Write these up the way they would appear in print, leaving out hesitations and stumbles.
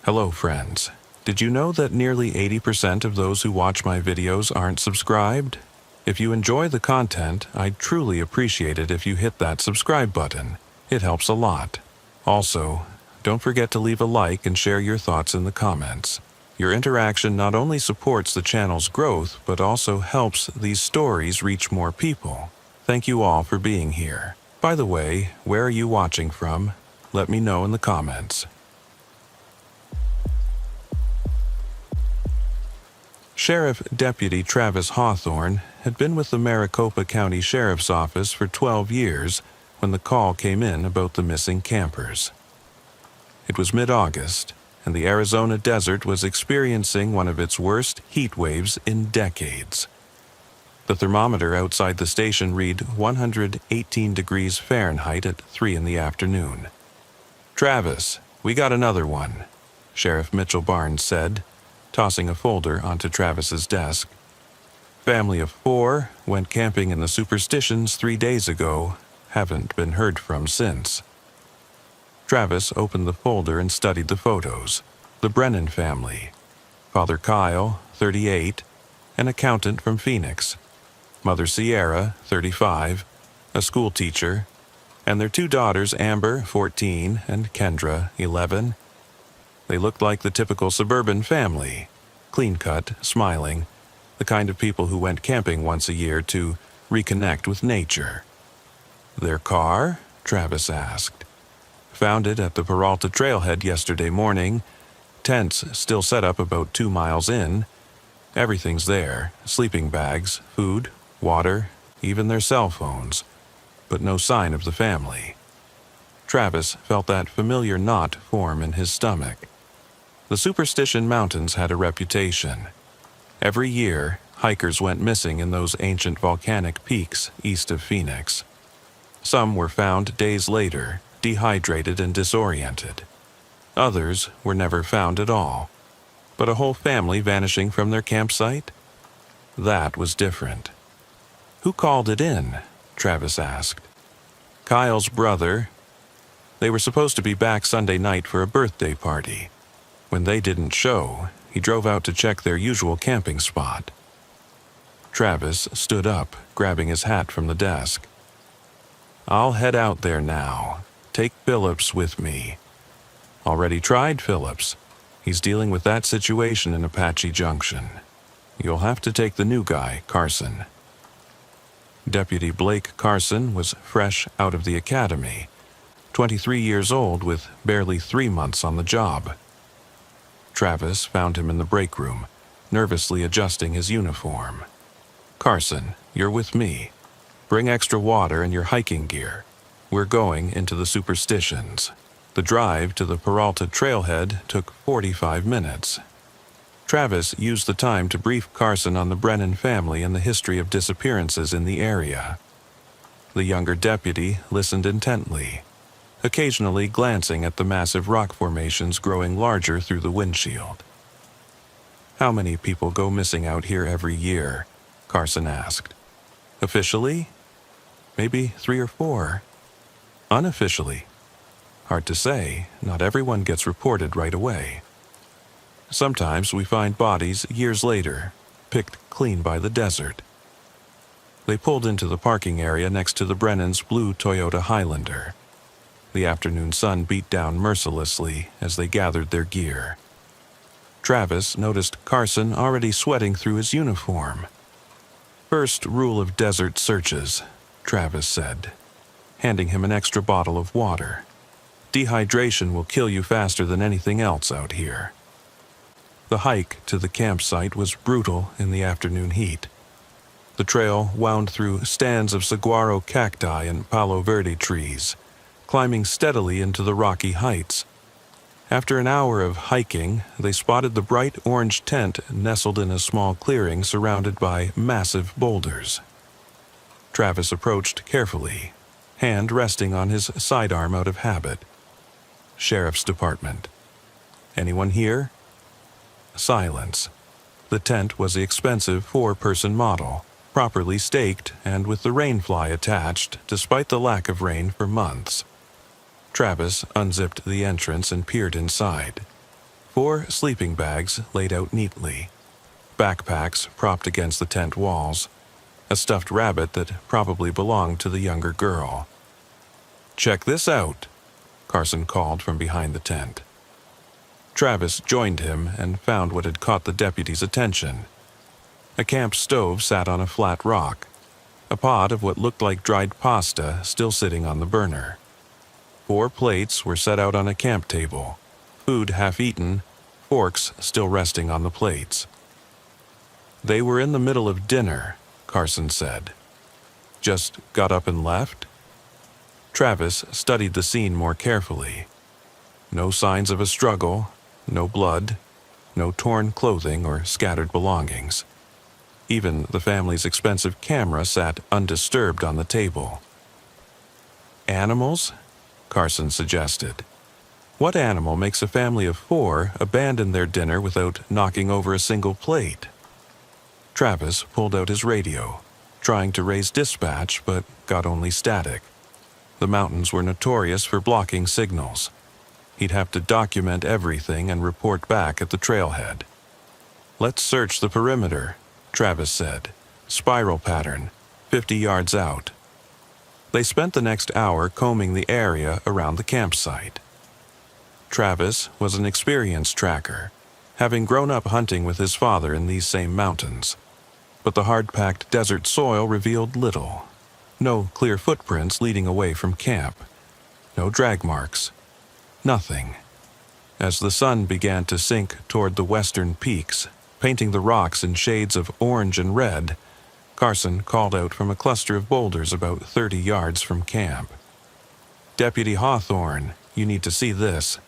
Hello friends. Did you know that nearly 80% of those who watch my videos aren't subscribed? If you enjoy the content, I'd truly appreciate it if you hit that subscribe button. It helps a lot. Also, don't forget to leave a like and share your thoughts in the comments. Your interaction not only supports the channel's growth, but also helps these stories reach more people. Thank you all for being here. By the way, where are you watching from? Let me know in the comments. Sheriff Deputy Travis Hawthorne had been with the Maricopa County Sheriff's Office for 12 years when the call came in about the missing campers. It was mid-August, and the Arizona desert was experiencing one of its worst heat waves in decades. The thermometer outside the station read 118 degrees Fahrenheit at 3 in the afternoon. "Travis, we got another one," Sheriff Mitchell Barnes said, tossing a folder onto Travis's desk. "Family of 4 went camping in the Superstitions 3 days ago, haven't been heard from since." Travis opened the folder and studied the photos. The Brennan family. Father Kyle, 38, an accountant from Phoenix. Mother Sierra, 35, a school teacher, and their 2 daughters, Amber, 14, and Kendra, 11. They looked like the typical suburban family, clean-cut, smiling, the kind of people who went camping once a year to reconnect with nature. "Their car?" Travis asked. "Found it at the Peralta trailhead yesterday morning. Tents still set up about 2 miles in. Everything's there, sleeping bags, food, water, even their cell phones, but no sign of the family." Travis felt that familiar knot form in his stomach. The Superstition Mountains had a reputation. Every year, hikers went missing in those ancient volcanic peaks east of Phoenix. Some were found days later, dehydrated and disoriented. Others were never found at all. But a whole family vanishing from their campsite? That was different. "Who called it in?" Travis asked. "Kyle's brother. They were supposed to be back Sunday night for a birthday party. When they didn't show, he drove out to check their usual camping spot." Travis stood up, grabbing his hat from the desk. "I'll head out there now. Take Phillips with me." "Already tried Phillips. He's dealing with that situation in Apache Junction. You'll have to take the new guy, Carson." Deputy Blake Carson was fresh out of the academy, 23 years old with barely 3 months on the job. Travis found him in the break room, nervously adjusting his uniform. "Carson, you're with me. Bring extra water and your hiking gear. We're going into the Superstitions." The drive to the Peralta trailhead took 45 minutes. Travis used the time to brief Carson on the Brennan family and the history of disappearances in the area. The younger deputy listened intently, occasionally glancing at the massive rock formations growing larger through the windshield. "How many people go missing out here every year?" Carson asked. "Officially? Maybe 3 or 4. Unofficially? Hard to say. Not everyone gets reported right away. Sometimes we find bodies years later, picked clean by the desert." They pulled into the parking area next to the Brennan's blue Toyota Highlander. The afternoon sun beat down mercilessly as they gathered their gear. Travis noticed Carson already sweating through his uniform. "First rule of desert searches," Travis said, handing him an extra bottle of water. "Dehydration will kill you faster than anything else out here." The hike to the campsite was brutal in the afternoon heat. The trail wound through stands of saguaro cacti and palo verde trees, climbing steadily into the rocky heights. After an hour of hiking, they spotted the bright orange tent nestled in a small clearing surrounded by massive boulders. Travis approached carefully, hand resting on his sidearm out of habit. "Sheriff's Department. Anyone here?" Silence. The tent was the expensive 4-person model, properly staked and with the rainfly attached despite the lack of rain for months. Travis unzipped the entrance and peered inside. 4 sleeping bags laid out neatly, backpacks propped against the tent walls, a stuffed rabbit that probably belonged to the younger girl. "Check this out," Carson called from behind the tent. Travis joined him and found what had caught the deputy's attention. A camp stove sat on a flat rock, a pot of what looked like dried pasta still sitting on the burner. 4 plates were set out on a camp table, food half-eaten, forks still resting on the plates. "They were in the middle of dinner," Carson said. "Just got up and left?" Travis studied the scene more carefully. No signs of a struggle, no blood, no torn clothing or scattered belongings. Even the family's expensive camera sat undisturbed on the table. "Animals?" Carson suggested. "What animal makes a family of 4 abandon their dinner without knocking over a single plate?" Travis pulled out his radio, trying to raise dispatch but got only static. The mountains were notorious for blocking signals. He'd have to document everything and report back at the trailhead. "Let's search the perimeter," Travis said. "Spiral pattern, 50 yards out." They spent the next hour combing the area around the campsite. Travis was an experienced tracker, having grown up hunting with his father in these same mountains. But the hard-packed desert soil revealed little. No clear footprints leading away from camp. No drag marks. Nothing. As the sun began to sink toward the western peaks, painting the rocks in shades of orange and red, Carson called out from a cluster of boulders about 30 yards from camp. "Deputy Hawthorne, you need to see this."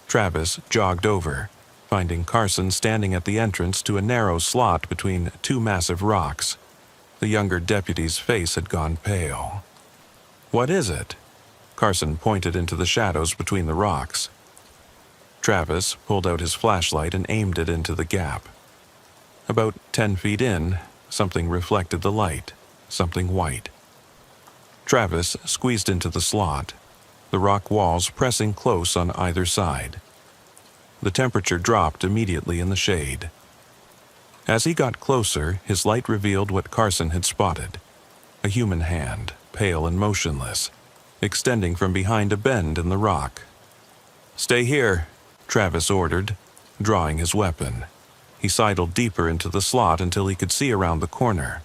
Travis jogged over, finding Carson standing at the entrance to a narrow slot between 2 massive rocks. The younger deputy's face had gone pale. "What is it?" Carson pointed into the shadows between the rocks. Travis pulled out his flashlight and aimed it into the gap. About 10 feet in, something reflected the light, something white. Travis squeezed into the slot, the rock walls pressing close on either side. The temperature dropped immediately in the shade. As he got closer, his light revealed what Carson had spotted: a human hand, pale and motionless, extending from behind a bend in the rock. "Stay here," Travis ordered, drawing his weapon. He sidled deeper into the slot until he could see around the corner.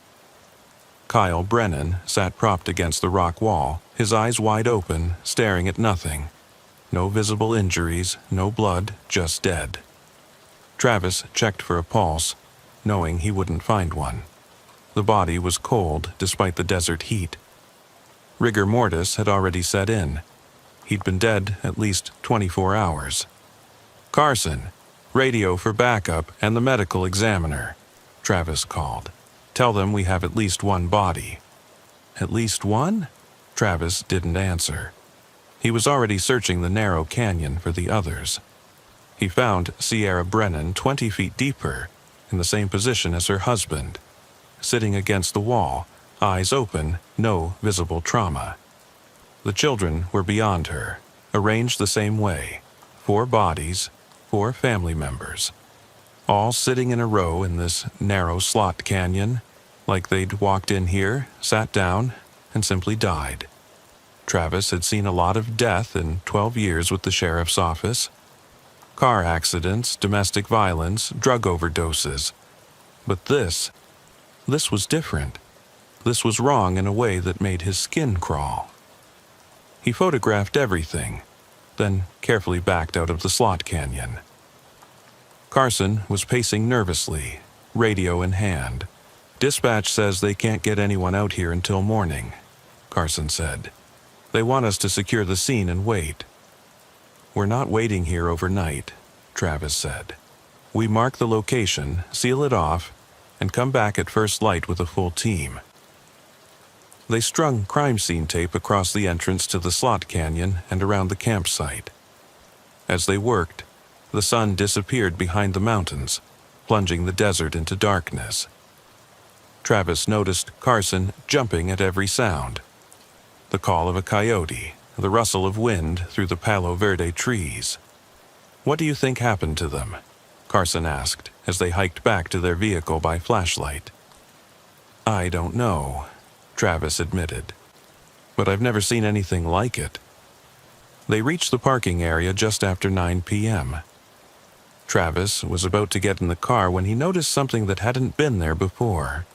Kyle Brennan sat propped against the rock wall, his eyes wide open, staring at nothing. No visible injuries, no blood, just dead. Travis checked for a pulse, knowing he wouldn't find one. The body was cold despite the desert heat. Rigor mortis had already set in. He'd been dead at least 24 hours. "Carson, radio for backup and the medical examiner," Travis called. "Tell them we have at least one body." "At least one?" Travis didn't answer. He was already searching the narrow canyon for the others. He found Sierra Brennan 20 feet deeper, in the same position as her husband, sitting against the wall, eyes open, no visible trauma. The children were beyond her, arranged the same way: 4 bodies, 4 family members, all sitting in a row in this narrow slot canyon, like they'd walked in here, sat down, and simply died. Travis had seen a lot of death in 12 years with the sheriff's office. Car accidents, domestic violence, drug overdoses. But this was different. This was wrong in a way that made his skin crawl. He photographed everything, then carefully backed out of the slot canyon. Carson was pacing nervously, radio in hand. "Dispatch says they can't get anyone out here until morning," Carson said. "They want us to secure the scene and wait." "We're not waiting here overnight," Travis said. "We mark the location, seal it off, and come back at first light with a full team." They strung crime scene tape across the entrance to the slot canyon and around the campsite. As they worked, the sun disappeared behind the mountains, plunging the desert into darkness. Travis noticed Carson jumping at every sound: the call of a coyote, the rustle of wind through the Palo Verde trees. "What do you think happened to them?" Carson asked as they hiked back to their vehicle by flashlight. "I don't know," Travis admitted. "But I've never seen anything like it." They reached the parking area just after 9 p.m. Travis was about to get in the car when he noticed something that hadn't been there before.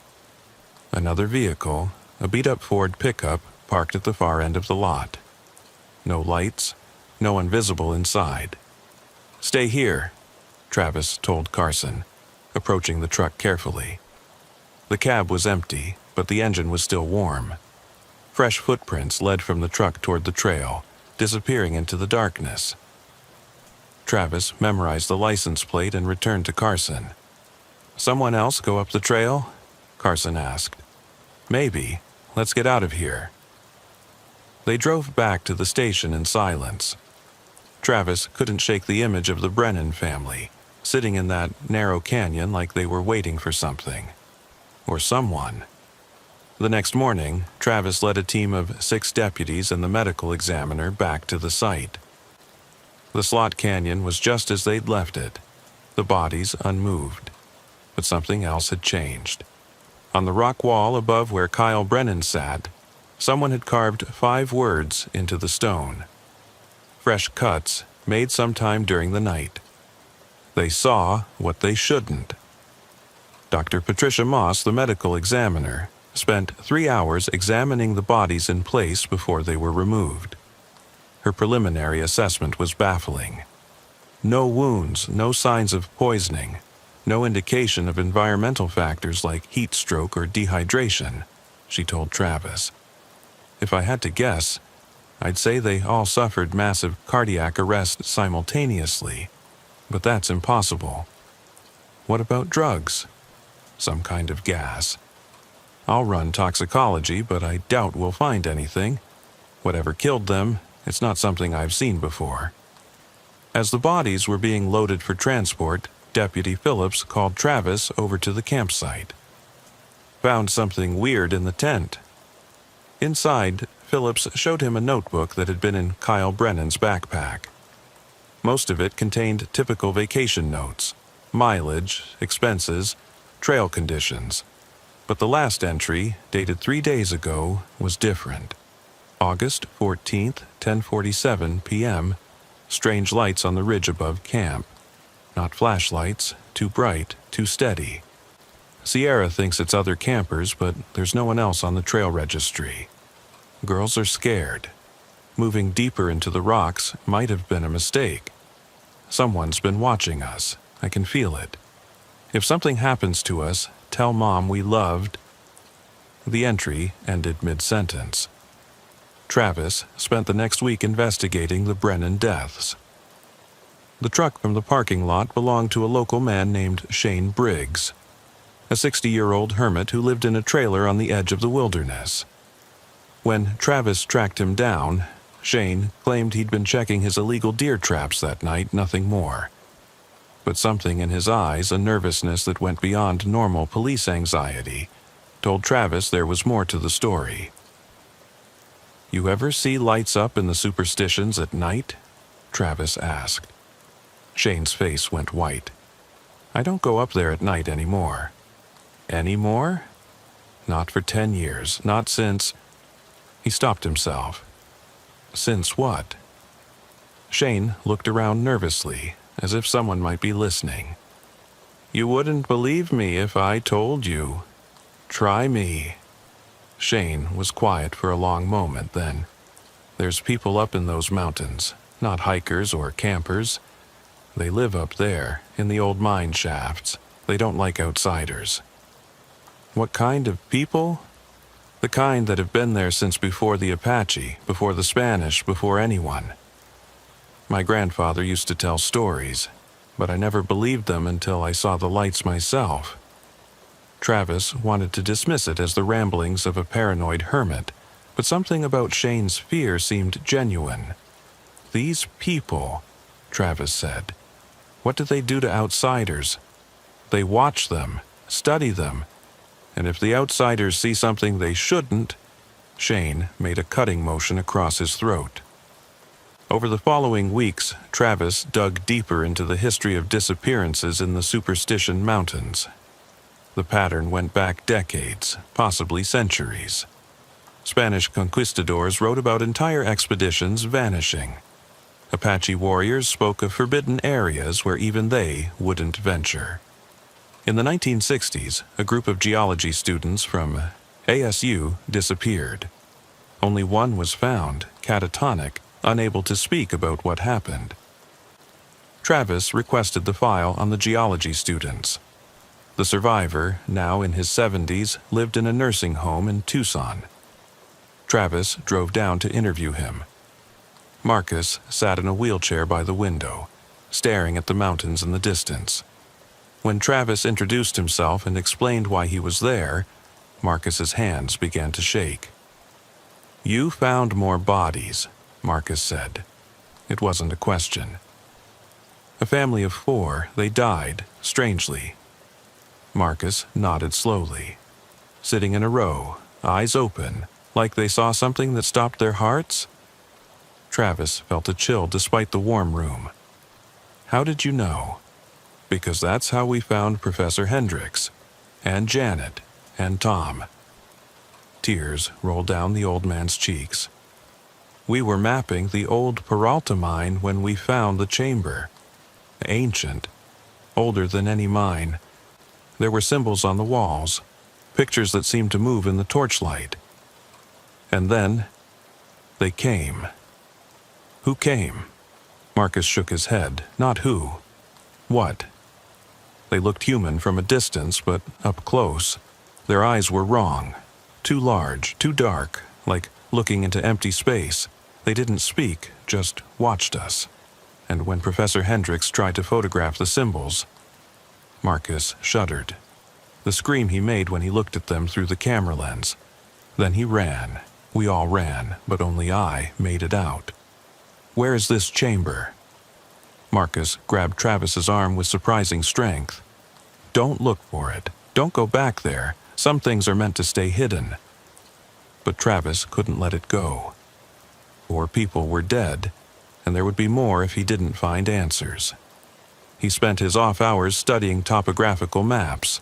Another vehicle, a beat-up Ford pickup, parked at the far end of the lot. No lights, no one visible inside. "Stay here," Travis told Carson, approaching the truck carefully. The cab was empty, but the engine was still warm. Fresh footprints led from the truck toward the trail, disappearing into the darkness. Travis memorized the license plate and returned to Carson. "Someone else go up the trail?" Carson asked. "Maybe. Let's get out of here." They drove back to the station in silence. Travis couldn't shake the image of the Brennan family, sitting in that narrow canyon like they were waiting for something. Or someone. The next morning, Travis led a team of 6 deputies and the medical examiner back to the site. The slot canyon was just as they'd left it, the bodies unmoved. But something else had changed. On the rock wall above where Kyle Brennan sat, someone had carved 5 words into the stone. Fresh cuts made sometime during the night. They saw what they shouldn't. Dr. Patricia Moss, the medical examiner, spent 3 hours examining the bodies in place before they were removed. Her preliminary assessment was baffling. No wounds, no signs of poisoning, no indication of environmental factors like heat stroke or dehydration, she told Travis. "If I had to guess, I'd say they all suffered massive cardiac arrest simultaneously, but that's impossible. What about drugs? Some kind of gas. I'll run toxicology, but I doubt we'll find anything. Whatever killed them, it's not something I've seen before." As the bodies were being loaded for transport, Deputy Phillips called Travis over to the campsite. "Found something weird in the tent." Inside, Phillips showed him a notebook that had been in Kyle Brennan's backpack. Most of it contained typical vacation notes, mileage, expenses, trail conditions. But the last entry, dated 3 days ago, was different. August 14th, 10:47 p.m., strange lights on the ridge above camp. Not flashlights, too bright, too steady. Sierra thinks it's other campers, but there's no one else on the trail registry. Girls are scared. Moving deeper into the rocks might have been a mistake. Someone's been watching us. I can feel it. If something happens to us, tell Mom we loved. The entry ended mid-sentence. Travis spent the next week investigating the Brennan deaths. The truck from the parking lot belonged to a local man named Shane Briggs, a 60-year-old hermit who lived in a trailer on the edge of the wilderness. When Travis tracked him down, Shane claimed he'd been checking his illegal deer traps that night, nothing more. But something in his eyes, a nervousness that went beyond normal police anxiety, told Travis there was more to the story. "You ever see lights up in the superstitions at night?" Travis asked. Shane's face went white. "I don't go up there at night anymore." "Anymore?" "Not for 10 years, not since—" He stopped himself. "Since what?" Shane looked around nervously, as if someone might be listening. "You wouldn't believe me if I told you. Try me." Shane was quiet for a long moment, then, "There's people up in those mountains, not hikers or campers. They live up there, in the old mine shafts. They don't like outsiders." "What kind of people?" "The kind that have been there since before the Apache, before the Spanish, before anyone. My grandfather used to tell stories, but I never believed them until I saw the lights myself." Travis wanted to dismiss it as the ramblings of a paranoid hermit, but something about Shane's fear seemed genuine. "These people," Travis said, "what do they do to outsiders? They watch them, study them, and if the outsiders see something they shouldn't—" Shane made a cutting motion across his throat. Over the following weeks, Travis dug deeper into the history of disappearances in the Superstition Mountains. The pattern went back decades, possibly centuries. Spanish conquistadors wrote about entire expeditions vanishing. Apache warriors spoke of forbidden areas where even they wouldn't venture. In the 1960s, a group of geology students from ASU disappeared. Only one was found, catatonic, unable to speak about what happened. Travis requested the file on the geology students. The survivor, now in his 70s, lived in a nursing home in Tucson. Travis drove down to interview him. Marcus sat in a wheelchair by the window, staring at the mountains in the distance. When Travis introduced himself and explained why he was there, Marcus's hands began to shake. "You found more bodies," Marcus said. It wasn't a question. "A family of 4, they died, strangely." Marcus nodded slowly. Sitting in a row, eyes open, like they saw something that stopped their hearts? Travis felt a chill despite the warm room. "How did you know?" "Because that's how we found Professor Hendricks, and Janet, and Tom." Tears rolled down the old man's cheeks. "We were mapping the old Peralta mine when we found the chamber. Ancient, older than any mine. There were symbols on the walls, pictures that seemed to move in the torchlight. And then, they came." "Who came?" Marcus shook his head. "Not who. What?" "They looked human from a distance, but up close, their eyes were wrong. Too large, too dark, like looking into empty space. They didn't speak, just watched us. And when Professor Hendricks tried to photograph the symbols..." Marcus shuddered. The scream he made when he looked at them through the camera lens. Then he ran. We all ran, but only I made it out. "Where is this chamber?" Marcus grabbed Travis's arm with surprising strength. "Don't look for it. Don't go back there. Some things are meant to stay hidden." But Travis couldn't let it go. 4 people were dead, and there would be more if he didn't find answers. He spent his off hours studying topographical maps,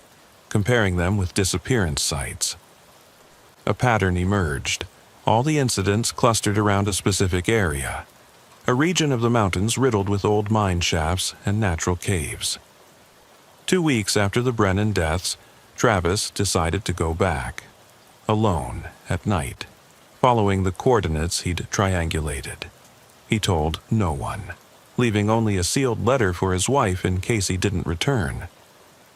comparing them with disappearance sites. A pattern emerged. All the incidents clustered around a specific area, a region of the mountains riddled with old mine shafts and natural caves. 2 weeks after the Brennan deaths, Travis decided to go back, alone, at night, following the coordinates he'd triangulated. He told no one, leaving only a sealed letter for his wife in case he didn't return.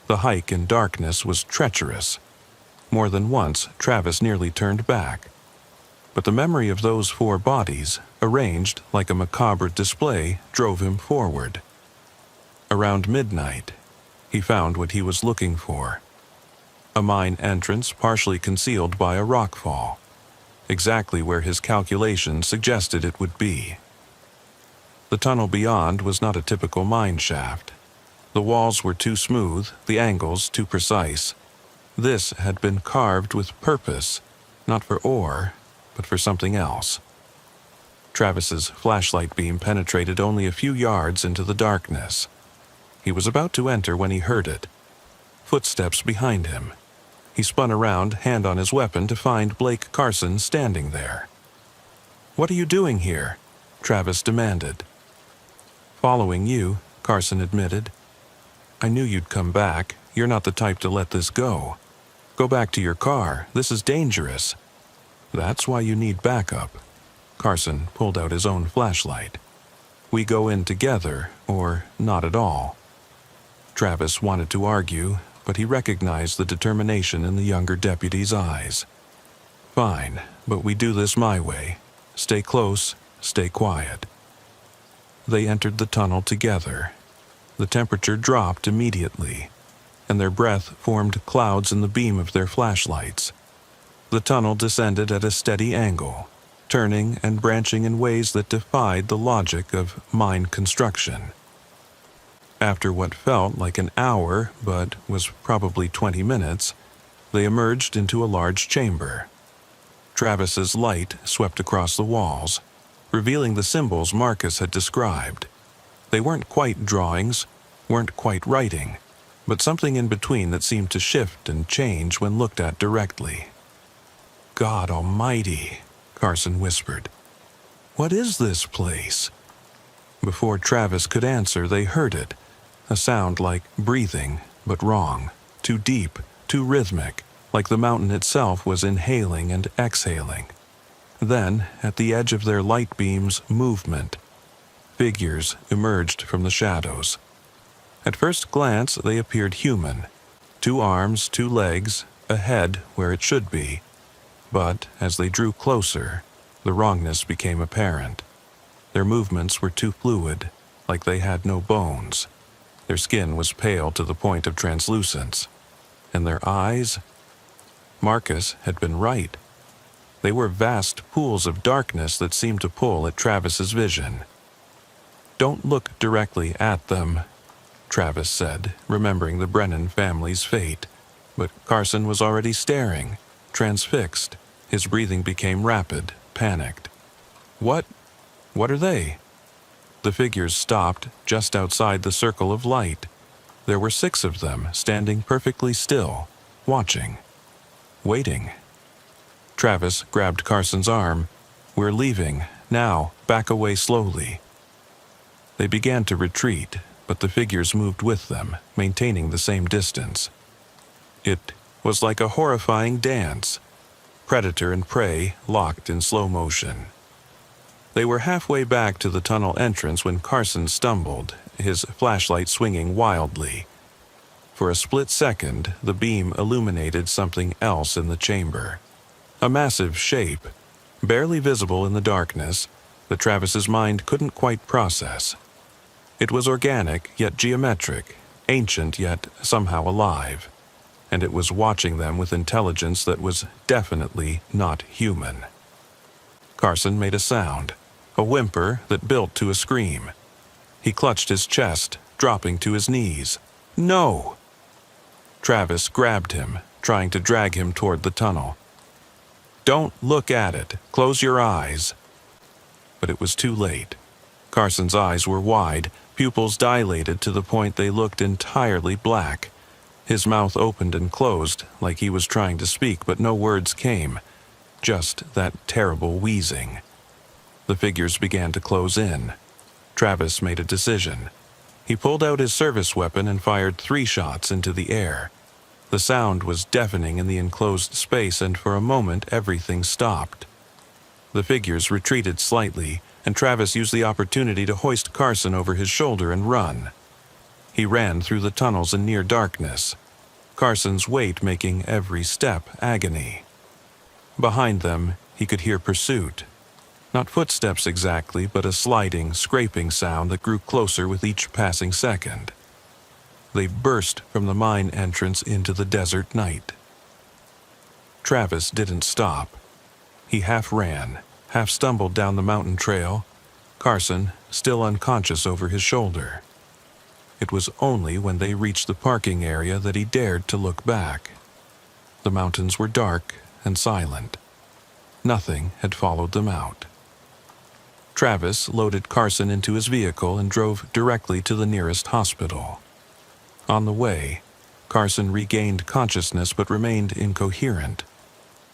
The hike in darkness was treacherous. More than once, Travis nearly turned back. But the memory of those 4 bodies, arranged like a macabre display, drove him forward. Around midnight, he found what he was looking for. A mine entrance partially concealed by a rockfall, exactly where his calculations suggested it would be. The tunnel beyond was not a typical mine shaft. The walls were too smooth, the angles too precise. This had been carved with purpose, not for ore, but for something else. Travis's flashlight beam penetrated only a few yards into the darkness. He was about to enter when he heard it. Footsteps behind him. He spun around, hand on his weapon, to find Blake Carson standing there. "What are you doing here?" Travis demanded. "Following you," Carson admitted. "I knew you'd come back. You're not the type to let this go. Go back to your car. This is dangerous." "That's why you need backup." Carson pulled out his own flashlight. "We go in together, or not at all." Travis wanted to argue, but he recognized the determination in the younger deputy's eyes. "Fine, but we do this my way. Stay close, stay quiet." They entered the tunnel together. The temperature dropped immediately, and their breath formed clouds in the beam of their flashlights. The tunnel descended at a steady angle, turning and branching in ways that defied the logic of mine construction. After what felt like an hour, but was probably 20 minutes, they emerged into a large chamber. Travis's light swept across the walls. revealing the symbols Marcus had described. They weren't quite drawings, weren't quite writing, but something in between that seemed to shift and change when looked at directly. "God Almighty," Carson whispered. "What is this place?" Before Travis could answer, they heard it, a sound like breathing, but wrong, too deep, too rhythmic, like the mountain itself was inhaling and exhaling. Then, at the edge of their light beams, movement. Figures emerged from the shadows. At first glance, they appeared human. 2 arms, 2 legs, a head where it should be. But, as they drew closer, the wrongness became apparent. Their movements were too fluid, like they had no bones. Their skin was pale to the point of translucence. And their eyes? Marcus had been right. They were vast pools of darkness that seemed to pull at Travis's vision. "Don't look directly at them," Travis said, remembering the Brennan family's fate. But Carson was already staring, transfixed. His breathing became rapid, panicked. What are they?" The figures stopped just outside the circle of light. There were 6 of them, standing perfectly still, watching, waiting. Travis grabbed Carson's arm. "We're leaving, now, back away slowly." They began to retreat, but the figures moved with them, maintaining the same distance. It was like a horrifying dance, predator and prey locked in slow motion. They were halfway back to the tunnel entrance when Carson stumbled, his flashlight swinging wildly. For a split second, the beam illuminated something else in the chamber. A massive shape, barely visible in the darkness, that Travis's mind couldn't quite process. It was organic, yet geometric, ancient, yet somehow alive. And it was watching them with intelligence that was definitely not human. Carson made a sound, a whimper that built to a scream. He clutched his chest, dropping to his knees. "No!" Travis grabbed him, trying to drag him toward the tunnel. "Don't look at it. Close your eyes." But it was too late. Carson's eyes were wide, pupils dilated to the point they looked entirely black. His mouth opened and closed, like he was trying to speak, but no words came. Just that terrible wheezing. The figures began to close in. Travis made a decision. He pulled out his service weapon and fired 3 shots into the air. The sound was deafening in the enclosed space, and for a moment everything stopped. The figures retreated slightly, and Travis used the opportunity to hoist Carson over his shoulder and run. He ran through the tunnels in near darkness, Carson's weight making every step agony. Behind them, he could hear pursuit. Not footsteps exactly, but a sliding, scraping sound that grew closer with each passing second. They burst from the mine entrance into the desert night. Travis didn't stop. He half ran, half stumbled down the mountain trail, Carson still unconscious over his shoulder. It was only when they reached the parking area that he dared to look back. The mountains were dark and silent. Nothing had followed them out. Travis loaded Carson into his vehicle and drove directly to the nearest hospital. On the way, Carson regained consciousness but remained incoherent,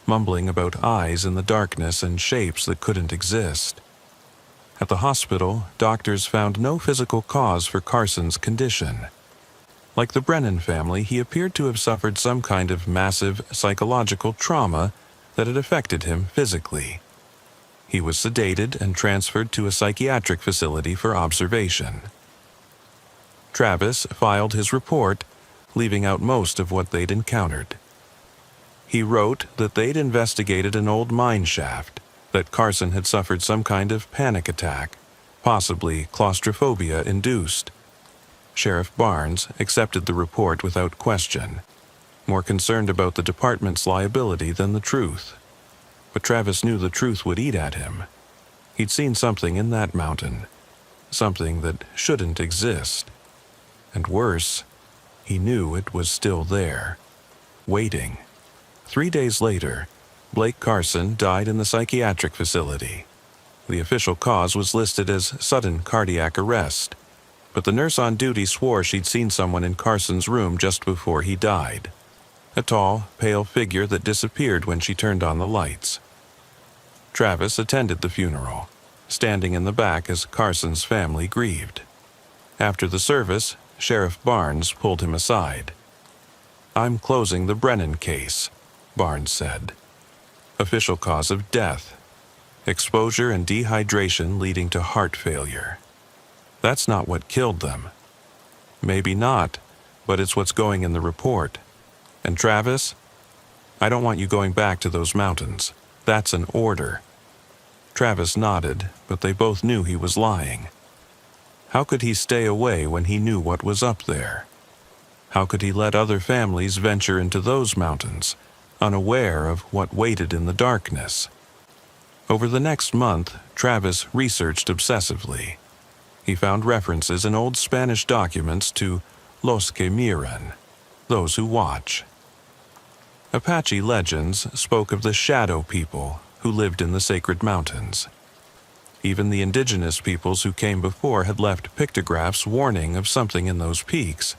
mumbling about eyes in the darkness and shapes that couldn't exist. At the hospital, doctors found no physical cause for Carson's condition. Like the Brennan family, he appeared to have suffered some kind of massive psychological trauma that had affected him physically. He was sedated and transferred to a psychiatric facility for observation. Travis filed his report, leaving out most of what they'd encountered. He wrote that they'd investigated an old mine shaft, that Carson had suffered some kind of panic attack, possibly claustrophobia induced. Sheriff Barnes accepted the report without question, more concerned about the department's liability than the truth. But Travis knew the truth would eat at him. He'd seen something in that mountain, something that shouldn't exist. And worse, he knew it was still there, waiting. 3 days later, Blake Carson died in the psychiatric facility. The official cause was listed as sudden cardiac arrest, but the nurse on duty swore she'd seen someone in Carson's room just before he died. A tall, pale figure that disappeared when she turned on the lights. Travis attended the funeral, standing in the back as Carson's family grieved. After the service, Sheriff Barnes pulled him aside. "I'm closing the Brennan case," Barnes said. "Official cause of death. Exposure and dehydration leading to heart failure. That's not what killed them. Maybe not, but it's what's going in the report. And Travis, I don't want you going back to those mountains. That's an order." Travis nodded, but they both knew he was lying. How could he stay away when he knew what was up there? How could he let other families venture into those mountains, unaware of what waited in the darkness? Over the next month, Travis researched obsessively. He found references in old Spanish documents to los que miran, those who watch. Apache legends spoke of the shadow people who lived in the sacred mountains. Even the indigenous peoples who came before had left pictographs warning of something in those peaks.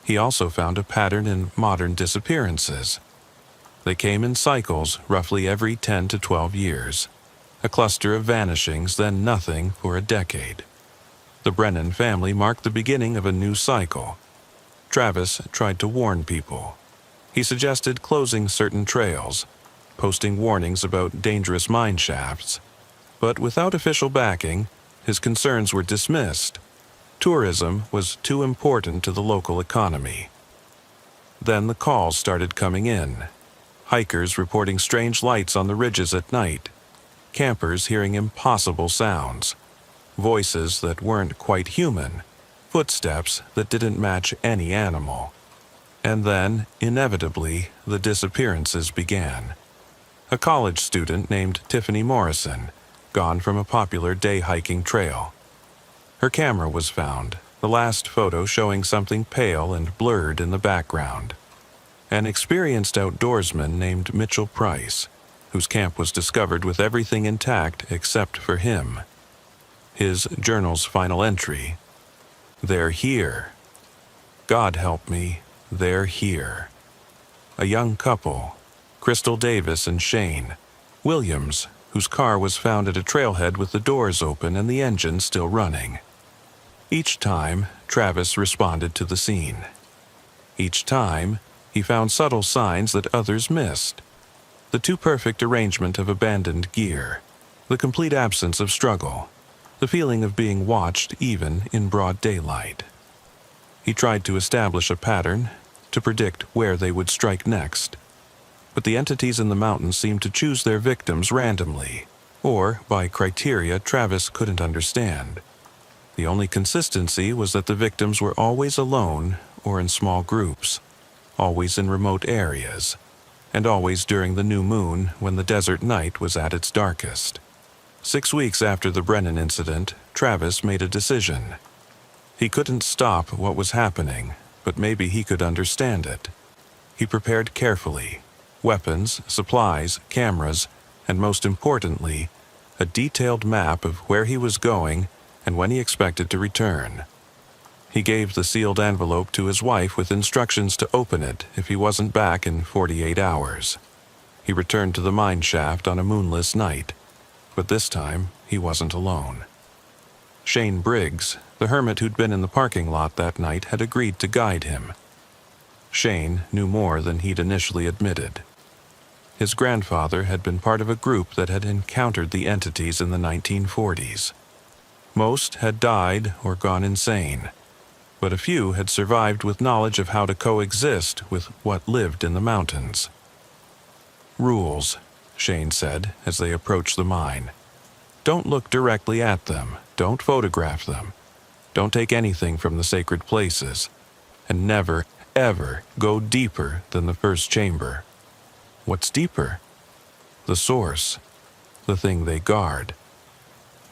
He also found a pattern in modern disappearances. They came in cycles roughly every 10 to 12 years, a cluster of vanishings, then nothing for a decade. The Brennan family marked the beginning of a new cycle. Travis tried to warn people. He suggested closing certain trails, posting warnings about dangerous mine shafts. But without official backing, his concerns were dismissed. Tourism was too important to the local economy. Then the calls started coming in. Hikers reporting strange lights on the ridges at night. Campers hearing impossible sounds. Voices that weren't quite human. Footsteps that didn't match any animal. And then, inevitably, the disappearances began. A college student named Tiffany Morrison, gone from a popular day hiking trail. Her camera was found, the last photo showing something pale and blurred in the background. An experienced outdoorsman named Mitchell Price, whose camp was discovered with everything intact except for him. His journal's final entry: "They're here. God help me, they're here." A young couple, Crystal Davis and Shane Williams, whose car was found at a trailhead with the doors open and the engine still running. Each time, Travis responded to the scene. Each time, he found subtle signs that others missed. The too-perfect arrangement of abandoned gear, the complete absence of struggle, the feeling of being watched even in broad daylight. He tried to establish a pattern, to predict where they would strike next. But the entities in the mountains seemed to choose their victims randomly, or by criteria Travis couldn't understand. The only consistency was that the victims were always alone or in small groups, always in remote areas, and always during the new moon when the desert night was at its darkest. 6 weeks after the Brennan incident, Travis made a decision. He couldn't stop what was happening, but maybe he could understand it. He prepared carefully: weapons, supplies, cameras, and most importantly, a detailed map of where he was going and when he expected to return. He gave the sealed envelope to his wife with instructions to open it if he wasn't back in 48 hours. He returned to the mine shaft on a moonless night, but this time he wasn't alone. Shane Briggs, the hermit who'd been in the parking lot that night, had agreed to guide him. Shane knew more than he'd initially admitted. His grandfather had been part of a group that had encountered the entities in the 1940s. Most had died or gone insane, but a few had survived with knowledge of how to coexist with what lived in the mountains. "Rules," Shane said as they approached the mine. "Don't look directly at them, don't photograph them, don't take anything from the sacred places, and never, ever go deeper than the first chamber." What's deeper? The source, the thing they guard.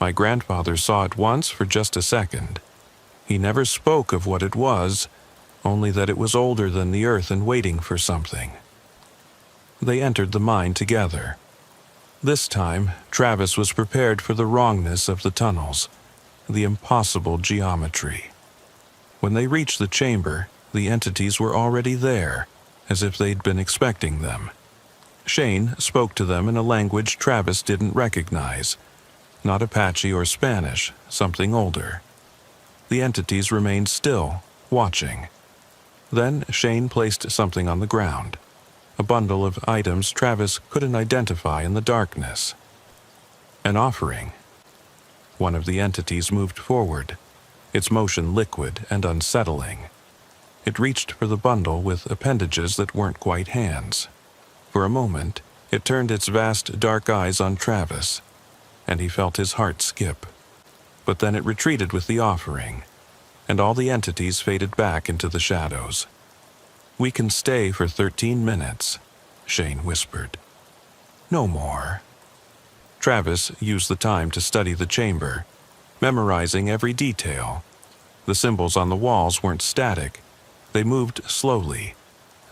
My grandfather saw it once for just a second. He never spoke of what it was, only that it was older than the earth and waiting for something. They entered the mine together. This time, Travis was prepared for the wrongness of the tunnels, the impossible geometry. When they reached the chamber, the entities were already there, as if they'd been expecting them. Shane spoke to them in a language Travis didn't recognize. Not Apache or Spanish, something older. The entities remained still, watching. Then Shane placed something on the ground, a bundle of items Travis couldn't identify in the darkness. An offering. One of the entities moved forward, its motion liquid and unsettling. It reached for the bundle with appendages that weren't quite hands. For a moment, it turned its vast dark eyes on Travis, and he felt his heart skip. But then it retreated with the offering, and all the entities faded back into the shadows. "We can stay for 13 minutes, Shane whispered. "No more." Travis used the time to study the chamber, memorizing every detail. The symbols on the walls weren't static. They moved slowly,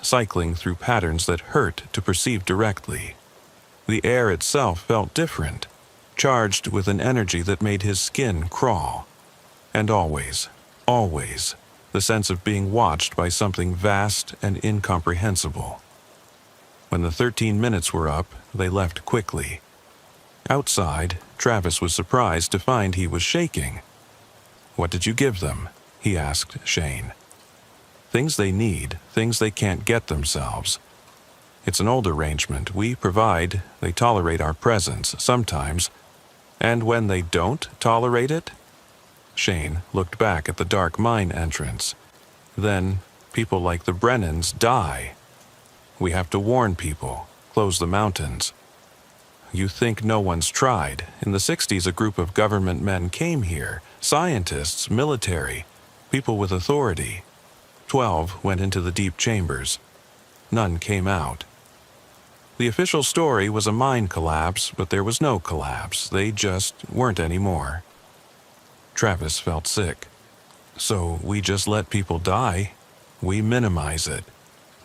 cycling through patterns that hurt to perceive directly. The air itself felt different, charged with an energy that made his skin crawl. And always, the sense of being watched by something vast and incomprehensible. When the 13 minutes were up, they left quickly. Outside, Travis was surprised to find he was shaking. "What did you give them?" he asked Shane. "Things they need, things they can't get themselves. It's an old arrangement. We provide, they tolerate our presence, sometimes. And when they don't tolerate it?" Shane looked back at the dark mine entrance. "Then, people like the Brennans die. We have to warn people, close the mountains. You think no one's tried. In the 60s, a group of government men came here, scientists, military, people with authority. 12 went into the deep chambers. None came out. The official story was a mine collapse, but there was no collapse. They just weren't anymore." Travis felt sick. "So we just let people die? We minimize it.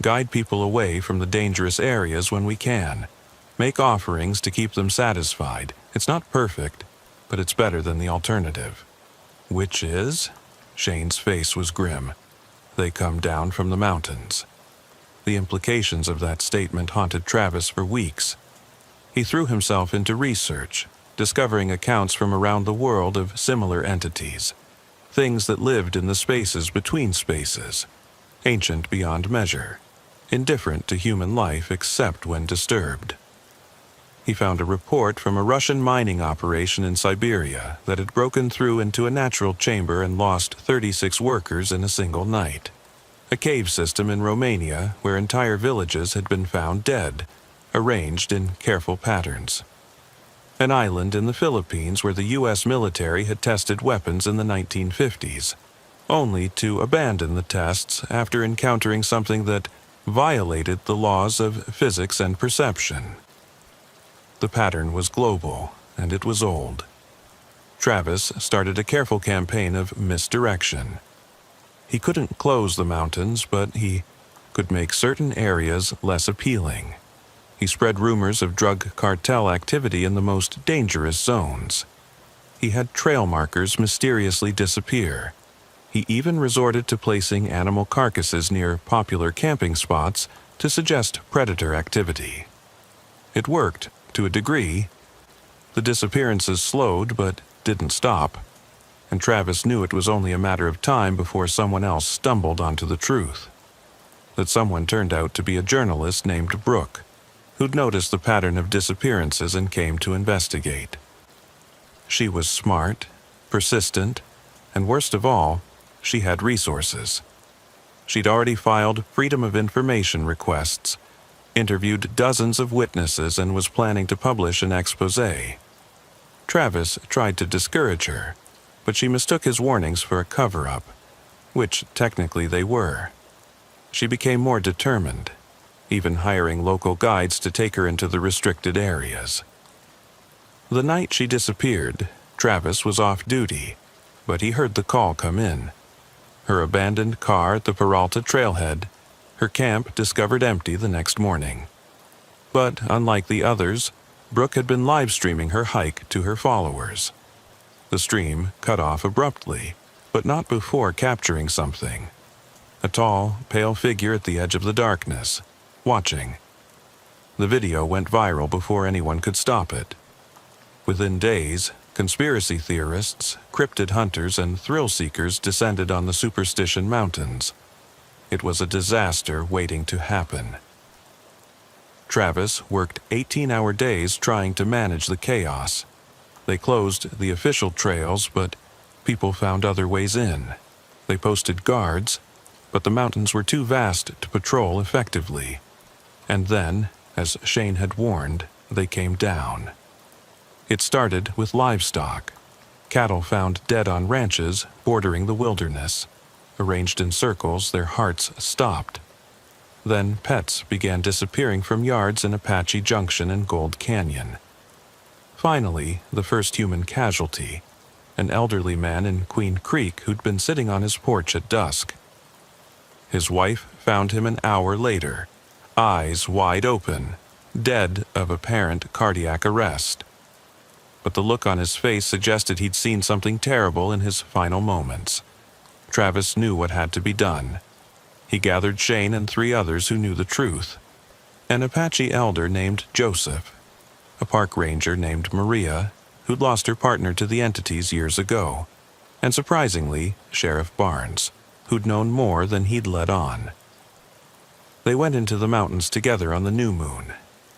Guide people away from the dangerous areas when we can. Make offerings to keep them satisfied. It's not perfect, but it's better than the alternative." "Which is?" Shane's face was grim. "They come down from the mountains." The implications of that statement haunted Travis for weeks. He threw himself into research, discovering accounts from around the world of similar entities, things that lived in the spaces between spaces, ancient beyond measure, indifferent to human life except when disturbed. He found a report from a Russian mining operation in Siberia that had broken through into a natural chamber and lost 36 workers in a single night. A cave system in Romania where entire villages had been found dead, arranged in careful patterns. An island in the Philippines where the U.S. military had tested weapons in the 1950s, only to abandon the tests after encountering something that violated the laws of physics and perception. The pattern was global, and it was old. Travis started a careful campaign of misdirection. He couldn't close the mountains, but he could make certain areas less appealing. He spread rumors of drug cartel activity in the most dangerous zones. He had trail markers mysteriously disappear. He even resorted to placing animal carcasses near popular camping spots to suggest predator activity. It worked, to a degree. The disappearances slowed but didn't stop, and Travis knew it was only a matter of time before someone else stumbled onto the truth. That someone turned out to be a journalist named Brooke, who'd noticed the pattern of disappearances and came to investigate. She was smart, persistent, and worst of all, she had resources. She'd already filed Freedom of Information requests, interviewed dozens of witnesses, and was planning to publish an exposé. Travis tried to discourage her, but she mistook his warnings for a cover-up, which technically they were. She became more determined, even hiring local guides to take her into the restricted areas. The night she disappeared, Travis was off duty, but he heard the call come in. Her abandoned car at the Peralta trailhead, her camp discovered empty the next morning. But unlike the others, Brooke had been live streaming her hike to her followers. The stream cut off abruptly, but not before capturing something. A tall, pale figure at the edge of the darkness, watching. The video went viral before anyone could stop it. Within days, conspiracy theorists, cryptid hunters, and thrill-seekers descended on the Superstition Mountains. It was a disaster waiting to happen. Travis worked 18-hour days trying to manage the chaos. They closed the official trails, but people found other ways in. They posted guards, but the mountains were too vast to patrol effectively. And then, as Shane had warned, they came down. It started with livestock. Cattle found dead on ranches bordering the wilderness. Arranged in circles, their hearts stopped. Then pets began disappearing from yards in Apache Junction and Gold Canyon. Finally, the first human casualty, an elderly man in Queen Creek who'd been sitting on his porch at dusk. His wife found him an hour later, eyes wide open, dead of apparent cardiac arrest. But the look on his face suggested he'd seen something terrible in his final moments. Travis knew what had to be done. He gathered Shane and 3 others who knew the truth. An Apache elder named Joseph, a park ranger named Maria, who'd lost her partner to the entities years ago, and surprisingly, Sheriff Barnes, who'd known more than he'd let on. They went into the mountains together on the new moon,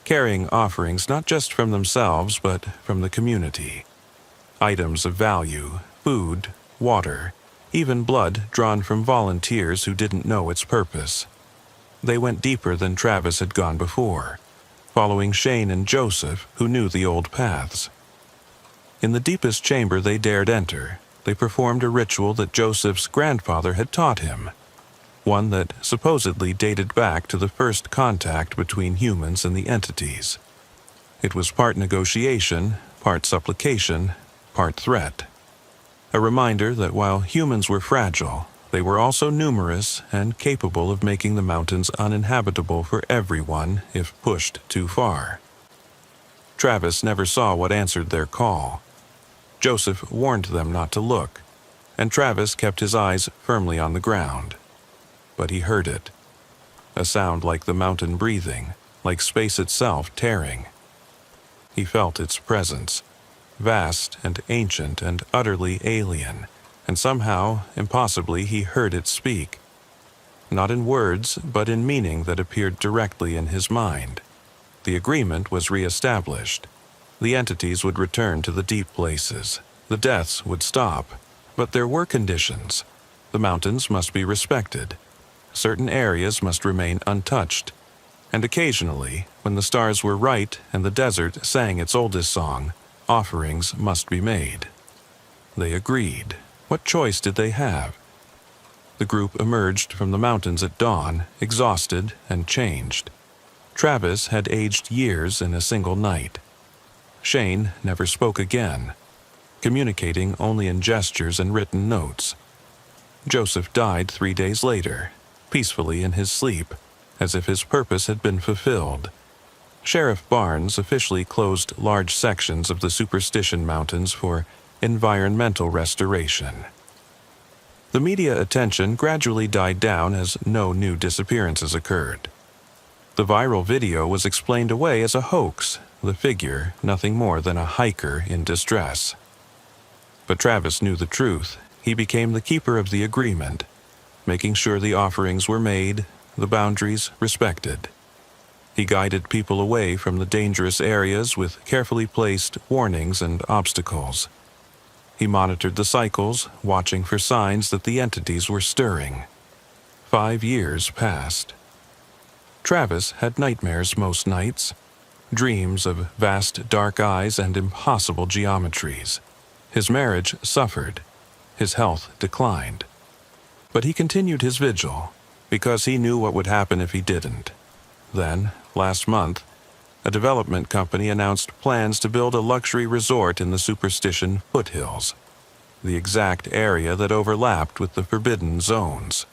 carrying offerings not just from themselves but from the community. Items of value, food, water, even blood drawn from volunteers who didn't know its purpose. They went deeper than Travis had gone before, following Shane and Joseph, who knew the old paths. In the deepest chamber they dared enter, they performed a ritual that Joseph's grandfather had taught him, one that supposedly dated back to the first contact between humans and the entities. It was part negotiation, part supplication, part threat. A reminder that while humans were fragile, they were also numerous and capable of making the mountains uninhabitable for everyone if pushed too far. Travis never saw what answered their call. Joseph warned them not to look, and Travis kept his eyes firmly on the ground. But he heard it. A sound like the mountain breathing, like space itself tearing. He felt its presence, vast and ancient and utterly alien, and somehow, impossibly, he heard it speak. Not in words, but in meaning that appeared directly in his mind. The agreement was re-established. The entities would return to the deep places. The deaths would stop. But there were conditions. The mountains must be respected. Certain areas must remain untouched. And occasionally, when the stars were right and the desert sang its oldest song, offerings must be made. They agreed. What choice did they have? The group emerged from the mountains at dawn, exhausted and changed. Travis had aged years in a single night. Shane never spoke again, communicating only in gestures and written notes. Joseph died 3 days later, peacefully in his sleep, as if his purpose had been fulfilled. Sheriff Barnes officially closed large sections of the Superstition Mountains for environmental restoration. The media attention gradually died down as no new disappearances occurred. The viral video was explained away as a hoax, the figure nothing more than a hiker in distress. But Travis knew the truth. He became the keeper of the agreement, making sure the offerings were made, the boundaries respected. He guided people away from the dangerous areas with carefully placed warnings and obstacles. He monitored the cycles, watching for signs that the entities were stirring. 5 years passed. Travis had nightmares most nights, dreams of vast dark eyes and impossible geometries. His marriage suffered. His health declined. But he continued his vigil, because he knew what would happen if he didn't. Then, last month, a development company announced plans to build a luxury resort in the Superstition foothills, the exact area that overlapped with the forbidden zones.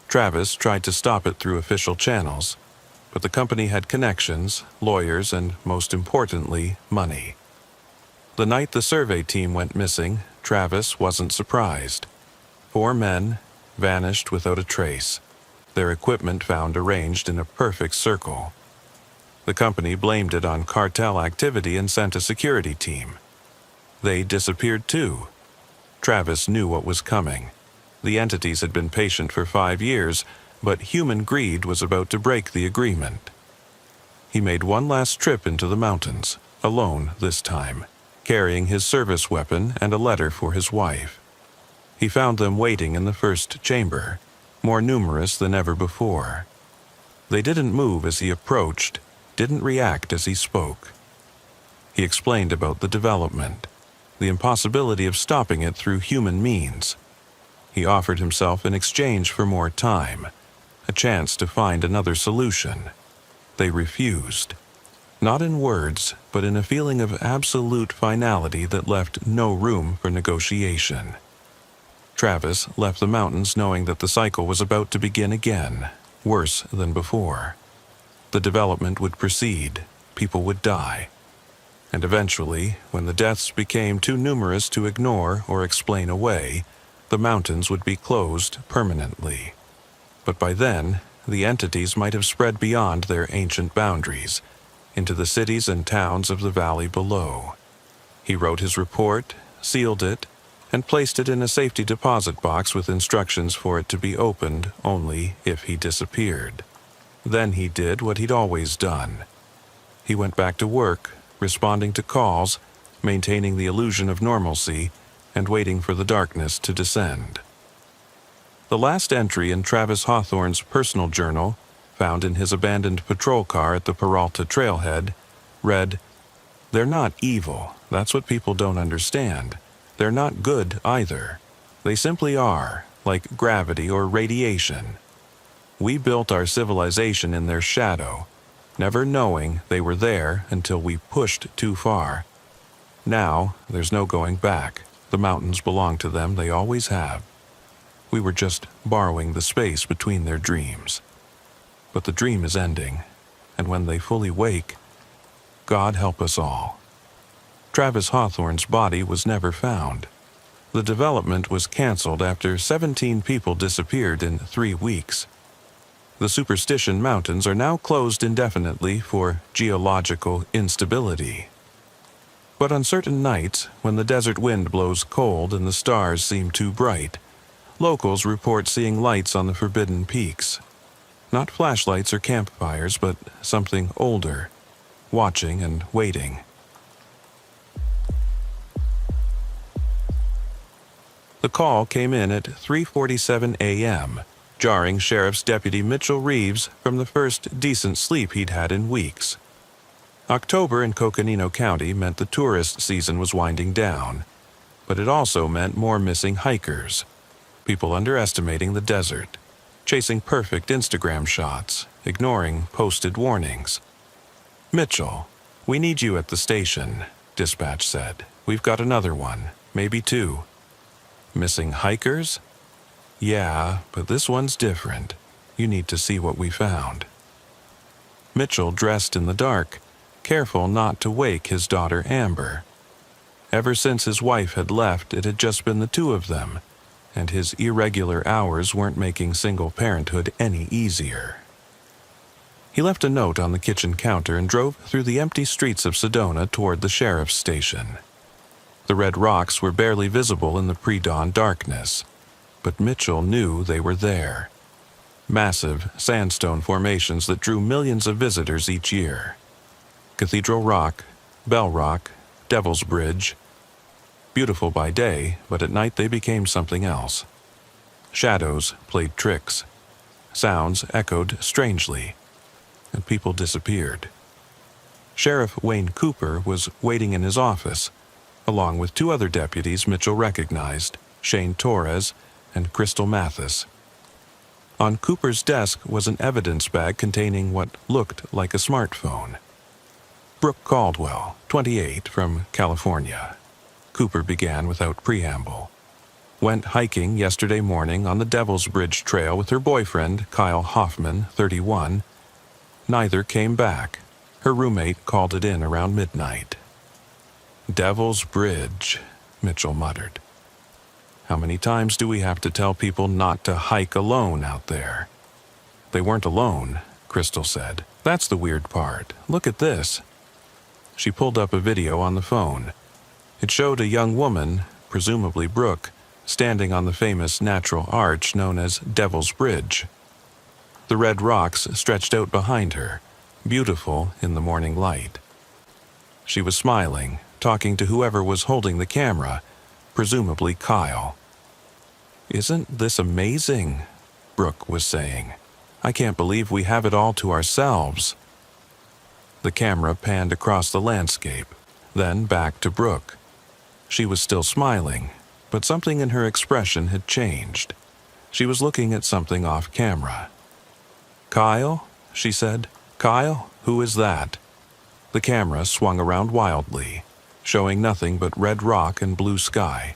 Travis tried to stop it through official channels, but the company had connections, lawyers, and most importantly, money. The night the survey team went missing, Travis wasn't surprised. 4 men vanished without a trace, their equipment found arranged in a perfect circle. The company blamed it on cartel activity and sent a security team. They disappeared too. Travis knew what was coming. The entities had been patient for 5 years, but human greed was about to break the agreement. He made one last trip into the mountains, alone this time, carrying his service weapon and a letter for his wife. He found them waiting in the first chamber, more numerous than ever before. They didn't move as he approached, didn't react as he spoke. He explained about the development, the impossibility of stopping it through human means. He offered himself in exchange for more time, a chance to find another solution. They refused, not in words, but in a feeling of absolute finality that left no room for negotiation. Travis left the mountains knowing that the cycle was about to begin again, worse than before. The development would proceed, people would die, and eventually, when the deaths became too numerous to ignore or explain away, the mountains would be closed permanently. But by then, the entities might have spread beyond their ancient boundaries, into the cities and towns of the valley below. He wrote his report, sealed it, and placed it in a safety deposit box with instructions for it to be opened only if he disappeared. Then he did what he'd always done. He went back to work, responding to calls, maintaining the illusion of normalcy, and waiting for the darkness to descend. The last entry in Travis Hawthorne's personal journal, found in his abandoned patrol car at the Peralta trailhead, read, "They're not evil, that's what people don't understand. They're not good either. They simply are, like gravity or radiation. We built our civilization in their shadow, never knowing they were there until we pushed too far. Now, there's no going back. The mountains belong to them, they always have. We were just borrowing the space between their dreams. But the dream is ending, and when they fully wake, God help us all." Travis Hawthorne's body was never found. The development was canceled after 17 people disappeared in 3 weeks. The Superstition Mountains are now closed indefinitely for geological instability. But on certain nights, when the desert wind blows cold and the stars seem too bright, locals report seeing lights on the forbidden peaks. Not flashlights or campfires, but something older, watching and waiting. The call came in at 3:47 a.m., jarring Sheriff's Deputy Mitchell Reeves from the first decent sleep he'd had in weeks. October in Coconino County meant the tourist season was winding down, but it also meant more missing hikers, people underestimating the desert, chasing perfect Instagram shots, ignoring posted warnings. "Mitchell, we need you at the station," dispatch said. "We've got another one, maybe 2. "Missing hikers?" "Yeah, but this one's different. You need to see what we found." Mitchell dressed in the dark, careful not to wake his daughter Amber. Ever since his wife had left, it had just been the 2 of them, and his irregular hours weren't making single parenthood any easier. He left a note on the kitchen counter and drove through the empty streets of Sedona toward the sheriff's station. The red rocks were barely visible in the pre-dawn darkness, but Mitchell knew they were there. Massive sandstone formations that drew millions of visitors each year. Cathedral Rock, Bell Rock, Devil's Bridge. Beautiful by day, but at night they became something else. Shadows played tricks. Sounds echoed strangely, and people disappeared. Sheriff Wayne Cooper was waiting in his office, along with 2 other deputies Mitchell recognized, Shane Torres and Crystal Mathis. On Cooper's desk was an evidence bag containing what looked like a smartphone. "Brooke Caldwell, 28, from California," Cooper began without preamble. "Went hiking yesterday morning on the Devil's Bridge Trail with her boyfriend, Kyle Hoffman, 31. Neither came back. Her roommate called it in around midnight. "Devil's Bridge," Mitchell muttered. "How many times do we have to tell people not to hike alone out there?" "They weren't alone," Crystal said. "That's the weird part. Look at this." She pulled up a video on the phone. It showed a young woman, presumably Brooke, standing on the famous natural arch known as Devil's Bridge. The red rocks stretched out behind her, beautiful in the morning light. She was smiling, talking to whoever was holding the camera, presumably Kyle. "Isn't this amazing?" Brooke was saying. "I can't believe we have it all to ourselves." The camera panned across the landscape, then back to Brooke. She was still smiling, but something in her expression had changed. She was looking at something off camera. "Kyle?" she said. "Kyle, who is that?" The camera swung around wildly, showing nothing but red rock and blue sky.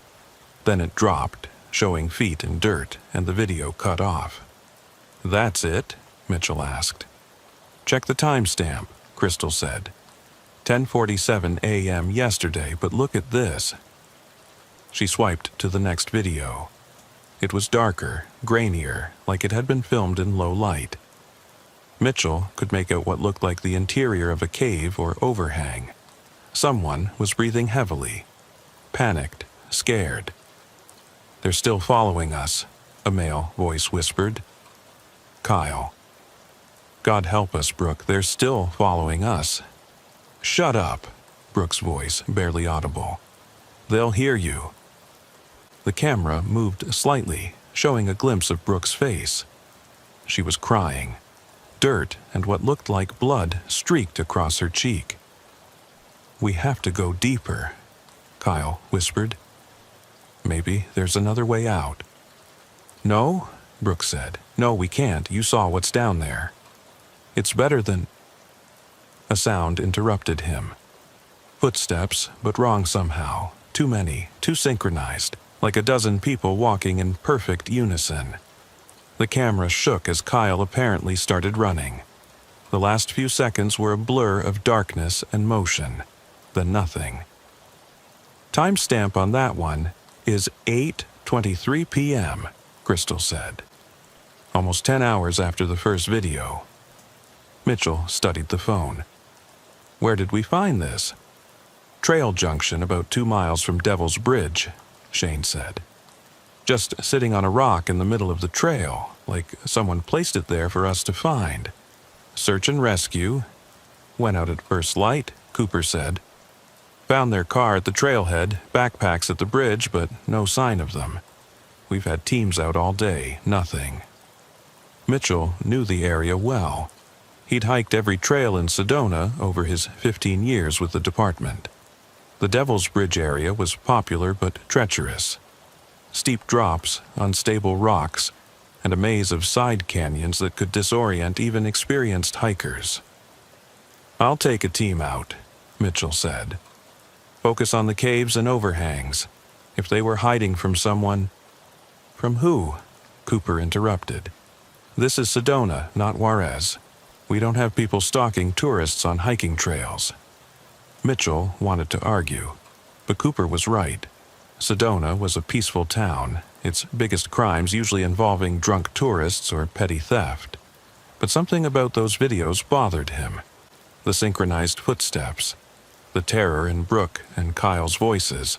Then it dropped, showing feet in dirt, and the video cut off. "That's it?" Mitchell asked. "Check the timestamp," Crystal said. 10:47 a.m. yesterday, but look at this. She swiped to the next video. It was darker, grainier, like it had been filmed in low light. Mitchell could make out what looked like the interior of a cave or overhang. Someone was breathing heavily, panicked, scared. "They're still following us," a male voice whispered. Kyle. "God help us, Brooke, they're still following us." "Shut up," Brooke's voice, barely audible. "They'll hear you." The camera moved slightly, showing a glimpse of Brooke's face. She was crying. Dirt and what looked like blood streaked across her cheek. "We have to go deeper," Kyle whispered. "Maybe there's another way out." "No," Brooke said. "No, we can't. You saw what's down there." "It's better than—" A sound interrupted him. Footsteps, but wrong somehow. Too many, too synchronized, like a dozen people walking in perfect unison. The camera shook as Kyle apparently started running. The last few seconds were a blur of darkness and motion, then nothing. "Timestamp on that one is 8:23 p.m., Crystal said. Almost 10 hours after the first video. Mitchell studied the phone. "Where did we find this?" "Trail junction about 2 miles from Devil's Bridge," Shane said. "Just sitting on a rock in the middle of the trail, like someone placed it there for us to find. Search and rescue. Went out at first light," Cooper said. "Found their car at the trailhead, backpacks at the bridge, but no sign of them. We've had teams out all day, nothing." Mitchell knew the area well. He'd hiked every trail in Sedona over his 15 years with the department. The Devil's Bridge area was popular but treacherous. Steep drops, unstable rocks, and a maze of side canyons that could disorient even experienced hikers. "I'll take a team out," Mitchell said. "Focus on the caves and overhangs. If they were hiding from someone—" "From who?" Cooper interrupted. "This is Sedona, not Juarez. We don't have people stalking tourists on hiking trails." Mitchell wanted to argue, but Cooper was right. Sedona was a peaceful town, its biggest crimes usually involving drunk tourists or petty theft. But something about those videos bothered him. The synchronized footsteps, the terror in Brooke and Kyle's voices.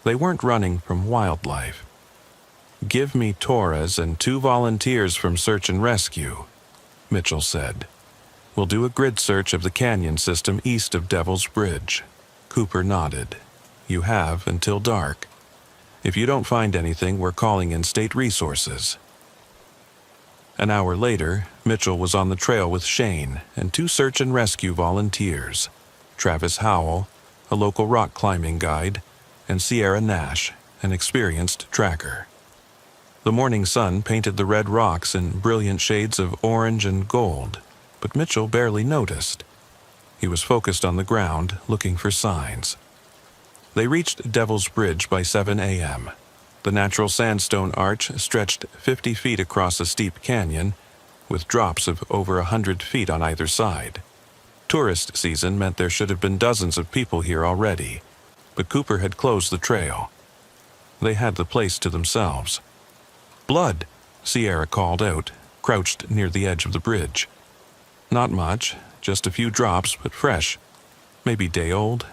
They weren't running from wildlife. "Give me Torres and 2 volunteers from Search and Rescue," Mitchell said. "We'll do a grid search of the canyon system east of Devil's Bridge." Cooper nodded. "You have until dark. If you don't find anything, we're calling in state resources." An hour later, Mitchell was on the trail with Shane and 2 search and rescue volunteers, Travis Howell, a local rock climbing guide, and Sierra Nash, an experienced tracker. The morning sun painted the red rocks in brilliant shades of orange and gold, but Mitchell barely noticed. He was focused on the ground, looking for signs. They reached Devil's Bridge by 7 a.m. The natural sandstone arch stretched 50 feet across a steep canyon, with drops of over 100 feet on either side. Tourist season meant there should have been dozens of people here already, but Cooper had closed the trail. They had the place to themselves. "Blood," Sierra called out, crouched near the edge of the bridge. "Not much, just a few drops, but fresh. Maybe day old."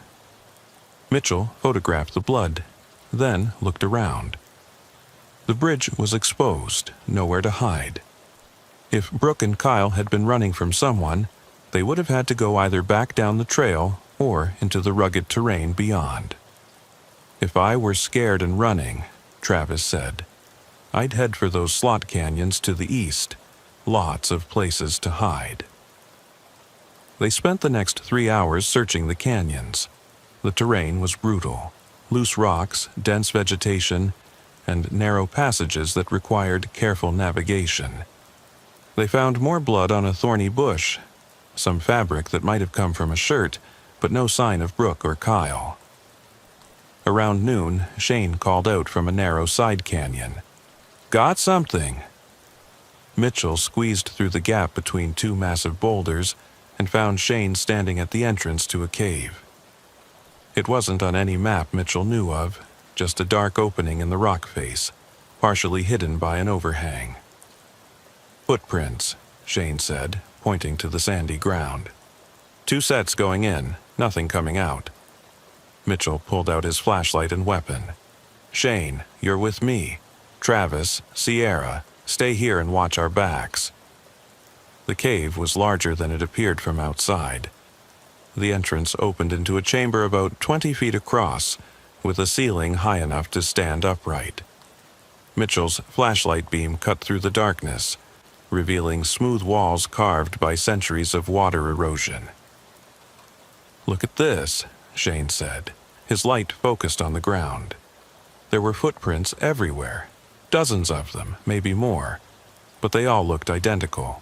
Mitchell photographed the blood, then looked around. The bridge was exposed, nowhere to hide. If Brooke and Kyle had been running from someone, they would have had to go either back down the trail or into the rugged terrain beyond. "If I were scared and running," Travis said, "I'd head for those slot canyons to the east. Lots of places to hide." They spent the next 3 hours searching the canyons. The terrain was brutal. Loose rocks, dense vegetation, and narrow passages that required careful navigation. They found more blood on a thorny bush, some fabric that might have come from a shirt, but no sign of Brooke or Kyle. Around noon, Shane called out from a narrow side canyon. "Got something!" Mitchell squeezed through the gap between two massive boulders and found Shane standing at the entrance to a cave. It wasn't on any map Mitchell knew of, just a dark opening in the rock face, partially hidden by an overhang. "Footprints," Shane said, pointing to the sandy ground. "2 sets going in, nothing coming out." Mitchell pulled out his flashlight and weapon. "Shane, you're with me. Travis, Sierra, stay here and watch our backs." The cave was larger than it appeared from outside. The entrance opened into a chamber about 20 feet across, with a ceiling high enough to stand upright. Mitchell's flashlight beam cut through the darkness, revealing smooth walls carved by centuries of water erosion. "Look at this," Shane said, his light focused on the ground. There were footprints everywhere, dozens of them, maybe more, but they all looked identical.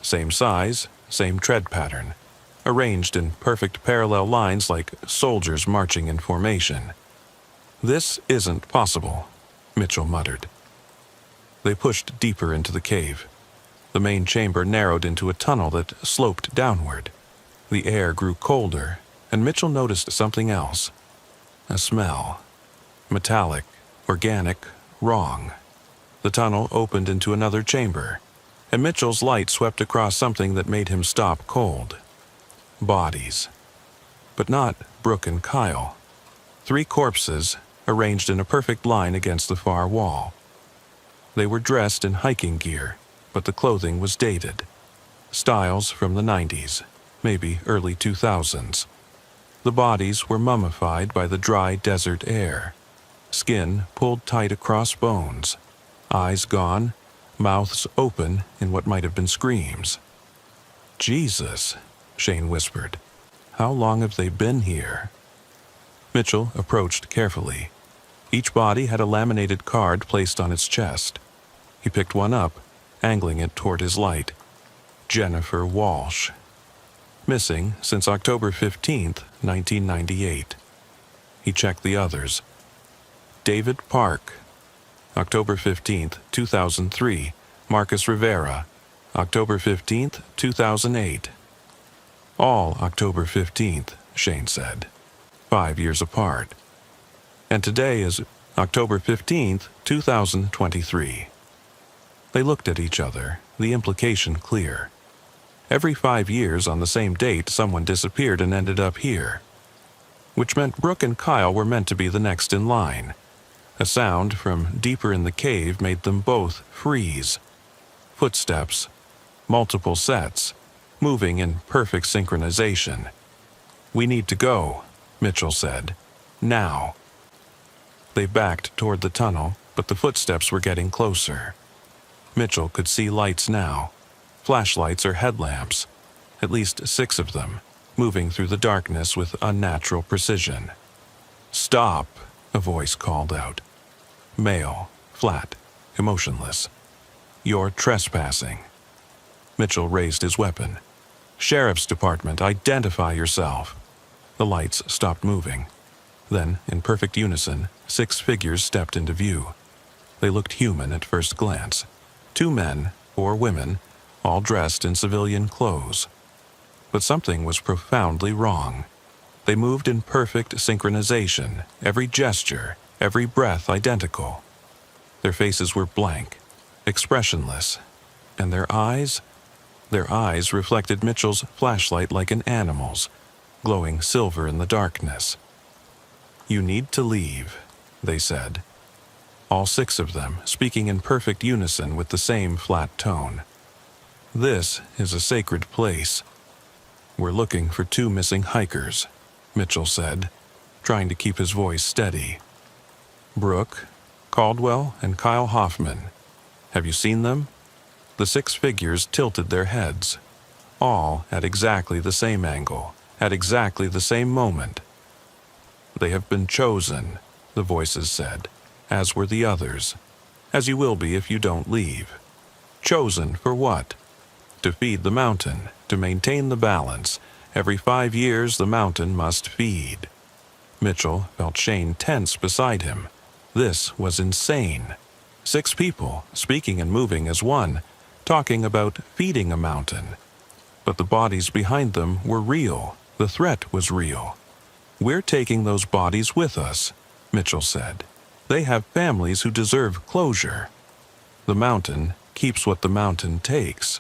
Same size, same tread pattern, arranged in perfect parallel lines like soldiers marching in formation. "This isn't possible," Mitchell muttered. They pushed deeper into the cave. The main chamber narrowed into a tunnel that sloped downward. The air grew colder, and Mitchell noticed something else. A smell. Metallic, organic, wrong. The tunnel opened into another chamber, and Mitchell's light swept across something that made him stop cold. Bodies. But not Brooke and Kyle. 3 corpses, arranged in a perfect line against the far wall. They were dressed in hiking gear, but the clothing was dated. Styles from the 90s, maybe early 2000s. The bodies were mummified by the dry desert air. Skin pulled tight across bones. Eyes gone, mouths open in what might have been screams. "Jesus," Shane whispered. "How long have they been here?" Mitchell approached carefully. Each body had a laminated card placed on its chest. He picked one up, angling it toward his light. Jennifer Walsh. Missing since October 15th, 1998. He checked the others. David Park. October 15th, 2003. Marcus Rivera. October 15th, 2008. All October 15th, Shane said. 5 years apart. And today is October 15th, 2023. They looked at each other, the implication clear. Every 5 years on the same date, someone disappeared and ended up here. Which meant Brooke and Kyle were meant to be the next in line. A sound from deeper in the cave made them both freeze. Footsteps. Multiple sets. Moving in perfect synchronization. "We need to go," Mitchell said. "Now." They backed toward the tunnel, but the footsteps were getting closer. Mitchell could see lights now. Flashlights or headlamps. At least 6 of them, moving through the darkness with unnatural precision. "Stop," a voice called out. Male, flat, emotionless. "You're trespassing." Mitchell raised his weapon. "Sheriff's Department, identify yourself." The lights stopped moving. Then, in perfect unison, 6 figures stepped into view. They looked human at first glance. 2 men, 4 women, all dressed in civilian clothes. But something was profoundly wrong. They moved in perfect synchronization, every gesture, every breath identical. Their faces were blank, expressionless, and their eyes reflected Mitchell's flashlight like an animal's, glowing silver in the darkness. "You need to leave," they said. All 6 of them speaking in perfect unison with the same flat tone. "This is a sacred place. We're looking for 2 missing hikers," Mitchell said, trying to keep his voice steady. "Brooke, Caldwell, and Kyle Hoffman. Have you seen them?" The 6 figures tilted their heads, all at exactly the same angle, at exactly the same moment. "They have been chosen," the voices said, "as were the others, as you will be if you don't leave. Chosen for what? To feed the mountain, to maintain the balance. Every 5 years the mountain must feed." Mitchell felt Shane tense beside him. This was insane. 6 people, speaking and moving as one, talking about feeding a mountain. But the bodies behind them were real. The threat was real. "We're taking those bodies with us," Mitchell said. "They have families who deserve closure. The mountain keeps what the mountain takes."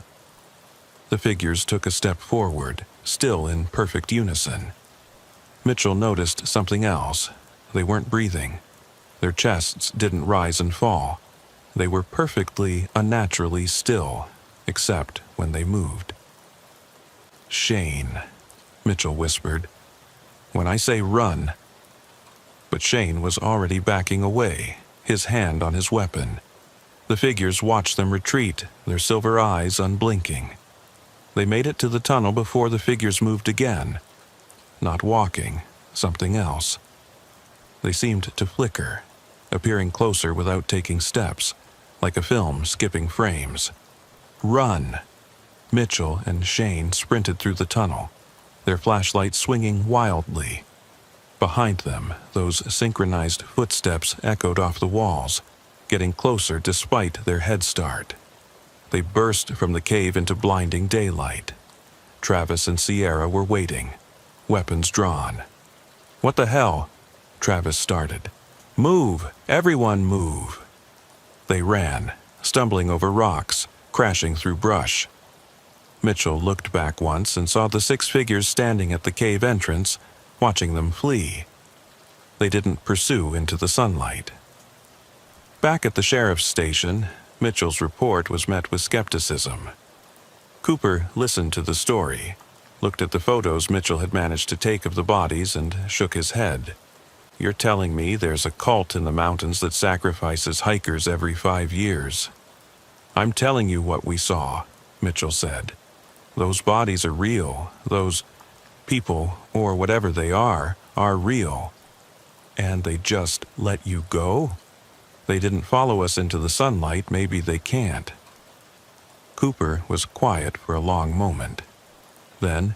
The figures took a step forward, still in perfect unison. Mitchell noticed something else. They weren't breathing. Their chests didn't rise and fall. They were perfectly, unnaturally still, except when they moved. "Shane," Mitchell whispered. "When I say run." But Shane was already backing away, his hand on his weapon. The figures watched them retreat, their silver eyes unblinking. They made it to the tunnel before the figures moved again. Not walking, something else. They seemed to flicker, appearing closer without taking steps, like a film skipping frames. "Run!" Mitchell and Shane sprinted through the tunnel, their flashlights swinging wildly. Behind them, those synchronized footsteps echoed off the walls, getting closer despite their head start. They burst from the cave into blinding daylight. Travis and Sierra were waiting, weapons drawn. "What the hell?" Travis started. "Move! Everyone move!" They ran, stumbling over rocks, crashing through brush. Mitchell looked back once and saw the 6 figures standing at the cave entrance, watching them flee. They didn't pursue into the sunlight. Back at the sheriff's station, Mitchell's report was met with skepticism. Cooper listened to the story, looked at the photos Mitchell had managed to take of the bodies, and shook his head. "You're telling me there's a cult in the mountains that sacrifices hikers every 5 years. "I'm telling you what we saw," Mitchell said. "Those bodies are real. Those people, or whatever they are real. And they just let you go? They didn't follow us into the sunlight. Maybe they can't." Cooper was quiet for a long moment. Then,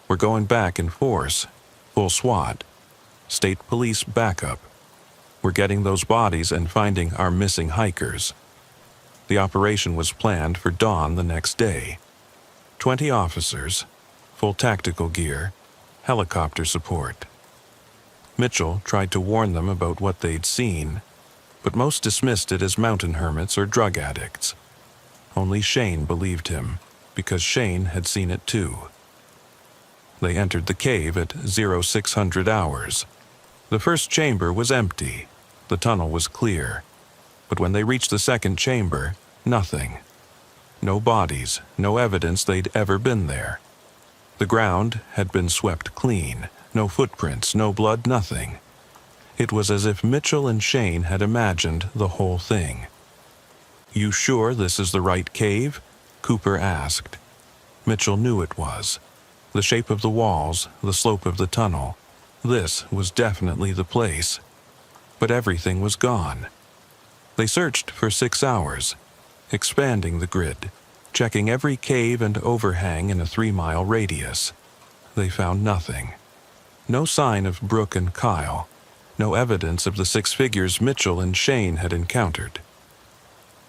"We're going back in force, full SWAT. State police backup. We're getting those bodies and finding our missing hikers." The operation was planned for dawn the next day. 20 officers, full tactical gear, helicopter support. Mitchell tried to warn them about what they'd seen, but most dismissed it as mountain hermits or drug addicts. Only Shane believed him, because Shane had seen it too. They entered the cave at 0600 hours. The first chamber was empty. The tunnel was clear. But when they reached the second chamber, nothing. No bodies, no evidence they'd ever been there. The ground had been swept clean. No footprints, no blood, nothing. It was as if Mitchell and Shane had imagined the whole thing. "You sure this is the right cave?" Cooper asked. Mitchell knew it was. The shape of the walls, the slope of the tunnel. This was definitely the place. But everything was gone. They searched for 6 hours, expanding the grid, checking every cave and overhang in a 3-mile radius. They found nothing. No sign of Brooke and Kyle. No evidence of the 6 figures Mitchell and Shane had encountered.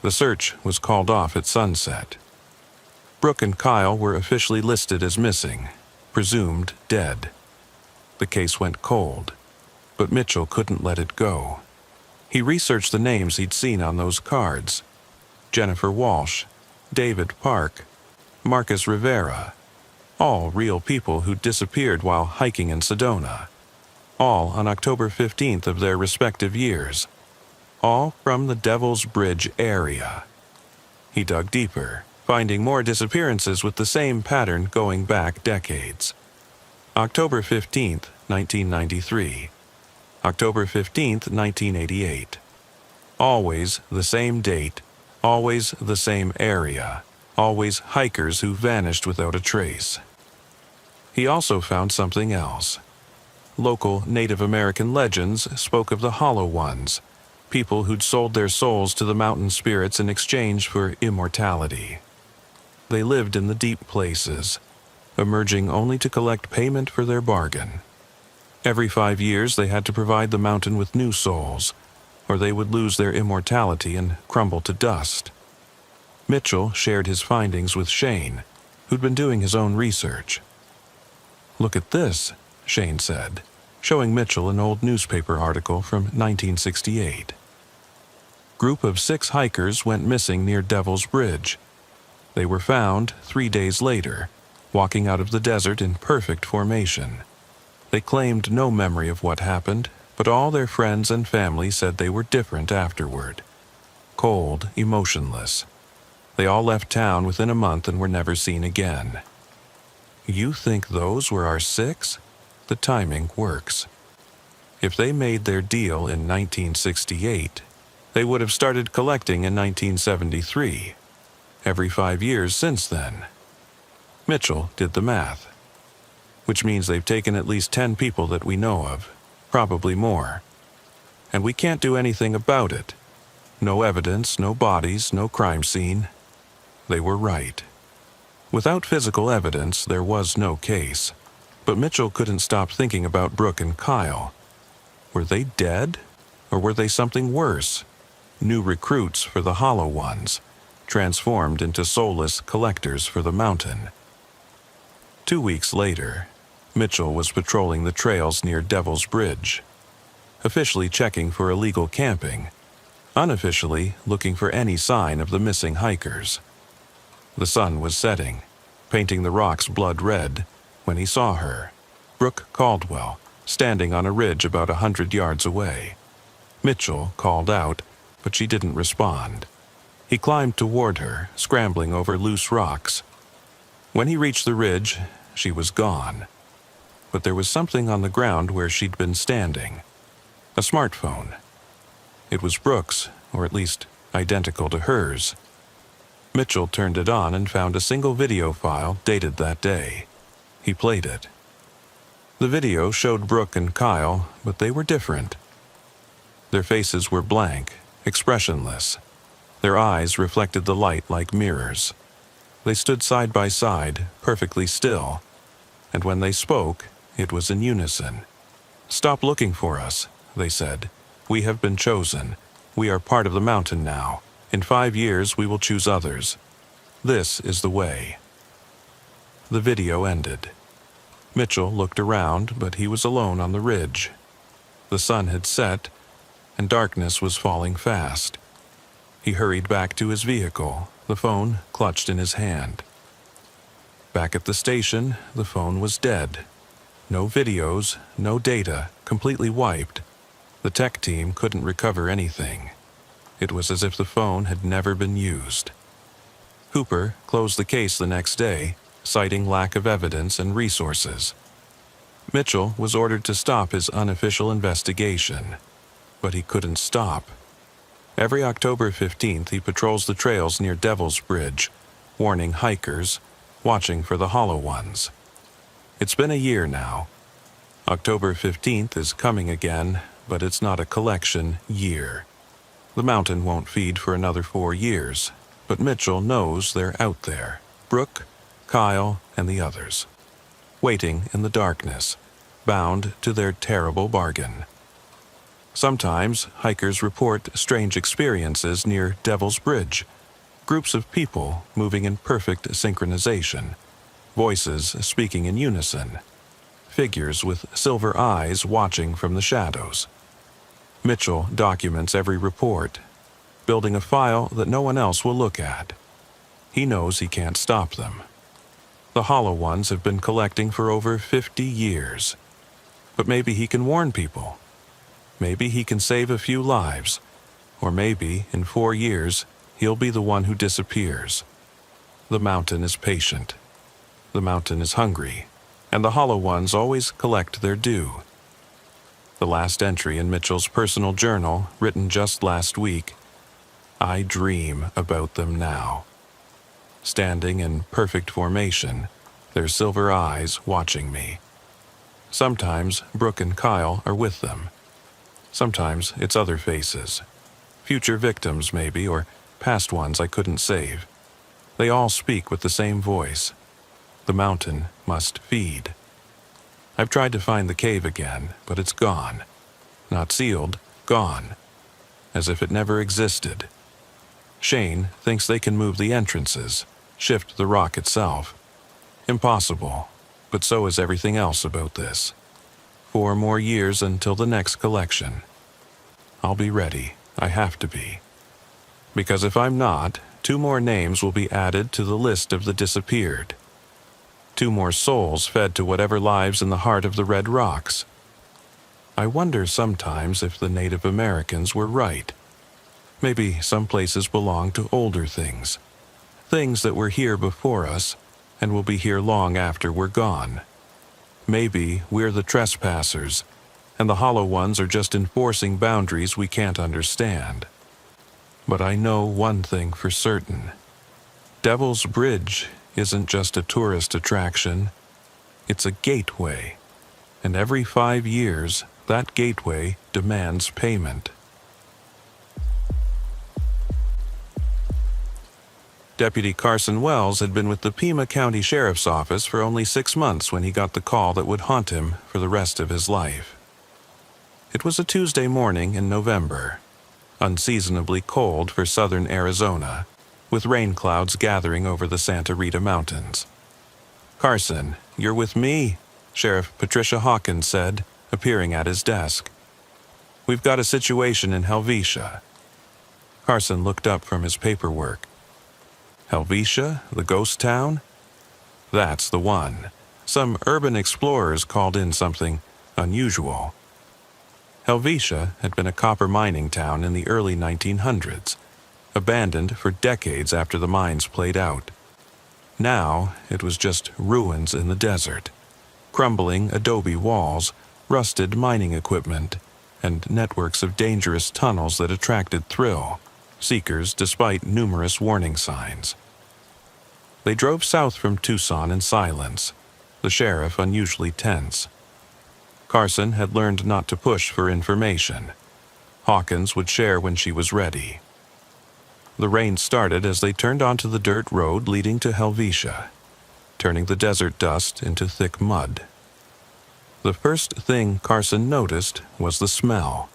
The search was called off at sunset. Brooke and Kyle were officially listed as missing, presumed dead. The case went cold, but Mitchell couldn't let it go. He researched the names he'd seen on those cards: Jennifer Walsh, David Park, Marcus Rivera, all real people who'd disappeared while hiking in Sedona, all on October 15th of their respective years, all from the Devil's Bridge area. He dug deeper, finding more disappearances with the same pattern going back decades. October 15th, 1993. October 15th, 1988. Always the same date, always the same area, always hikers who vanished without a trace. He also found something else. Local Native American legends spoke of the Hollow Ones, people who'd sold their souls to the mountain spirits in exchange for immortality. They lived in the deep places, emerging only to collect payment for their bargain. Every 5 years they had to provide the mountain with new souls, or they would lose their immortality and crumble to dust. Mitchell shared his findings with Shane, who'd been doing his own research. "Look at this," Shane said, showing Mitchell an old newspaper article from 1968. Group of 6 hikers went missing near Devil's Bridge. They were found 3 days later, walking out of the desert in perfect formation. They claimed no memory of what happened, but all their friends and family said they were different afterward. Cold, emotionless. They all left town within a month and were never seen again. You think those were our 6? The timing works. If they made their deal in 1968, they would have started collecting in 1973, every 5 years since then. Mitchell did the math, which means they've taken at least 10 people that we know of, probably more. And we can't do anything about it. No evidence, no bodies, no crime scene. They were right. Without physical evidence, there was no case. But Mitchell couldn't stop thinking about Brooke and Kyle. Were they dead? Or were they something worse? New recruits for the Hollow Ones, transformed into soulless collectors for the mountain. 2 weeks later, Mitchell was patrolling the trails near Devil's Bridge, officially checking for illegal camping, unofficially looking for any sign of the missing hikers. The sun was setting, painting the rocks blood red, when he saw her, Brooke Caldwell, standing on a ridge about 100 yards away. Mitchell called out, but she didn't respond. He climbed toward her, scrambling over loose rocks. When he reached the ridge, she was gone. But there was something on the ground where she'd been standing. A smartphone. It was Brooke's, or at least identical to hers. Mitchell turned it on and found a single video file dated that day. He played it. The video showed Brooke and Kyle, but they were different. Their faces were blank, expressionless. Their eyes reflected the light like mirrors. They stood side by side, perfectly still, and when they spoke, it was in unison. "Stop looking for us," they said. "We have been chosen. We are part of the mountain now. In 5 years, we will choose others. This is the way." The video ended. Mitchell looked around, but he was alone on the ridge. The sun had set, and darkness was falling fast. He hurried back to his vehicle, the phone clutched in his hand. Back at the station, the phone was dead. No videos, no data, completely wiped. The tech team couldn't recover anything. It was as if the phone had never been used. Hooper closed the case the next day, citing lack of evidence and resources. Mitchell was ordered to stop his unofficial investigation, but he couldn't stop. Every October 15th, he patrols the trails near Devil's Bridge, warning hikers, watching for the Hollow Ones. It's been a year now. October 15th is coming again, but it's not a collection year. The mountain won't feed for another 4 years, but Mitchell knows they're out there. Brooke, Kyle, and the others, waiting in the darkness, bound to their terrible bargain. Sometimes hikers report strange experiences near Devil's Bridge. Groups of people moving in perfect synchronization, voices speaking in unison, figures with silver eyes watching from the shadows. Mitchell documents every report, building a file that no one else will look at. He knows he can't stop them. The hollow ones have been collecting for over 50 years. But maybe he can warn people. Maybe he can save a few lives. Or maybe, in 4 years, he'll be the one who disappears. The mountain is patient. The mountain is hungry. And the hollow ones always collect their due. The last entry in Mitchell's personal journal, written just last week, I dream about them now. Standing in perfect formation, their silver eyes watching me. Sometimes Brooke and Kyle are with them. Sometimes it's other faces. Future victims, maybe, or past ones I couldn't save. They all speak with the same voice. The mountain must feed. I've tried to find the cave again, but it's gone. Not sealed, gone. As if it never existed. Shane thinks they can move the entrances, shift the rock itself. Impossible, but so is everything else about this. 4 more years until the next collection. I'll be ready. I have to be. Because if I'm not, 2 more names will be added to the list of the disappeared. 2 more souls fed to whatever lives in the heart of the red rocks. I wonder sometimes if the Native Americans were right. Maybe some places belong to older things. Things that were here before us and will be here long after we're gone. Maybe we're the trespassers, and the hollow ones are just enforcing boundaries we can't understand. But I know one thing for certain. Devil's Bridge isn't just a tourist attraction. It's a gateway. And every 5 years, that gateway demands payment. Deputy Carson Wells had been with the Pima County Sheriff's Office for only 6 months when he got the call that would haunt him for the rest of his life. It was a Tuesday morning in November, unseasonably cold for southern Arizona, with rain clouds gathering over the Santa Rita Mountains. "Carson, you're with me," Sheriff Patricia Hawkins said, appearing at his desk. "We've got a situation in Helvetia." Carson looked up from his paperwork. Helvetia, the ghost town? That's the one. Some urban explorers called in something unusual. Helvetia had been a copper mining town in the early 1900s, abandoned for decades after the mines played out. Now it was just ruins in the desert, crumbling adobe walls, rusted mining equipment, and networks of dangerous tunnels that attracted thrill seekers despite numerous warning signs. They drove south from Tucson in silence, the sheriff unusually tense. Carson had learned not to push for information. Hawkins would share when she was ready. The rain started as they turned onto the dirt road leading to Helvetia, turning the desert dust into thick mud. The first thing Carson noticed was the smell.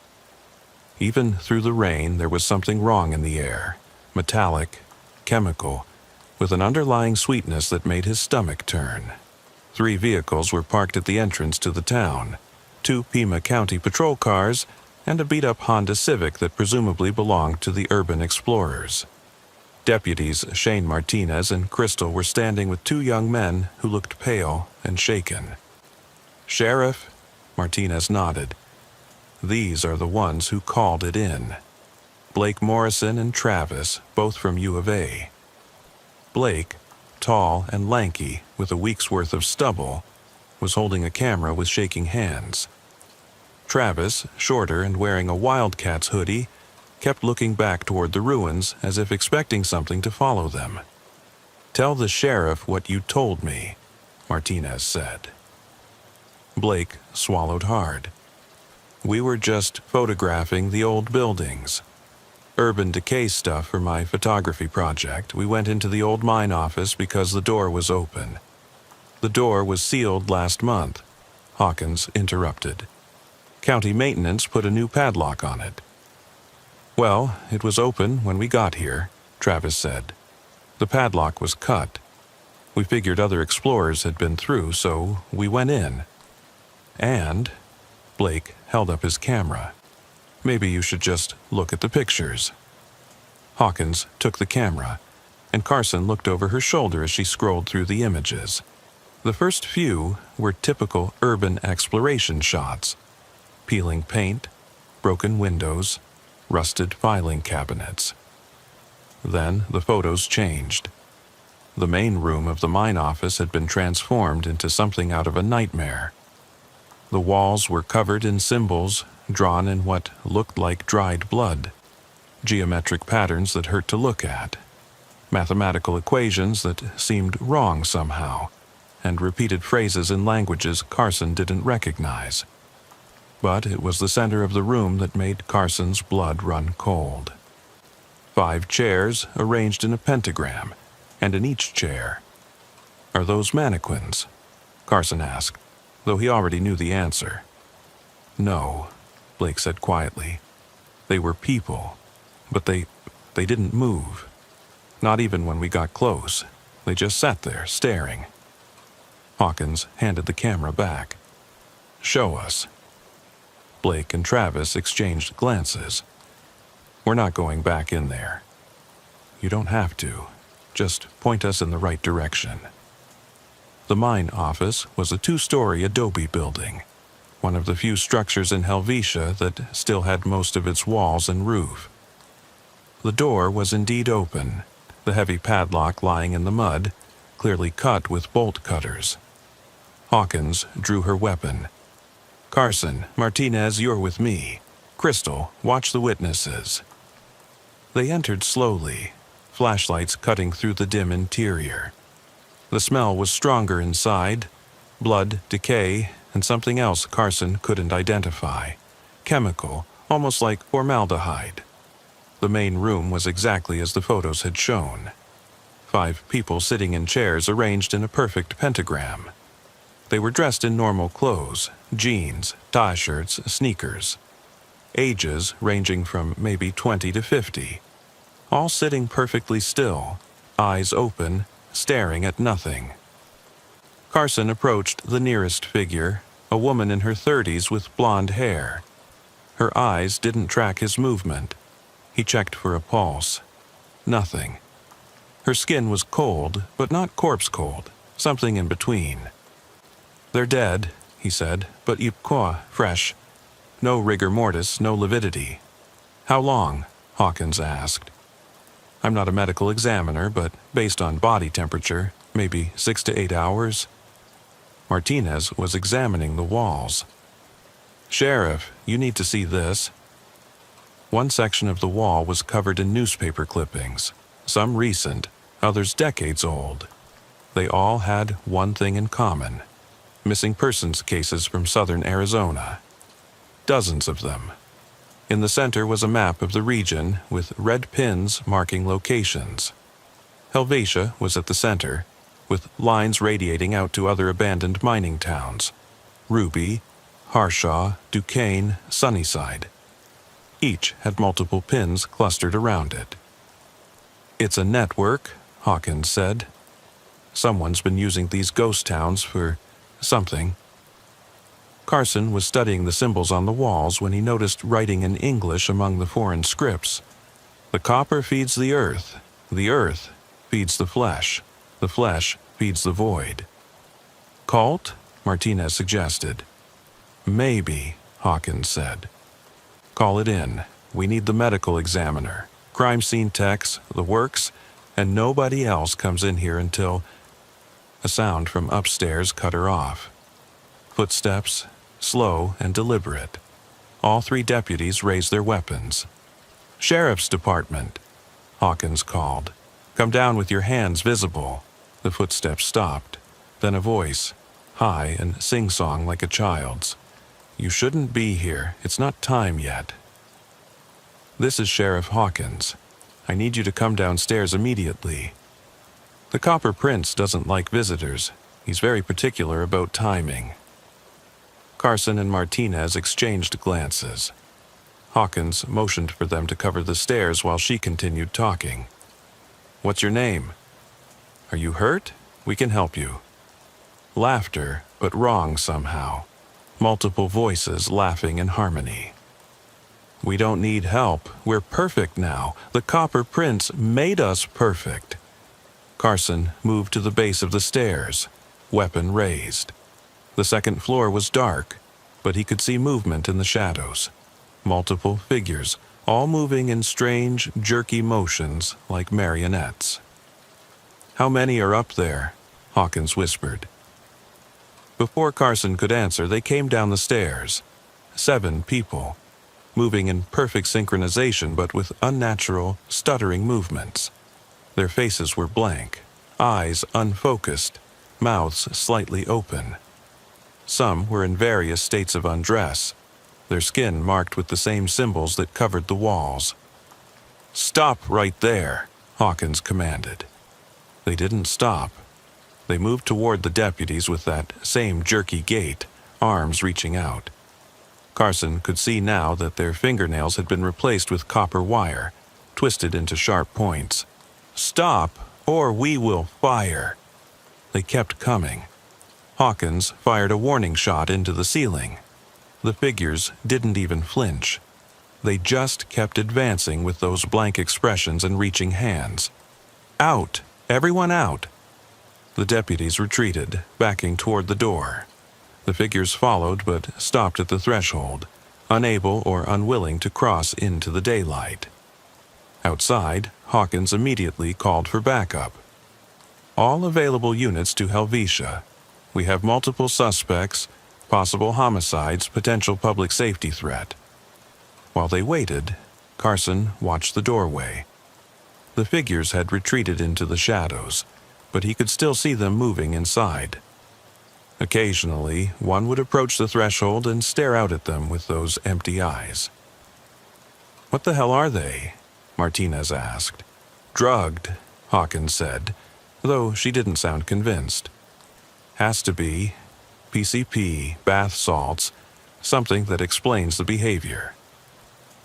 Even through the rain, there was something wrong in the air, metallic, chemical, with an underlying sweetness that made his stomach turn. 3 vehicles were parked at the entrance to the town, 2 Pima County patrol cars, and a beat-up Honda Civic that presumably belonged to the urban explorers. Deputies Shane Martinez and Crystal were standing with 2 young men who looked pale and shaken. "Sheriff," Martinez nodded. "These are the ones who called it in. Blake Morrison and Travis, both from U of A. Blake, tall and lanky with a week's worth of stubble, was holding a camera with shaking hands. Travis, shorter and wearing a Wildcats hoodie, kept looking back toward the ruins as if expecting something to follow them. "Tell the sheriff what you told me," Martinez said. Blake swallowed hard. "We were just photographing the old buildings. Urban decay stuff for my photography project. We went into the old mine office because the door was open. The door was sealed last month," Hawkins interrupted. "County maintenance put a new padlock on it." "Well, it was open when we got here," Travis said. The padlock was cut. We figured other explorers had been through, so we went in. And Blake held up his camera. Maybe you should just look at the pictures. Hawkins took the camera, and Carson looked over her shoulder as she scrolled through the images. The first few were typical urban exploration shots: peeling paint, broken windows, rusted filing cabinets. Then the photos changed. The main room of the mine office had been transformed into something out of a nightmare. The walls were covered in symbols drawn in what looked like dried blood, geometric patterns that hurt to look at, mathematical equations that seemed wrong somehow, and repeated phrases in languages Carson didn't recognize. But it was the center of the room that made Carson's blood run cold. 5 chairs arranged in a pentagram, and in each chair. "Are those mannequins?" Carson asked, though he already knew the answer. "No," Blake said quietly. "They were people, but they didn't move. Not even when we got close. They just sat there, staring." Hawkins handed the camera back. "Show us." Blake and Travis exchanged glances. "We're not going back in there." "You don't have to. Just point us in the right direction." The mine office was a 2-story adobe building, one of the few structures in Helvetia that still had most of its walls and roof. The door was indeed open, the heavy padlock lying in the mud, clearly cut with bolt cutters. Hawkins drew her weapon. "Carson, Martinez, you're with me. Crystal, watch the witnesses." They entered slowly, flashlights cutting through the dim interior. The smell was stronger inside: blood, decay, and something else Carson couldn't identify. Chemical, almost like formaldehyde. The main room was exactly as the photos had shown. 5 people sitting in chairs arranged in a perfect pentagram. They were dressed in normal clothes: jeans, tie shirts, sneakers. Ages ranging from maybe 20 to 50. All sitting perfectly still, eyes open, staring at nothing. Carson approached the nearest figure, a woman in her 30s with blonde hair. Her eyes didn't track his movement. He checked for a pulse. Nothing. Her skin was cold, but not corpse cold, something in between. "They're dead," he said, "but quoi, fresh. No rigor mortis, no lividity." "How long?" Hawkins asked. "I'm not a medical examiner, but based on body temperature, maybe 6 to 8 hours. Martinez was examining the walls. "Sheriff, you need to see this." One section of the wall was covered in newspaper clippings, some recent, others decades old. They all had one thing in common: missing persons cases from southern Arizona. Dozens of them. In the center was a map of the region with red pins marking locations. Helvetia was at the center, with lines radiating out to other abandoned mining towns: Ruby, Harshaw, Duquesne, Sunnyside. Each had multiple pins clustered around it. "It's a network," Hawkins said. "Someone's been using these ghost towns for something." Carson was studying the symbols on the walls when he noticed writing in English among the foreign scripts. "The copper feeds the earth feeds the flesh feeds the void." "Cult?" Martinez suggested. "Maybe," Hawkins said. "Call it in. We need the medical examiner, crime scene techs, the works, and nobody else comes in here until—" A sound from upstairs cut her off. Footsteps, slow and deliberate. All 3 deputies raised their weapons. "Sheriff's Department," Hawkins called. "Come down with your hands visible." The footsteps stopped. Then a voice, high and sing-song like a child's. "You shouldn't be here. It's not time yet." "This is Sheriff Hawkins. I need you to come downstairs immediately. The Copper Prince doesn't like visitors. He's very particular about timing." Carson and Martinez exchanged glances. Hawkins motioned for them to cover the stairs while she continued talking. "What's your name?" Are you hurt? We can help you. Laughter, but wrong somehow. Multiple voices laughing in harmony. We don't need help. We're perfect now. The Copper Prince made us perfect. Carson moved to the base of the stairs, weapon raised. The second floor was dark, but he could see movement in the shadows. Multiple figures, all moving in strange, jerky motions like marionettes. How many are up there? Hawkins whispered. Before Carson could answer, they came down the stairs. 7 people, moving in perfect synchronization but with unnatural, stuttering movements. Their faces were blank, eyes unfocused, mouths slightly open. Some were in various states of undress, their skin marked with the same symbols that covered the walls. "Stop right there," Hawkins commanded. They didn't stop. They moved toward the deputies with that same jerky gait, arms reaching out. Carson could see now that their fingernails had been replaced with copper wire, twisted into sharp points. "Stop, or we will fire." They kept coming. Hawkins fired a warning shot into the ceiling. The figures didn't even flinch. They just kept advancing with those blank expressions and reaching hands. "Out! Everyone out!" The deputies retreated, backing toward the door. The figures followed but stopped at the threshold, unable or unwilling to cross into the daylight. Outside, Hawkins immediately called for backup. "All available units to Helvetia. We have multiple suspects, possible homicides, potential public safety threat." While they waited, Carson watched the doorway. The figures had retreated into the shadows, but he could still see them moving inside. Occasionally, one would approach the threshold and stare out at them with those empty eyes. "What the hell are they?" Martinez asked. "Drugged," Hawkins said, though she didn't sound convinced. "Has to be. PCP, bath salts, something that explains the behavior."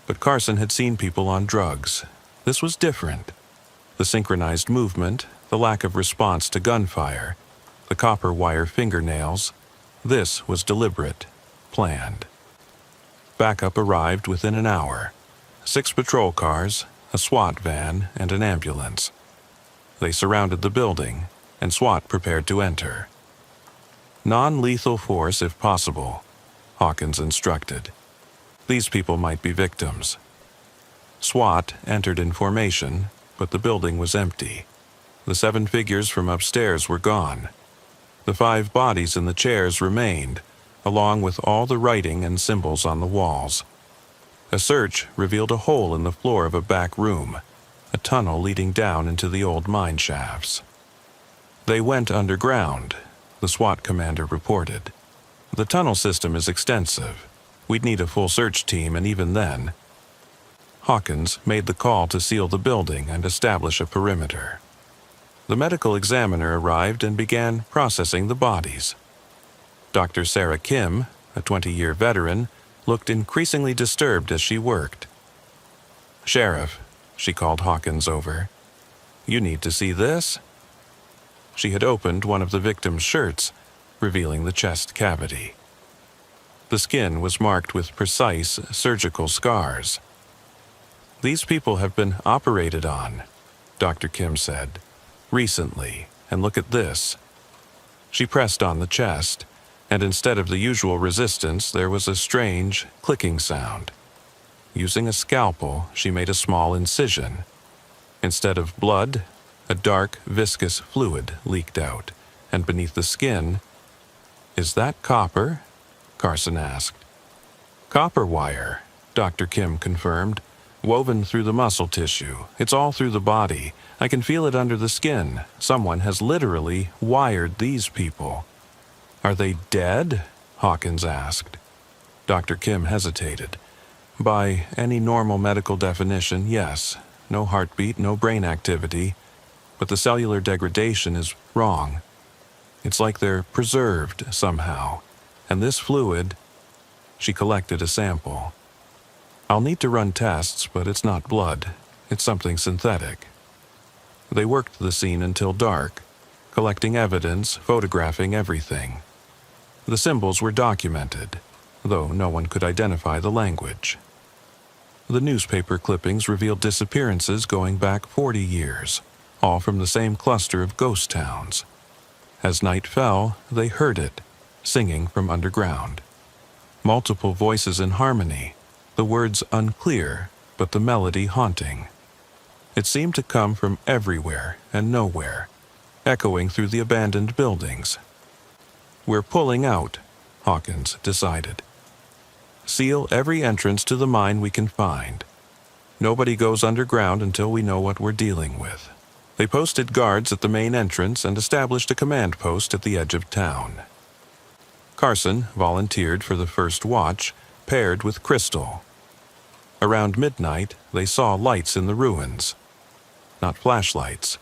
But Carson had seen people on drugs. This was different. The synchronized movement, the lack of response to gunfire, the copper wire fingernails, this was deliberate, planned. Backup arrived within an hour. 6 patrol cars, a SWAT van, and an ambulance. They surrounded the building, and SWAT prepared to enter. "Non-lethal force if possible," Hawkins instructed. "These people might be victims." SWAT entered in formation, but the building was empty. The 7 figures from upstairs were gone. The 5 bodies in the chairs remained, along with all the writing and symbols on the walls. A search revealed a hole in the floor of a back room, a tunnel leading down into the old mine shafts. "They went underground," the SWAT commander reported. "The tunnel system is extensive. We'd need a full search team, and even then..." Hawkins made the call to seal the building and establish a perimeter. The medical examiner arrived and began processing the bodies. Dr. Sarah Kim, a 20-year veteran, looked increasingly disturbed as she worked. "Sheriff," she called Hawkins over, "you need to see this." She had opened one of the victim's shirts, revealing the chest cavity. The skin was marked with precise surgical scars. "These people have been operated on," Dr. Kim said, "recently, and look at this." She pressed on the chest, and instead of the usual resistance, there was a strange, clicking sound. Using a scalpel, she made a small incision. Instead of blood, a dark, viscous fluid leaked out, and beneath the skin... "Is that copper?" Carson asked. "Copper wire," Dr. Kim confirmed. "Woven through the muscle tissue. It's all through the body. I can feel it under the skin. Someone has literally wired these people." "Are they dead?" Hawkins asked. Dr. Kim hesitated. "By any normal medical definition, yes. No heartbeat, no brain activity. But the cellular degradation is wrong. It's like they're preserved somehow. And this fluid..." She collected a sample. "I'll need to run tests, but it's not blood. It's something synthetic." They worked the scene until dark. collecting evidence, photographing everything. The symbols were documented, though no one could identify the language. The newspaper clippings revealed disappearances going back 40 years, all from the same cluster of ghost towns. As night fell, they heard it, singing from underground. Multiple voices in harmony, the words unclear, but the melody haunting. It seemed to come from everywhere and nowhere, echoing through the abandoned buildings. "We're pulling out," Hawkins decided. "Seal every entrance to the mine we can find. Nobody goes underground until we know what we're dealing with." They posted guards at the main entrance and established a command post at the edge of town. Carson volunteered for the first watch, paired with Crystal. Around midnight, they saw lights in the ruins. Not flashlights.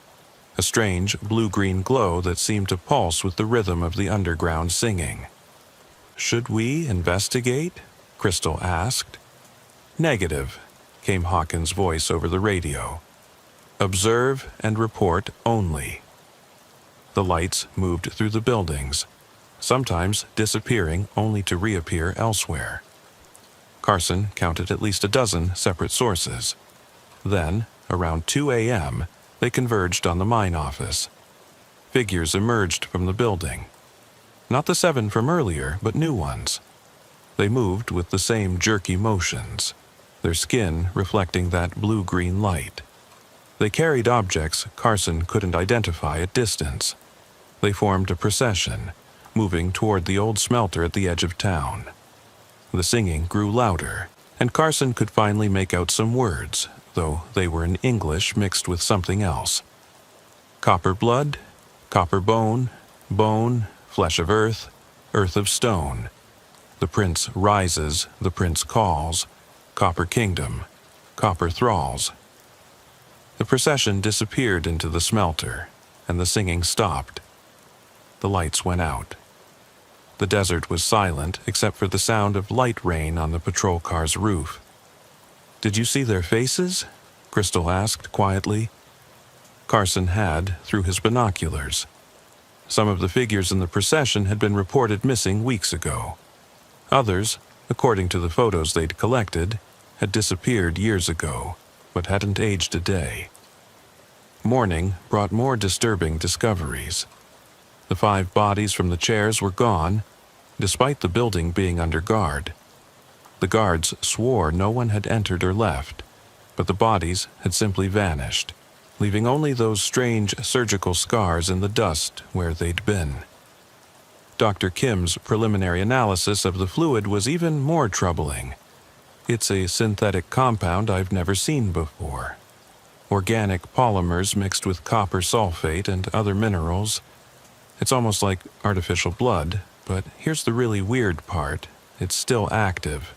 A strange blue-green glow that seemed to pulse with the rhythm of the underground singing. "Should we investigate?" Crystal asked. "Negative," came Hawkins' voice over the radio. "Observe and report only." The lights moved through the buildings, sometimes disappearing only to reappear elsewhere. Carson counted at least a dozen separate sources. Then, around 2 a.m., they converged on the mine office. Figures emerged from the building. Not the 7 from earlier, but new ones. They moved with the same jerky motions, their skin reflecting that blue-green light. They carried objects Carson couldn't identify at distance. They formed a procession, moving toward the old smelter at the edge of town. The singing grew louder, and Carson could finally make out some words, though they were in English mixed with something else. Copper blood, copper bone, bone, flesh of earth, earth of stone. The prince rises, the prince calls, copper kingdom, copper thralls. The procession disappeared into the smelter, and the singing stopped. The lights went out. The desert was silent except for the sound of light rain on the patrol car's roof. "Did you see their faces?" Crystal asked quietly. Carson had, through his binoculars. Some of the figures in the procession had been reported missing weeks ago. Others, according to the photos they'd collected, had disappeared years ago, but hadn't aged a day. Morning brought more disturbing discoveries. The 5 bodies from the chairs were gone, despite the building being under guard. The guards swore no one had entered or left, but the bodies had simply vanished, leaving only those strange surgical scars in the dust where they'd been. Dr. Kim's preliminary analysis of the fluid was even more troubling. "It's a synthetic compound I've never seen before. Organic polymers mixed with copper sulfate and other minerals. It's almost like artificial blood, but here's the really weird part. It's still active.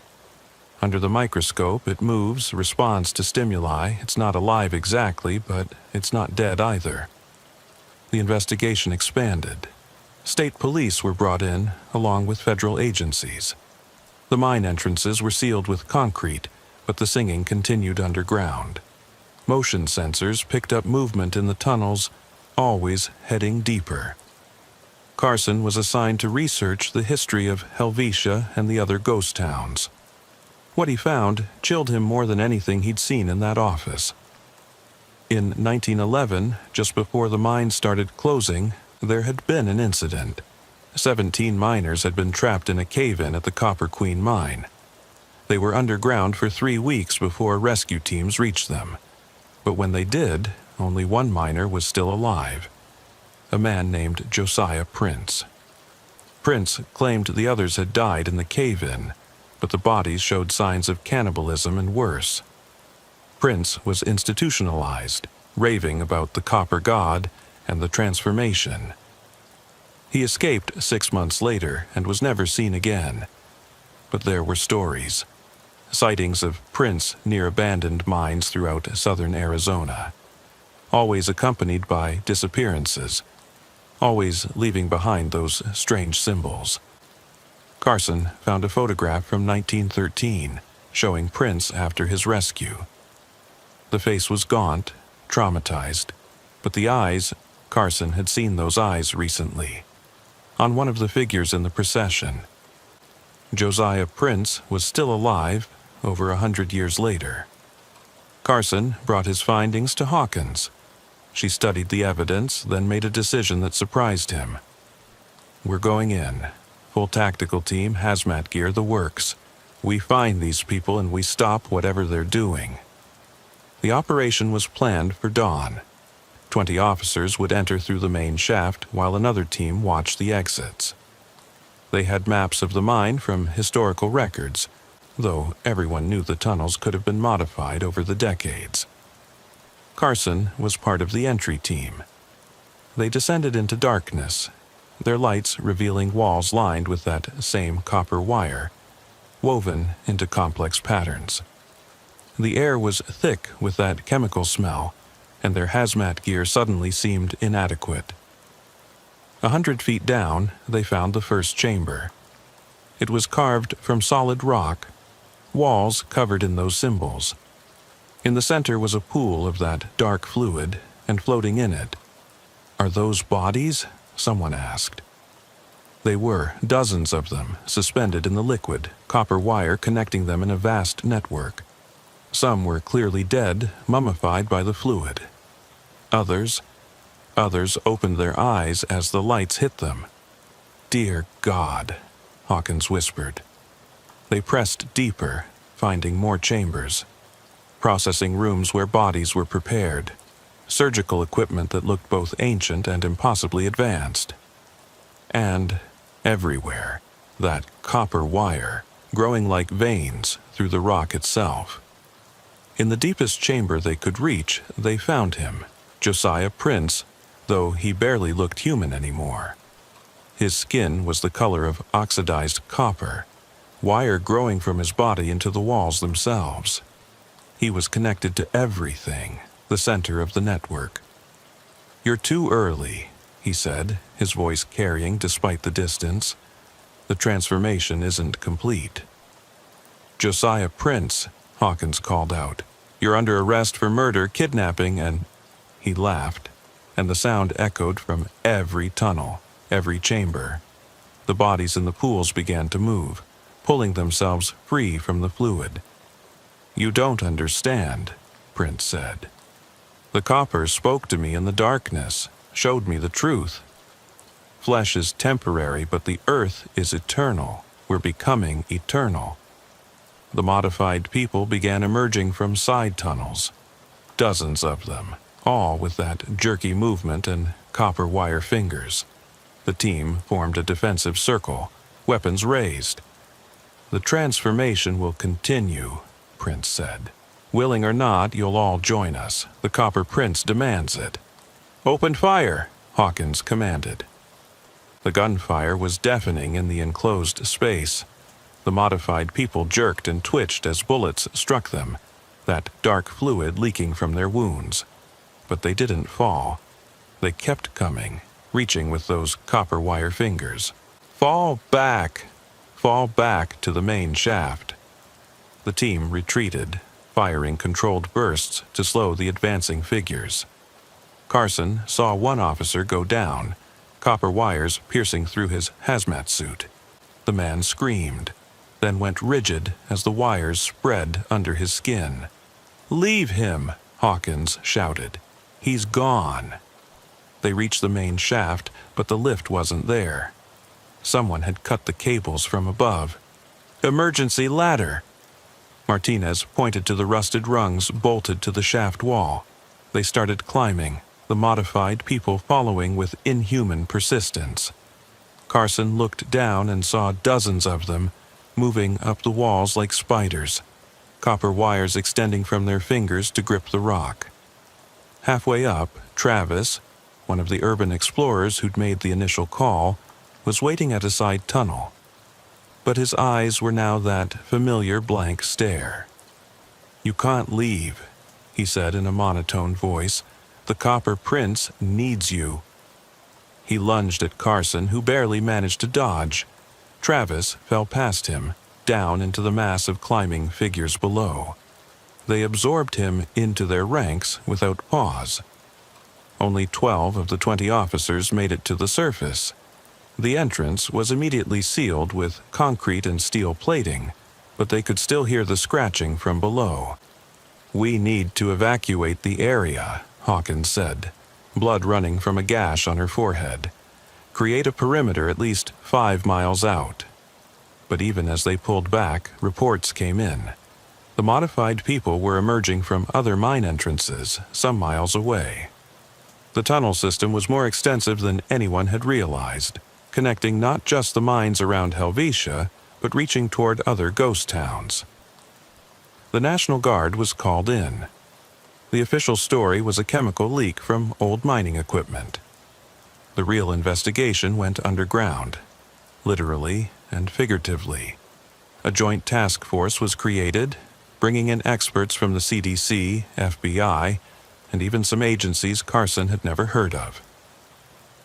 Under the microscope, it moves, responds to stimuli. It's not alive exactly, but it's not dead either." The investigation expanded. State police were brought in, along with federal agencies. The mine entrances were sealed with concrete, but the singing continued underground. Motion sensors picked up movement in the tunnels, always heading deeper. Carson was assigned to research the history of Helvetia and the other ghost towns. What he found chilled him more than anything he'd seen in that office. In 1911, just before the mine started closing, there had been an incident. 17 miners had been trapped in a cave-in at the Copper Queen mine. They were underground for 3 weeks before rescue teams reached them. But when they did, only one miner was still alive. A man named Josiah Prince. Prince claimed the others had died in the cave-in, but the bodies showed signs of cannibalism and worse. Prince was institutionalized, raving about the copper god and the transformation. He escaped 6 months later and was never seen again. But there were stories. Sightings of Prince near abandoned mines throughout southern Arizona. Always accompanied by disappearances. Always leaving behind those strange symbols. Carson found a photograph from 1913 showing Prince after his rescue. The face was gaunt, traumatized, but the eyes, Carson had seen those eyes recently, on one of the figures in the procession. Josiah Prince was still alive over 100 years later. Carson brought his findings to Hawkins. She studied the evidence, then made a decision that surprised him. "We're going in. Full tactical team, hazmat gear, the works. We find these people and we stop whatever they're doing." The operation was planned for dawn. 20 officers would enter through the main shaft while another team watched the exits. They had maps of the mine from historical records, though everyone knew the tunnels could have been modified over the decades. Carson was part of the entry team. They descended into darkness, their lights revealing walls lined with that same copper wire, woven into complex patterns. The air was thick with that chemical smell, and their hazmat gear suddenly seemed inadequate. 100 feet down, they found the first chamber. It was carved from solid rock, walls covered in those symbols. In the center was a pool of that dark fluid, and floating in it. "Are those bodies?" someone asked. They were, dozens of them, suspended in the liquid, copper wire connecting them in a vast network. Some were clearly dead, mummified by the fluid. Others opened their eyes as the lights hit them. "Dear God," Hawkins whispered. They pressed deeper, finding more chambers. Processing rooms where bodies were prepared. Surgical equipment that looked both ancient and impossibly advanced. And everywhere, that copper wire, growing like veins through the rock itself. In the deepest chamber they could reach, they found him, Josiah Prince, though he barely looked human anymore. His skin was the color of oxidized copper, wire growing from his body into the walls themselves. He was connected to everything, the center of the network. "You're too early," he said, his voice carrying despite the distance. "The transformation isn't complete." "Josiah Prince," Hawkins called out. "You're under arrest for murder, kidnapping, and—" He laughed, and the sound echoed from every tunnel, every chamber. The bodies in the pools began to move, pulling themselves free from the fluid. "You don't understand," Prince said. "The copper spoke to me in the darkness, showed me the truth. Flesh is temporary, but the earth is eternal. We're becoming eternal." The modified people began emerging from side tunnels. Dozens of them, all with that jerky movement and copper wire fingers. The team formed a defensive circle, weapons raised. "The transformation will continue," Prince said. "Willing or not, you'll all join us. The Copper Prince demands it." "Open fire," Hawkins commanded. The gunfire was deafening in the enclosed space. The modified people jerked and twitched as bullets struck them, that dark fluid leaking from their wounds. But they didn't fall. They kept coming, reaching with those copper wire fingers. Fall back to the main shaft." The team retreated, firing controlled bursts to slow the advancing figures. Carson saw one officer go down, copper wires piercing through his hazmat suit. The man screamed, then went rigid as the wires spread under his skin. "Leave him," Hawkins shouted. "He's gone." They reached the main shaft, but the lift wasn't there. Someone had cut the cables from above. "Emergency ladder!" Martinez pointed to the rusted rungs bolted to the shaft wall. They started climbing, the modified people following with inhuman persistence. Carson looked down and saw dozens of them, moving up the walls like spiders, copper wires extending from their fingers to grip the rock. Halfway up, Travis, one of the urban explorers who'd made the initial call, was waiting at a side tunnel. But his eyes were now that familiar blank stare. "You can't leave," he said in a monotone voice. "The Copper Prince needs you." He lunged at Carson, who barely managed to dodge. Travis fell past him, down into the mass of climbing figures below. They absorbed him into their ranks without pause. Only 12 of the 20 officers made it to the surface. The entrance was immediately sealed with concrete and steel plating, but they could still hear the scratching from below. "We need to evacuate the area," Hawkins said, blood running from a gash on her forehead. "Create a perimeter at least 5 miles out." But even as they pulled back, reports came in. The modified people were emerging from other mine entrances some miles away. The tunnel system was more extensive than anyone had realized, connecting not just the mines around Helvetia, but reaching toward other ghost towns. The National Guard was called in. The official story was a chemical leak from old mining equipment. The real investigation went underground, literally and figuratively. A joint task force was created, bringing in experts from the CDC, FBI, and even some agencies Carson had never heard of.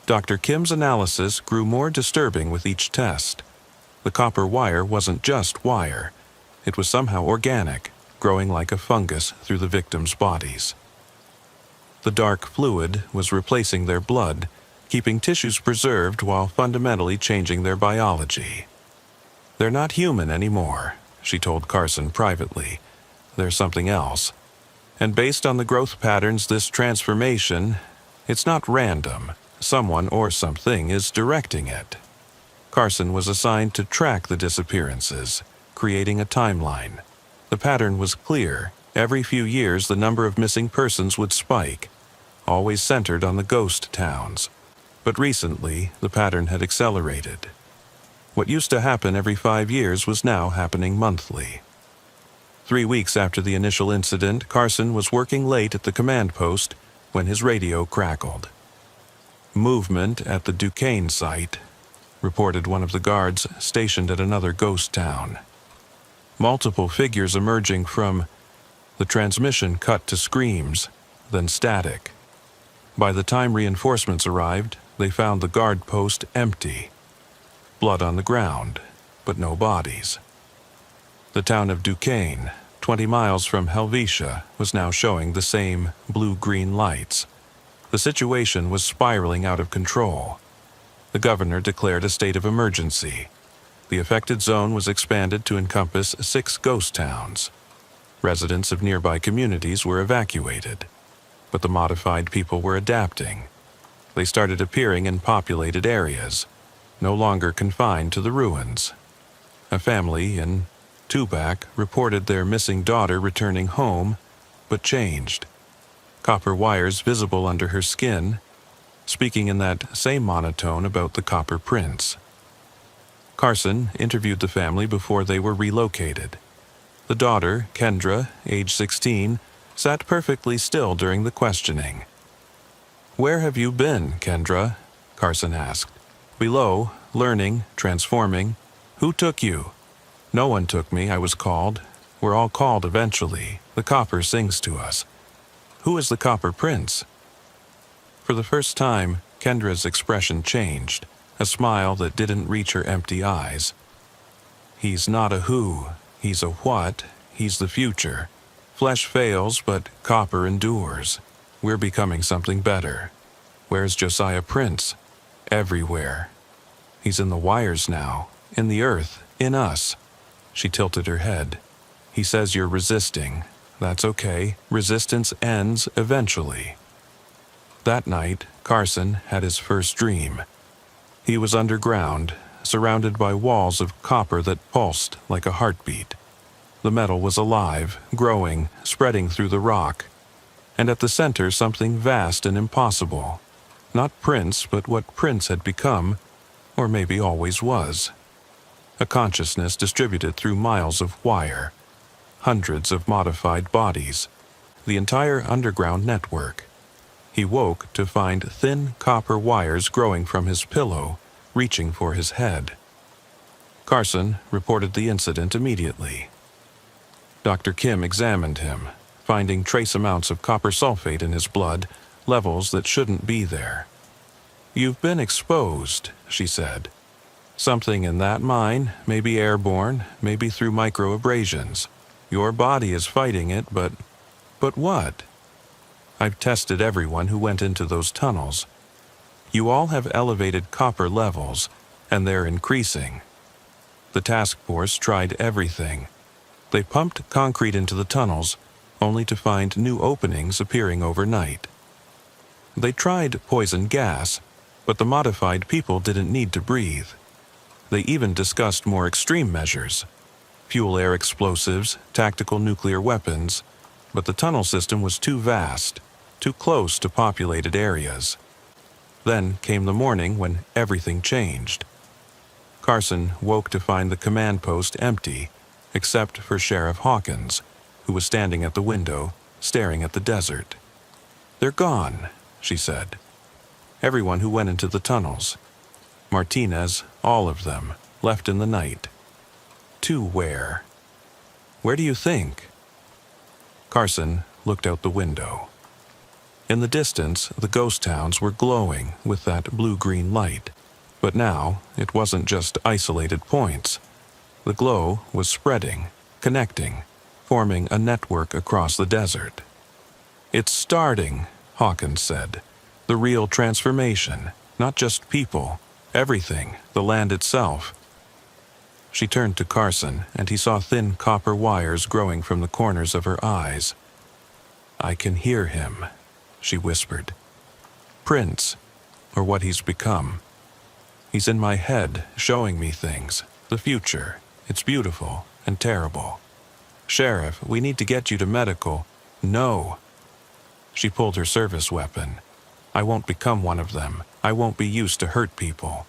Dr. Kim's analysis grew more disturbing with each test. The copper wire wasn't just wire. It was somehow organic, growing like a fungus through the victims' bodies. The dark fluid was replacing their blood, keeping tissues preserved while fundamentally changing their biology. "They're not human anymore," she told Carson privately. "They're something else. And based on the growth patterns, this transformation, it's not random. Someone or something is directing it." Carson was assigned to track the disappearances, creating a timeline. The pattern was clear. Every few years, the number of missing persons would spike, always centered on the ghost towns. But recently, the pattern had accelerated. What used to happen every 5 years was now happening monthly. 3 weeks after the initial incident, Carson was working late at the command post when his radio crackled. "Movement at the Duquesne site," reported one of the guards stationed at another ghost town. Multiple figures emerging from the transmission cut to screams, then static. By the time reinforcements arrived, they found the guard post empty. Blood on the ground, but no bodies. The town of Duquesne, 20 miles from Helvetia, was now showing the same blue-green lights. The situation was spiraling out of control. The governor declared a state of emergency. The affected zone was expanded to encompass 6 ghost towns. Residents of nearby communities were evacuated, but the modified people were adapting. They started appearing in populated areas, no longer confined to the ruins. A family in Tubac reported their missing daughter returning home, but changed. Copper wires visible under her skin, speaking in that same monotone about the copper prints. Carson interviewed the family before they were relocated. The daughter, Kendra, age 16, sat perfectly still during the questioning. "Where have you been, Kendra?" Carson asked. "Below, learning, transforming. Who took you?" "No one took me, I was called. We're all called eventually. The copper sings to us." "Who is the Copper Prince?" For the first time, Kendra's expression changed, a smile that didn't reach her empty eyes. "He's not a who, he's a what, he's the future. Flesh fails, but copper endures. We're becoming something better. Where's Josiah Prince? Everywhere. He's in the wires now, in the earth, in us." She tilted her head. "He says you're resisting. That's okay. Resistance ends eventually." That night, Carson had his first dream. He was underground, surrounded by walls of copper that pulsed like a heartbeat. The metal was alive, growing, spreading through the rock. And at the center, something vast and impossible. Not Prince, but what Prince had become, or maybe always was. A consciousness distributed through miles of wire. Hundreds of modified bodies. The entire underground network. He woke to find thin copper wires growing from his pillow, reaching for his head. Carson reported the incident immediately. Dr. Kim examined him, finding trace amounts of copper sulfate in his blood, levels that shouldn't be there. "You've been exposed," she said. "Something in that mine, maybe airborne, maybe through microabrasions. Your body is fighting it, but what?" I've tested everyone who went into those tunnels. You all have elevated copper levels, and they're increasing. The task force tried everything. They pumped concrete into the tunnels, only to find new openings appearing overnight. They tried poison gas, but the modified people didn't need to breathe. They even discussed more extreme measures: fuel air explosives, tactical nuclear weapons, but the tunnel system was too vast, too close to populated areas. Then came the morning when everything changed. Carson woke to find the command post empty, except for Sheriff Hawkins, who was standing at the window, staring at the desert. "They're gone," she said. "Everyone who went into the tunnels. Martinez, all of them, left in the night. To where? Where do you think?" Carson looked out the window. In the distance, the ghost towns were glowing with that blue-green light. But now, it wasn't just isolated points. The glow was spreading, connecting, forming a network across the desert. "It's starting," Hawkins said. "The real transformation, not just people, everything, the land itself." She turned to Carson, and he saw thin copper wires growing from the corners of her eyes. "I can hear him," she whispered. "Prince, or what he's become. He's in my head, showing me things, the future. It's beautiful and terrible. Sheriff, we need to get you to medical." "No." She pulled her service weapon. "I won't become one of them. I won't be used to hurt people."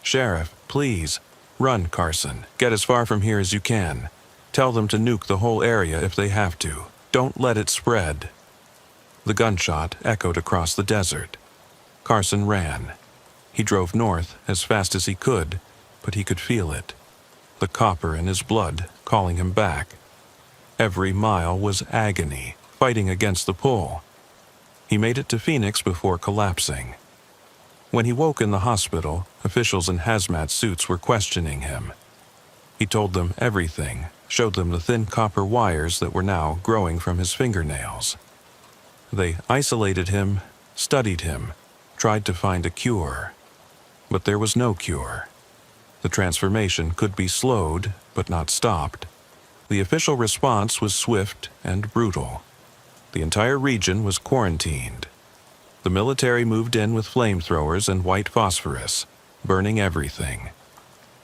"Sheriff, please. Run, Carson. Get as far from here as you can. Tell them to nuke the whole area if they have to. Don't let it spread." The gunshot echoed across the desert. Carson ran. He drove north as fast as he could, but he could feel it. The copper in his blood calling him back. Every mile was agony, fighting against the pull. He made it to Phoenix before collapsing. When he woke in the hospital, officials in hazmat suits were questioning him. He told them everything, showed them the thin copper wires that were now growing from his fingernails. They isolated him, studied him, tried to find a cure. But there was no cure. The transformation could be slowed, but not stopped. The official response was swift and brutal. The entire region was quarantined. The military moved in with flamethrowers and white phosphorus, burning everything.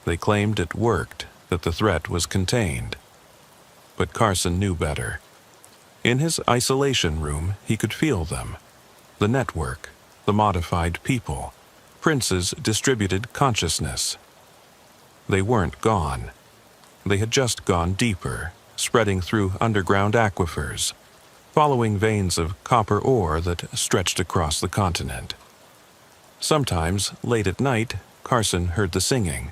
They claimed it worked, that the threat was contained. But Carson knew better. In his isolation room, he could feel them. The network, the modified people, Prince's distributed consciousness. They weren't gone. They had just gone deeper, spreading through underground aquifers, following veins of copper ore that stretched across the continent. Sometimes, late at night, Carson heard the singing.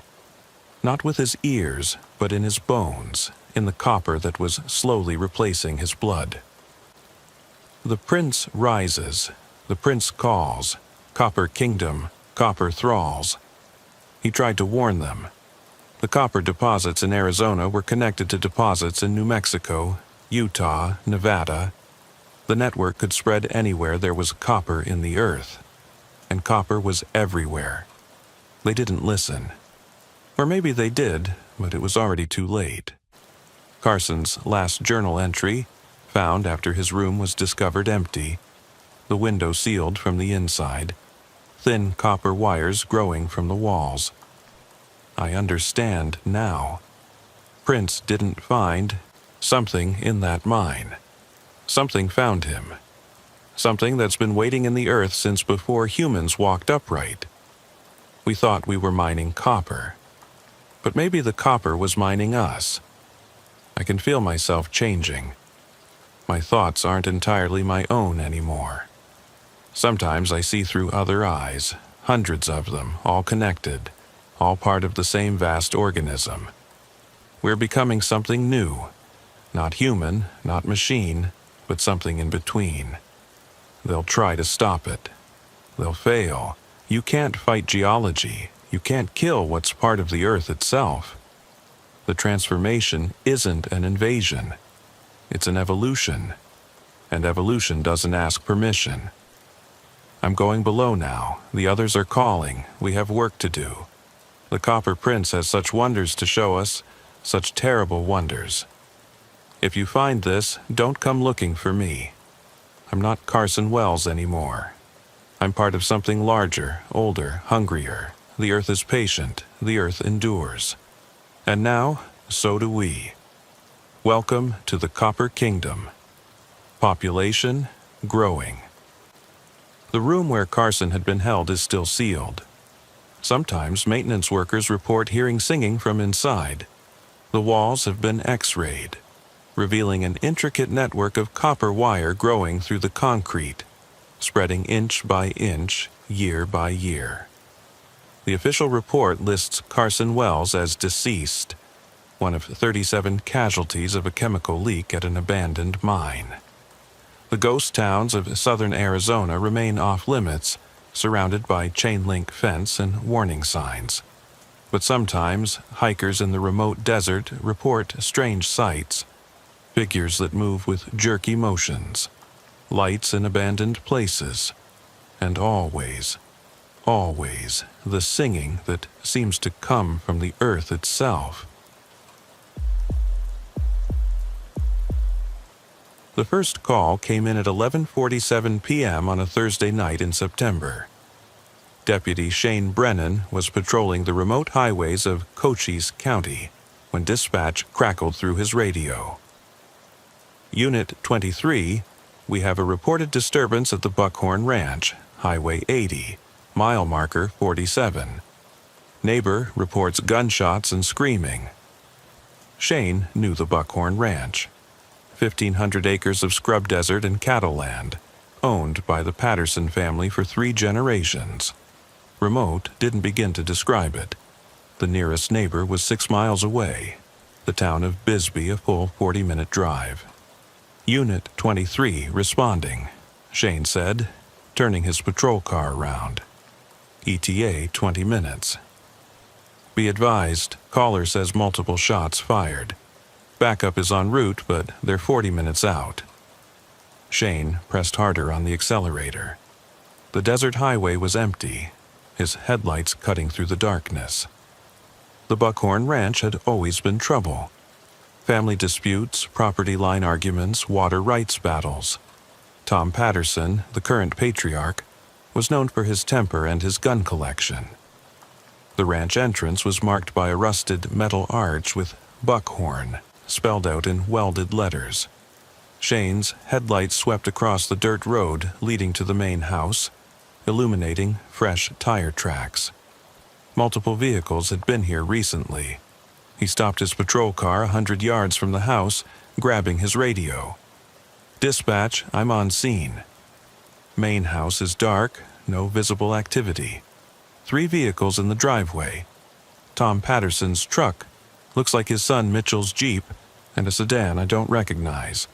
Not with his ears, but in his bones, in the copper that was slowly replacing his blood. The prince rises, the prince calls, copper kingdom, copper thralls. He tried to warn them. The copper deposits in Arizona were connected to deposits in New Mexico, Utah, Nevada. The network could spread anywhere there was copper in the earth. And copper was everywhere. They didn't listen. Or maybe they did, but it was already too late. Carson's last journal entry, found after his room was discovered empty, the window sealed from the inside, thin copper wires growing from the walls. I understand now. Prince didn't find something in that mine. Something found him. Something that's been waiting in the earth since before humans walked upright. We thought we were mining copper. But maybe the copper was mining us. I can feel myself changing. My thoughts aren't entirely my own anymore. Sometimes I see through other eyes, hundreds of them, all connected, all part of the same vast organism. We're becoming something new. Not human, not machine, but something in between. They'll try to stop it. They'll fail. You can't fight geology. You can't kill what's part of the earth itself. The transformation isn't an invasion. It's an evolution. and evolution doesn't ask permission. I'm going below now. The others are calling. We have work to do. The Copper Prince has such wonders to show us, such terrible wonders. If you find this, don't come looking for me. I'm not Carson Wells anymore. I'm part of something larger, older, hungrier. The earth is patient. The earth endures. And now, so do we. Welcome to the Copper Kingdom. Population growing. The room where Carson had been held is still sealed. Sometimes maintenance workers report hearing singing from inside. The walls have been X-rayed, revealing an intricate network of copper wire growing through the concrete, spreading inch by inch, year by year. The official report lists Carson Wells as deceased, one of 37 casualties of a chemical leak at an abandoned mine. The ghost towns of southern Arizona remain off-limits, surrounded by chain-link fence and warning signs. But sometimes, hikers in the remote desert report strange sights, figures that move with jerky motions, lights in abandoned places, and always, always the singing that seems to come from the earth itself. The first call came in at 11:47 p.m. on a Thursday night in September. Deputy Shane Brennan was patrolling the remote highways of Cochise County when dispatch crackled through his radio. Unit 23, we have a reported disturbance at the Buckhorn Ranch, Highway 80, mile marker 47. Neighbor reports gunshots and screaming. Shane knew the Buckhorn Ranch. 1,500 acres of scrub desert and cattle land, owned by the Patterson family for 3 generations. Remote didn't begin to describe it. The nearest neighbor was 6 miles away, the town of Bisbee, a full 40-minute drive. Unit 23 responding, Shane said, turning his patrol car around. ETA 20 minutes. Be advised, caller says multiple shots fired. Backup is en route, but they're 40 minutes out. Shane pressed harder on the accelerator. The desert highway was empty, his headlights cutting through the darkness. The Buckhorn Ranch had always been trouble. Family disputes, property line arguments, water rights battles. Tom Patterson, the current patriarch, was known for his temper and his gun collection. The ranch entrance was marked by a rusted metal arch with Buckhorn spelled out in welded letters. Shane's headlights swept across the dirt road leading to the main house, illuminating fresh tire tracks. Multiple vehicles had been here recently. He stopped his patrol car 100 yards from the house, grabbing his radio. Dispatch, I'm on scene. Main house is dark, no visible activity. 3 vehicles in the driveway. Tom Patterson's truck, looks like his son Mitchell's Jeep, and a sedan I don't recognize.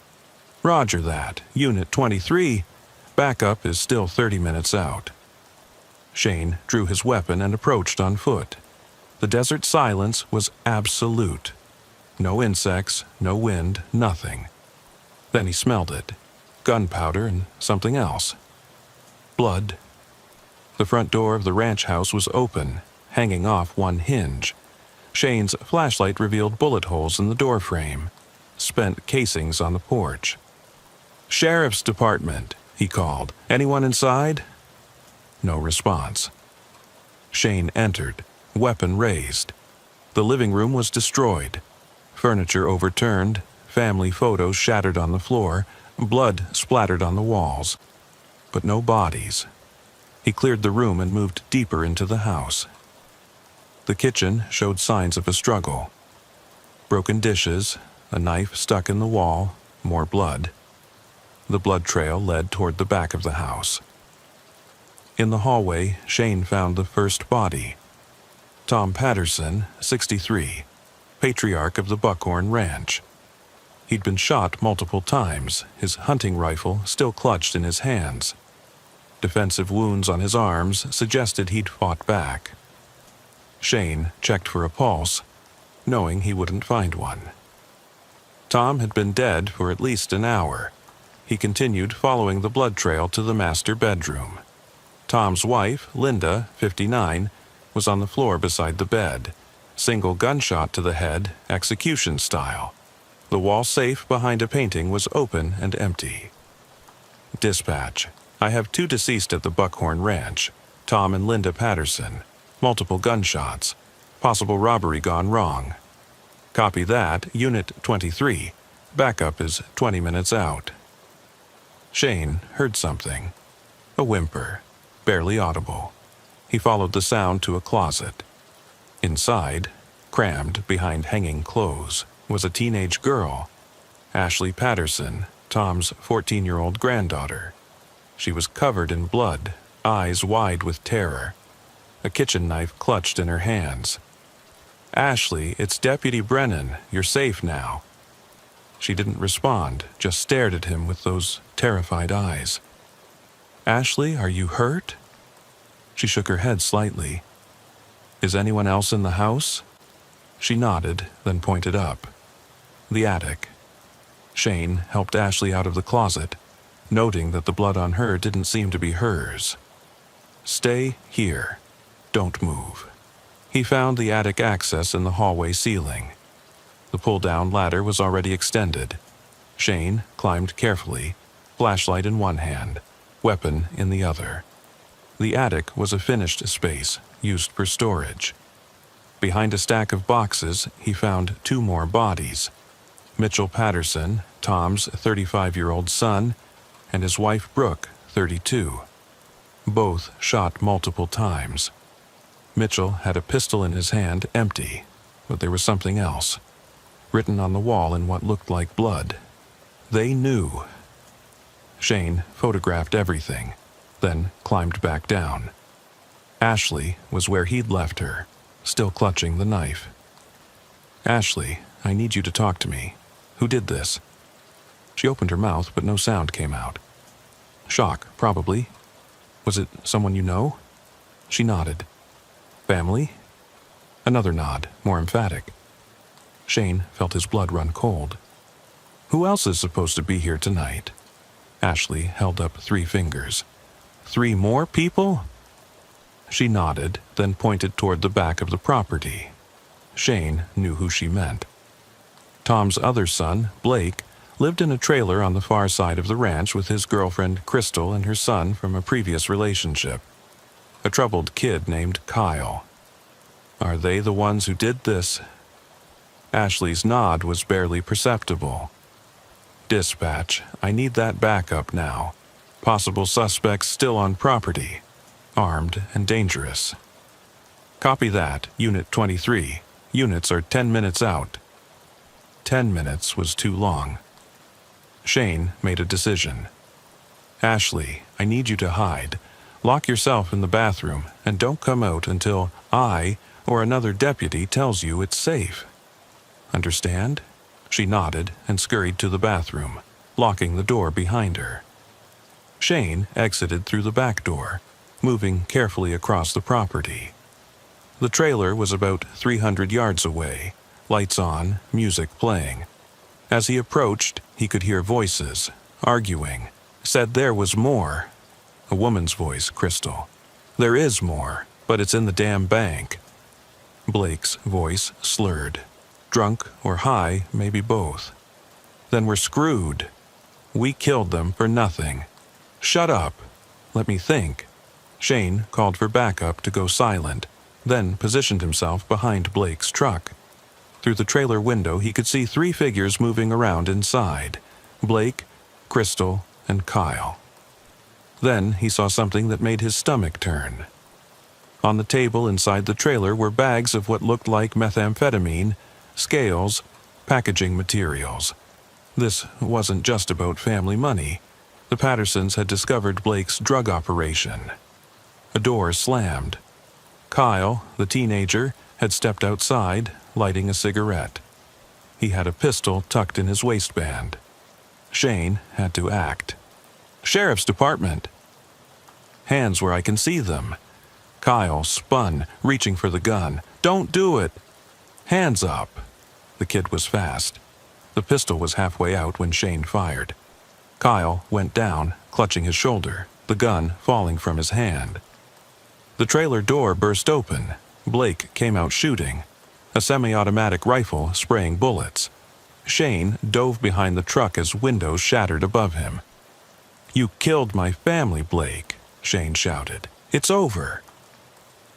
Roger that. Unit 23. Backup is still 30 minutes out. Shane drew his weapon and approached on foot. The desert silence was absolute. No insects, no wind, nothing. Then he smelled it. Gunpowder and something else. Blood. The front door of the ranch house was open, hanging off one hinge. Shane's flashlight revealed bullet holes in the doorframe, spent casings on the porch. "Sheriff's Department," he called. "Anyone inside?" No response. Shane entered, weapon raised. The living room was destroyed. Furniture overturned, family photos shattered on the floor, blood splattered on the walls. But no bodies. He cleared the room and moved deeper into the house. The kitchen showed signs of a struggle. Broken dishes, a knife stuck in the wall, more blood. The blood trail led toward the back of the house. In the hallway, Shane found the first body. Tom Patterson, 63, patriarch of the Buckhorn Ranch. He'd been shot multiple times, his hunting rifle still clutched in his hands. Defensive wounds on his arms suggested he'd fought back. Shane checked for a pulse, knowing he wouldn't find one. Tom had been dead for at least an hour. he continued following the blood trail to the master bedroom. Tom's wife, Linda, 59, was on the floor beside the bed. Single gunshot to the head, execution style. The wall safe behind a painting was open and empty. Dispatch: I have 2 deceased at the Buckhorn Ranch, Tom and Linda Patterson. Multiple gunshots. Possible robbery gone wrong. Copy that, Unit 23. Backup is 20 minutes out. Shane heard something. A whimper, barely audible. He followed the sound to a closet. Inside, crammed behind hanging clothes, was a teenage girl, Ashley Patterson, Tom's 14-year-old granddaughter. She was covered in blood, eyes wide with terror, a kitchen knife clutched in her hands. "Ashley, it's Deputy Brennan. You're safe now." She didn't respond, just stared at him with those terrified eyes. "Ashley, are you hurt?" She shook her head slightly. "Is anyone else in the house?" She nodded, then pointed up. The attic. Shane helped Ashley out of the closet, noting that the blood on her didn't seem to be hers. "Stay here. Don't move." He found the attic access in the hallway ceiling. The pull-down ladder was already extended. Shane climbed carefully, flashlight in one hand, weapon in the other. The attic was a finished space, used for storage. Behind a stack of boxes, he found 2 more bodies. Mitchell Patterson, Tom's 35-year-old son, and his wife Brooke, 32. Both shot multiple times. Mitchell had a pistol in his hand, empty, but there was something else, written on the wall in what looked like blood. They knew. Shane photographed everything, then climbed back down. Ashley was where he'd left her, still clutching the knife. "Ashley, I need you to talk to me. Who did this?" She opened her mouth, but no sound came out. "Shock, probably. Was it someone you know?" She nodded. "Family?" Another nod, more emphatic. Shane felt his blood run cold. "Who else is supposed to be here tonight?" Ashley held up 3 fingers. "3 more people?" She nodded, then pointed toward the back of the property. Shane knew who she meant. Tom's other son, Blake, lived in a trailer on the far side of the ranch with his girlfriend Crystal and her son from a previous relationship. A troubled kid named Kyle. Are they the ones who did this? Ashley's nod was barely perceptible. "Dispatch, I need that backup now. Possible suspects still on property. Armed and dangerous." "Copy that, Unit 23. Units are 10 minutes out." 10 minutes was too long. Shane made a decision. "Ashley, I need you to hide. Lock yourself in the bathroom and don't come out until I or another deputy tells you it's safe. Understand?" She nodded and scurried to the bathroom, locking the door behind her. Shane exited through the back door, moving carefully across the property. The trailer was about 300 yards away, lights on, music playing. As he approached, he could hear voices, arguing. Said there was more. A woman's voice, Crystal. "There is more, but it's in the damn bank." Blake's voice slurred. Drunk or high, maybe both. "Then we're screwed. We killed them for nothing." "Shut up. Let me think." Shane called for backup to go silent, then positioned himself behind Blake's truck. Through the trailer window, he could see 3 figures moving around inside. Blake, Crystal, and Kyle. Then he saw something that made his stomach turn. On the table inside the trailer were bags of what looked like methamphetamine, scales, packaging materials. This wasn't just about family money. The Pattersons had discovered Blake's drug operation. A door slammed. Kyle, the teenager, had stepped outside, lighting a cigarette. He had a pistol tucked in his waistband. Shane had to act. "Sheriff's Department." "Hands where I can see them." Kyle spun, reaching for the gun. "Don't do it!" "Hands up." The kid was fast. The pistol was halfway out when Shane fired. Kyle went down, clutching his shoulder, the gun falling from his hand. The trailer door burst open. Blake came out shooting, a semi-automatic rifle spraying bullets. Shane dove behind the truck as windows shattered above him. "You killed my family, Blake," Shane shouted. "It's over."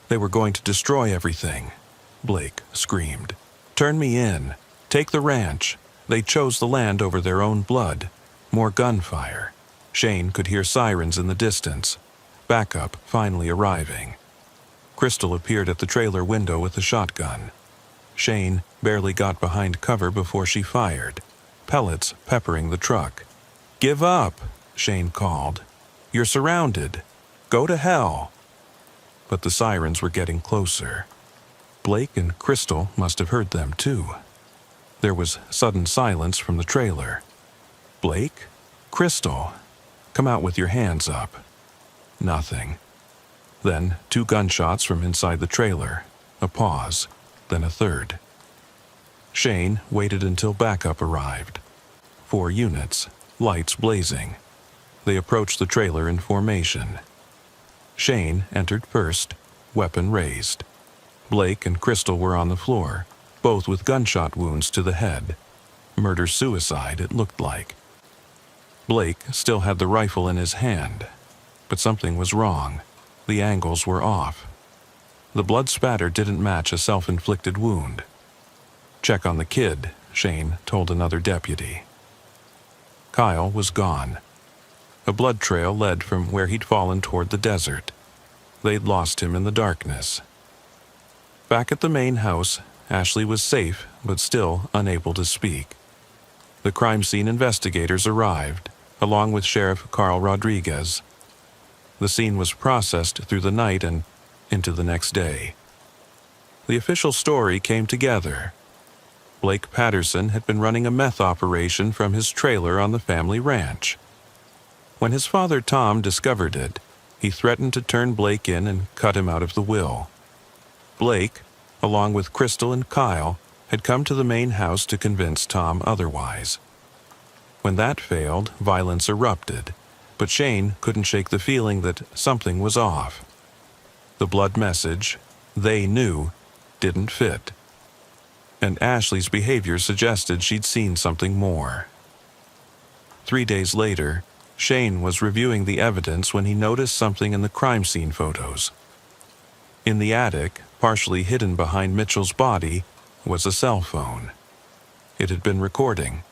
"They were going to destroy everything," Blake screamed. "Turn me in. Take the ranch. They chose the land over their own blood." More gunfire. Shane could hear sirens in the distance. Backup finally arriving. Crystal appeared at the trailer window with a shotgun. Shane barely got behind cover before she fired, pellets peppering the truck. "Give up," Shane called. "You're surrounded. Go to hell." But the sirens were getting closer. Blake and Crystal must have heard them too. There was sudden silence from the trailer. "Blake? Crystal? Come out with your hands up." Nothing. Then 2 gunshots from inside the trailer. A pause, then a third. Shane waited until backup arrived. 4 units, lights blazing. They approached the trailer in formation. Shane entered first, weapon raised. Blake and Crystal were on the floor, both with gunshot wounds to the head. Murder-suicide, it looked like. Blake still had the rifle in his hand, but something was wrong. The angles were off. The blood spatter didn't match a self-inflicted wound. "Check on the kid," Shane told another deputy. Kyle was gone. A blood trail led from where he'd fallen toward the desert. They'd lost him in the darkness. Back at the main house, Ashley was safe but still unable to speak. The crime scene investigators arrived, along with Sheriff Carl Rodriguez. The scene was processed through the night and into the next day. The official story came together. Blake Patterson had been running a meth operation from his trailer on the family ranch. When his father Tom discovered it, he threatened to turn Blake in and cut him out of the will. Blake, along with Crystal and Kyle, had come to the main house to convince Tom otherwise. When that failed, violence erupted, but Shane couldn't shake the feeling that something was off. The blood message, "they knew," didn't fit. And Ashley's behavior suggested she'd seen something more. 3 days later, Shane was reviewing the evidence when he noticed something in the crime scene photos. In the attic, partially hidden behind Mitchell's body, was a cell phone. It had been recording.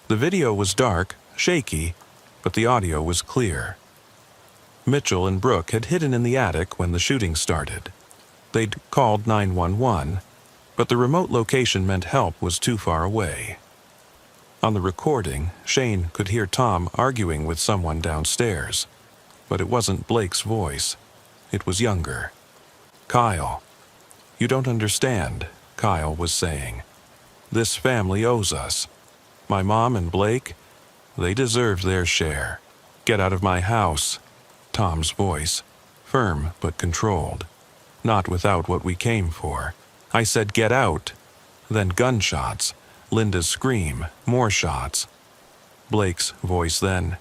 The video was dark, shaky, but the audio was clear. Mitchell and Brooke had hidden in the attic when the shooting started. They'd called 911, but the remote location meant help was too far away. On the recording, Shane could hear Tom arguing with someone downstairs, but it wasn't Blake's voice. It was younger. "Kyle, you don't understand," Kyle was saying. "This family owes us. My mom and Blake, they deserve their share. Get out of my house." Tom's voice, firm but controlled. "Not without what we came for. I said get out." Then gunshots, Linda's scream, more shots. Blake's voice then,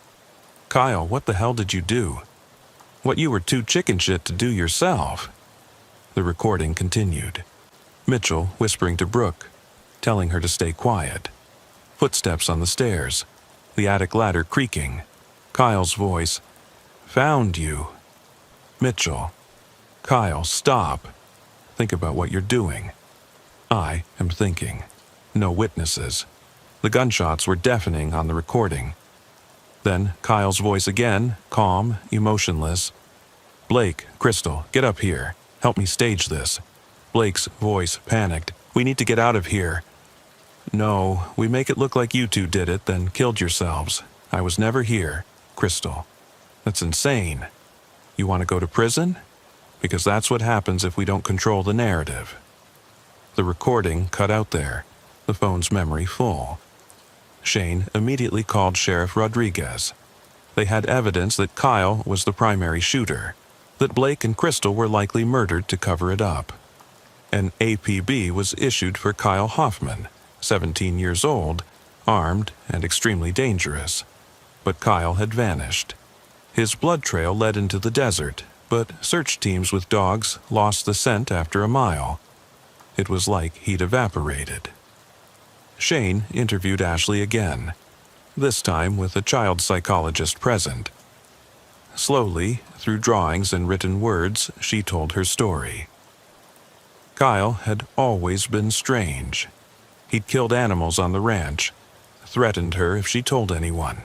"Kyle, what the hell did you do? What you were too chicken shit to do yourself." The recording continued. Mitchell whispering to Brooke, telling her to stay quiet. Footsteps on the stairs, the attic ladder creaking. Kyle's voice, "Found you." Mitchell, "Kyle, stop. Think about what you're doing." I am thinking. No witnesses. The gunshots were deafening on the recording. Then Kyle's voice again, calm, emotionless. "Blake, Crystal, get up here. Help me stage this." Blake's voice panicked. "We need to get out of here." "No, we make it look like you two did it, then killed yourselves. I was never here." Crystal, "That's insane. You want to go to prison? Because that's what happens if we don't control the narrative." The recording cut out there, the phone's memory full. Shane immediately called Sheriff Rodriguez. They had evidence that Kyle was the primary shooter, that Blake and Crystal were likely murdered to cover it up. An APB was issued for Kyle Hoffman, 17 years old, armed and extremely dangerous. but Kyle had vanished. His blood trail led into the desert, but search teams with dogs lost the scent after a mile. It was like he'd evaporated. Shane interviewed Ashley again, this time with a child psychologist present. Slowly, through drawings and written words, she told her story. Kyle had always been strange. He'd killed animals on the ranch, threatened her if she told anyone.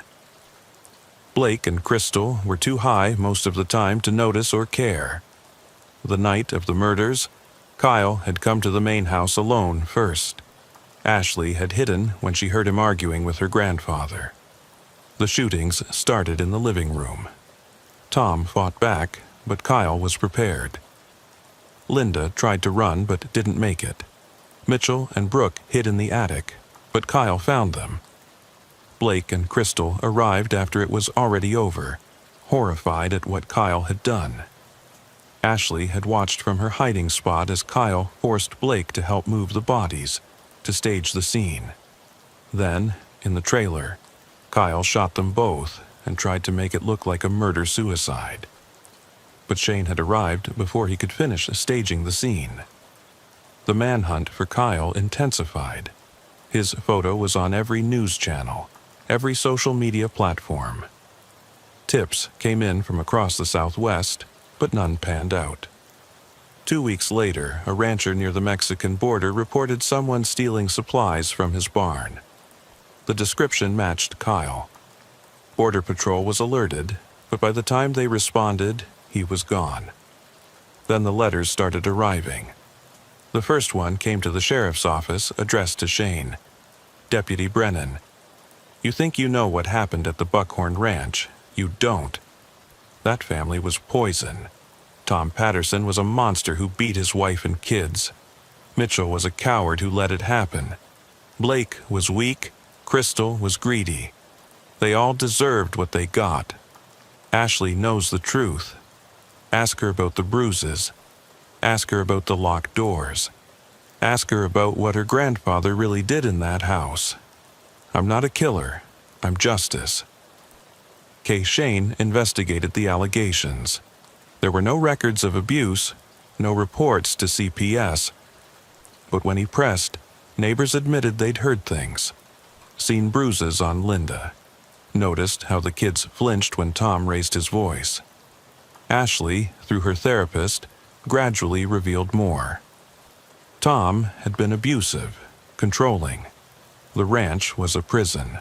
Blake and Crystal were too high most of the time to notice or care. The night of the murders, Kyle had come to the main house alone first. Ashley had hidden when she heard him arguing with her grandfather. The shootings started in the living room. Tom fought back, but Kyle was prepared. Linda tried to run but didn't make it. Mitchell and Brooke hid in the attic, but Kyle found them. Blake and Crystal arrived after it was already over, horrified at what Kyle had done. Ashley had watched from her hiding spot as Kyle forced Blake to help move the bodies, to stage the scene. Then, in the trailer, Kyle shot them both and tried to make it look like a murder-suicide. But Shane had arrived before he could finish staging the scene. The manhunt for Kyle intensified. His photo was on every news channel, every social media platform. Tips came in from across the Southwest, but none panned out. 2 weeks later, a rancher near the Mexican border reported someone stealing supplies from his barn. The description matched Kyle. Border Patrol was alerted, but by the time they responded, he was gone. Then the letters started arriving. The first one came to the sheriff's office, addressed to Shane. Deputy Brennan, you think you know what happened at the Buckhorn Ranch. You don't. That family was poison. Tom Patterson was a monster who beat his wife and kids. Mitchell was a coward who let it happen. Blake was weak. Crystal was greedy. They all deserved what they got. Ashley knows the truth. Ask her about the bruises. Ask her about the locked doors. Ask her about what her grandfather really did in that house. I'm not a killer. I'm justice. Kay Shane investigated the allegations. There were no records of abuse, no reports to CPS. But when he pressed, neighbors admitted they'd heard things. Seen bruises on Linda. Noticed how the kids flinched when Tom raised his voice. Ashley, through her therapist, gradually revealed more. Tom had been abusive, controlling. The ranch was a prison.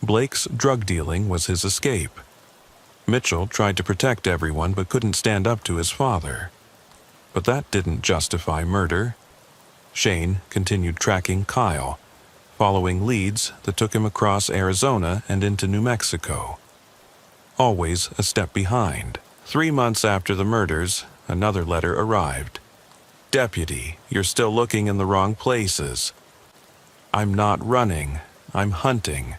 Blake's drug dealing was his escape. Mitchell tried to protect everyone but couldn't stand up to his father. But that didn't justify murder. Shane continued tracking Kyle, following leads that took him across Arizona and into New Mexico. Always a step behind. 3 months after the murders, another letter arrived. Deputy, you're still looking in the wrong places. I'm not running, I'm hunting.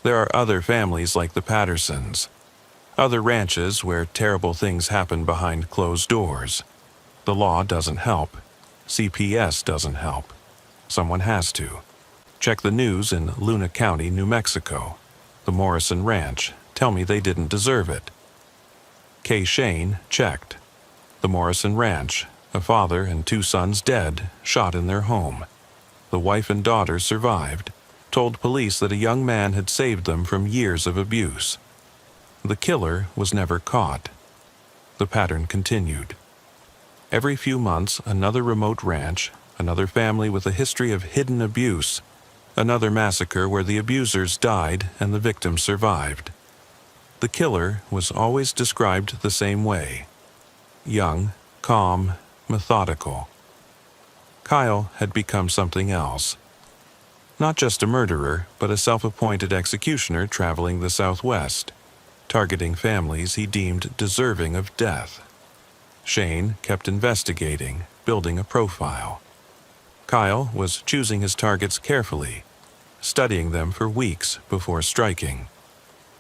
There are other families like the Pattersons. Other ranches where terrible things happen behind closed doors. The law doesn't help. CPS doesn't help. Someone has to. Check the news in Luna County, New Mexico. The Morrison Ranch. Tell me they didn't deserve it. Kay Shane checked. The Morrison Ranch. A father and 2 sons dead, shot in their home. The wife and daughter survived. Told police that a young man had saved them from years of abuse. The killer was never caught. The pattern continued. Every few months, another remote ranch, another family with a history of hidden abuse, another massacre where the abusers died and the victims survived. The killer was always described the same way. Young, calm, methodical. Kyle had become something else. Not just a murderer, but a self-appointed executioner traveling the Southwest, targeting families he deemed deserving of death. Shane kept investigating, building a profile. Kyle was choosing his targets carefully, studying them for weeks before striking.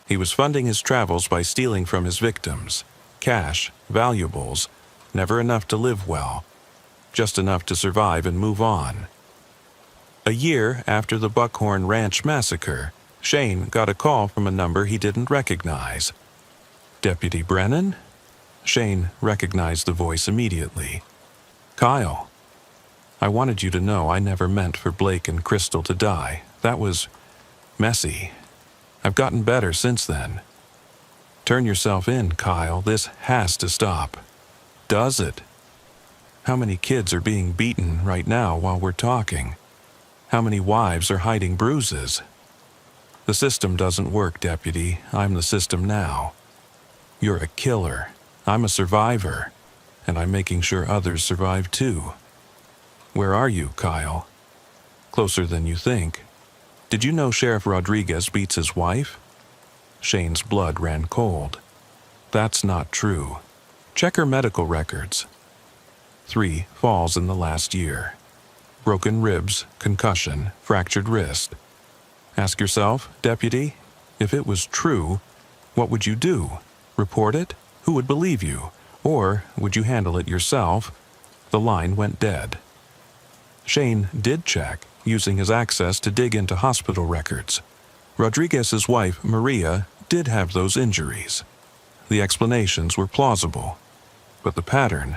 He was funding his travels by stealing from his victims. Cash, valuables, never enough to live well, just enough to survive and move on. A year after the Buckhorn Ranch massacre, Shane got a call from a number he didn't recognize. Deputy Brennan? Shane recognized the voice immediately. Kyle. I wanted you to know I never meant for Blake and Crystal to die. That was messy. I've gotten better since then. Turn yourself in, Kyle. This has to stop. Does it? How many kids are being beaten right now while we're talking? How many wives are hiding bruises? The system doesn't work, Deputy. I'm the system now. You're a killer. I'm a survivor. And I'm making sure others survive too. Where are you, Kyle? Closer than you think. Did you know Sheriff Rodriguez beats his wife? Shane's blood ran cold. That's not true. Check her medical records. 3 falls in the last year. Broken ribs, concussion, fractured wrist. Ask yourself, Deputy, if it was true, what would you do? Report it? Who would believe you? Or would you handle it yourself? The line went dead. Shane did check, using his access to dig into hospital records. Rodriguez's wife, Maria, did have those injuries. The explanations were plausible. But the pattern...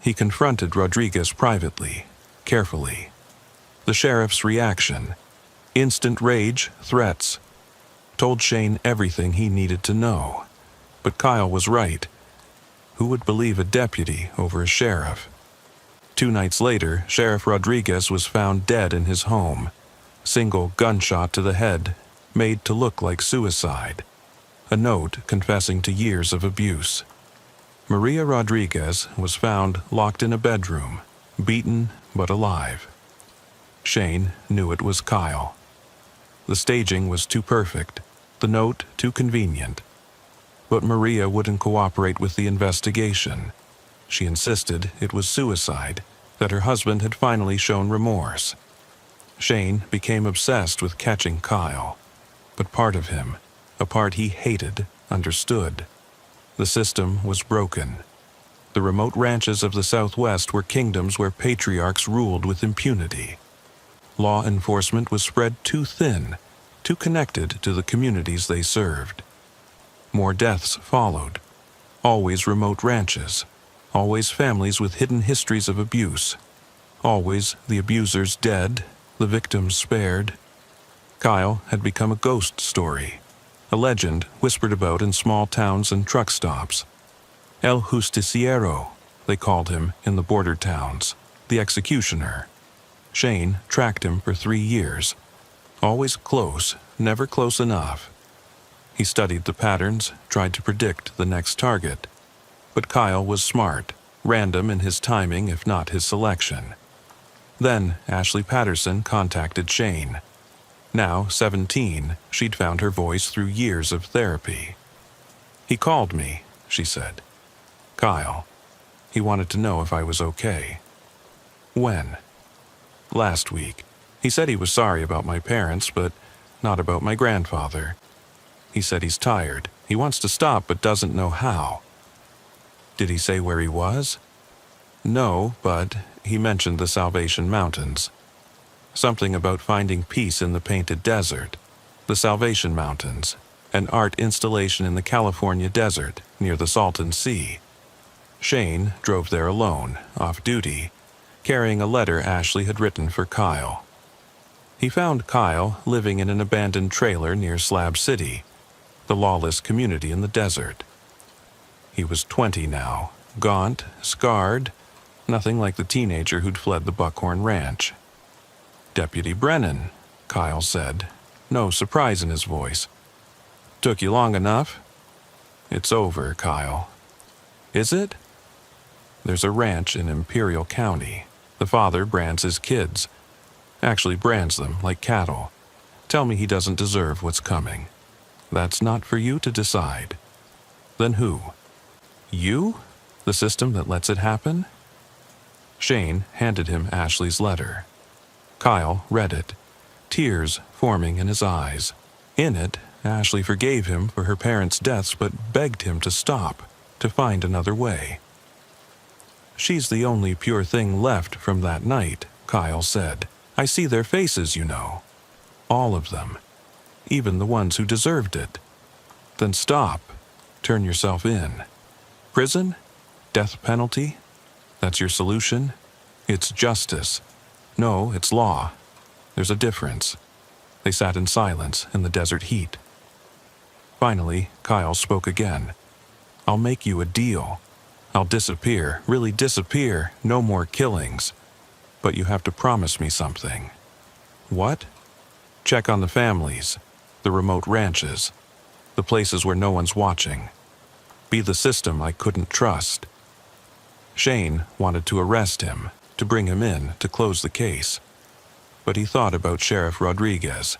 He confronted Rodriguez privately, carefully. The sheriff's reaction... Instant rage, threats. Told Shane everything he needed to know. But Kyle was right. Who would believe a deputy over a sheriff? 2 nights later, Sheriff Rodriguez was found dead in his home. Single gunshot to the head, made to look like suicide. A note confessing to years of abuse. Maria Rodriguez was found locked in a bedroom, beaten but alive. Shane knew it was Kyle. The staging was too perfect, the note too convenient. But Maria wouldn't cooperate with the investigation. She insisted it was suicide, that her husband had finally shown remorse. Shane became obsessed with catching Kyle. But part of him, a part he hated, understood. The system was broken. The remote ranches of the Southwest were kingdoms where patriarchs ruled with impunity. Law enforcement was spread too thin, too connected to the communities they served. More deaths followed. Always remote ranches. Always families with hidden histories of abuse. Always the abusers dead, the victims spared. Kyle had become a ghost story, a legend whispered about in small towns and truck stops. El Justiciero, they called him in the border towns, the executioner. Shane tracked him for 3 years. Always close, never close enough. He studied the patterns, tried to predict the next target. But Kyle was smart, random in his timing if not his selection. Then Ashley Patterson contacted Shane. Now 17, she'd found her voice through years of therapy. He called me, she said. Kyle. He wanted to know if I was okay. When? Last week. He said he was sorry about my parents, but not about my grandfather. He said he's tired. He wants to stop but doesn't know how. Did he say where he was? No, but he mentioned the Salvation Mountains. Something about finding peace in the Painted Desert. The Salvation Mountains, an art installation in the California desert near the Salton Sea. Shane drove there alone, off duty, carrying a letter Ashley had written for Kyle. He found Kyle living in an abandoned trailer near Slab City, the lawless community in the desert. He was 20 now, gaunt, scarred, nothing like the teenager who'd fled the Buckhorn Ranch. Deputy Brennan, Kyle said, no surprise in his voice. Took you long enough? It's over, Kyle. Is it? There's a ranch in Imperial County. The father brands his kids. Actually brands them like cattle. Tell me he doesn't deserve what's coming. That's not for you to decide. Then who? You? The system that lets it happen? Shane handed him Ashley's letter. Kyle read it, tears forming in his eyes. In it, Ashley forgave him for her parents' deaths but begged him to stop, to find another way. She's the only pure thing left from that night, Kyle said. I see their faces, you know. All of them. even the ones who deserved it. Then stop. Turn yourself in. Prison? Death penalty? That's your solution? It's justice. No, it's law. There's a difference. They sat in silence in the desert heat. Finally, Kyle spoke again. I'll make you a deal. I'll disappear, really disappear, no more killings. But you have to promise me something. What? Check on the families, the remote ranches, the places where no one's watching. Be the system I couldn't trust. Shane wanted to arrest him, to bring him in, to close the case. But he thought about Sheriff Rodriguez,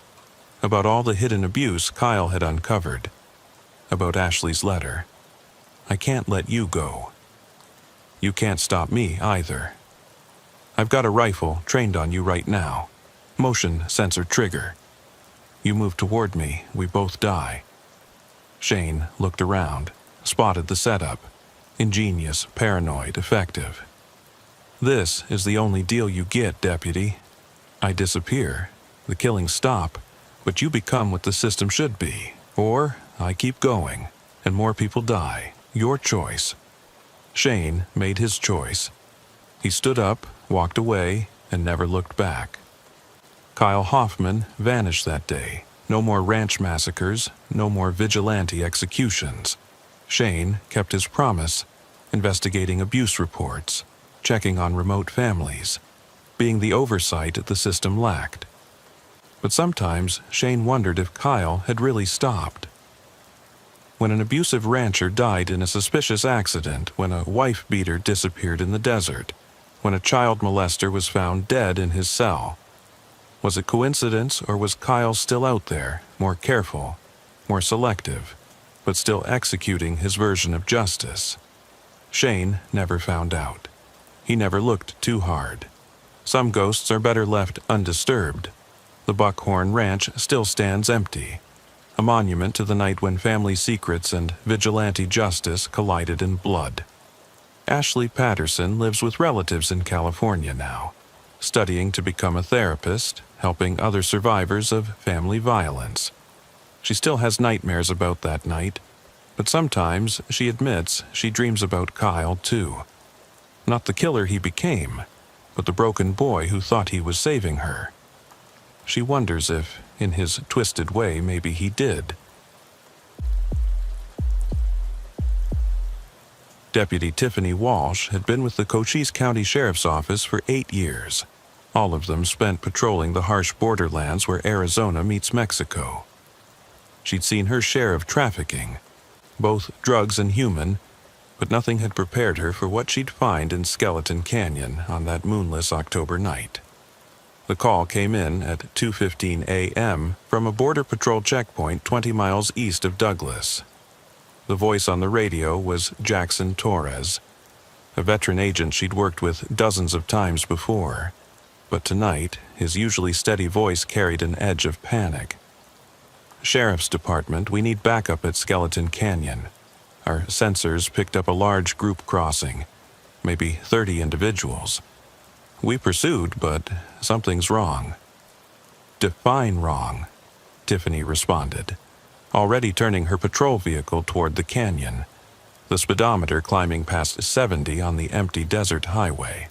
about all the hidden abuse Kyle had uncovered, about Ashley's letter. I can't let you go. You can't stop me either. I've got a rifle trained on you right now. Motion sensor trigger. You move toward me, we both die. Shane looked around, spotted the setup. Ingenious, paranoid, effective. This is the only deal you get, Deputy. I disappear, the killings stop, but you become what the system should be. Or I keep going, and more people die. Your choice. Shane made his choice. He stood up, walked away, and never looked back. Kyle Hoffman vanished that day. No more ranch massacres, no more vigilante executions. Shane kept his promise, investigating abuse reports, checking on remote families, being the oversight the system lacked. But sometimes Shane wondered if Kyle had really stopped. When an abusive rancher died in a suspicious accident, when a wife-beater disappeared in the desert, when a child molester was found dead in his cell, was it coincidence or was Kyle still out there, more careful, more selective, but still executing his version of justice? Shane never found out. He never looked too hard. Some ghosts are better left undisturbed. The Buckhorn Ranch still stands empty, a monument to the night when family secrets and vigilante justice collided in blood. Ashley Patterson lives with relatives in California now, studying to become a therapist, helping other survivors of family violence. She still has nightmares about that night, but sometimes, she admits, she dreams about Kyle too. Not the killer he became, but the broken boy who thought he was saving her. She wonders if, in his twisted way, maybe he did. Deputy Tiffany Walsh had been with the Cochise County Sheriff's Office for 8 years, all of them spent patrolling the harsh borderlands where Arizona meets Mexico. She'd seen her share of trafficking, both drugs and human, but nothing had prepared her for what she'd find in Skeleton Canyon on that moonless October night. The call came in at 2:15 a.m. from a Border Patrol checkpoint 20 miles east of Douglas. The voice on the radio was Jackson Torres, a veteran agent she'd worked with dozens of times before, but tonight his usually steady voice carried an edge of panic. Sheriff's Department, we need backup at Skeleton Canyon. Our sensors picked up a large group crossing, maybe 30 individuals. We pursued, but something's wrong. Define wrong, Tiffany responded, already turning her patrol vehicle toward the canyon, the speedometer climbing past 70 on the empty desert highway.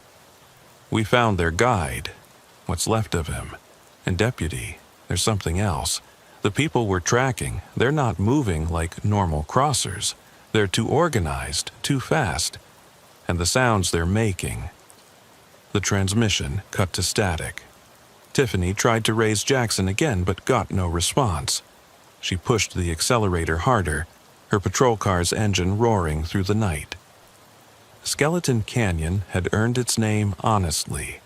We found their guide, what's left of him, and Deputy, there's something else. The people we're tracking, they're not moving like normal crossers. They're too organized, too fast, and the sounds they're making. The transmission cut to static. Tiffany tried to raise Jackson again but got no response. She pushed the accelerator harder, her patrol car's engine roaring through the night. Skeleton Canyon had earned its name honestly.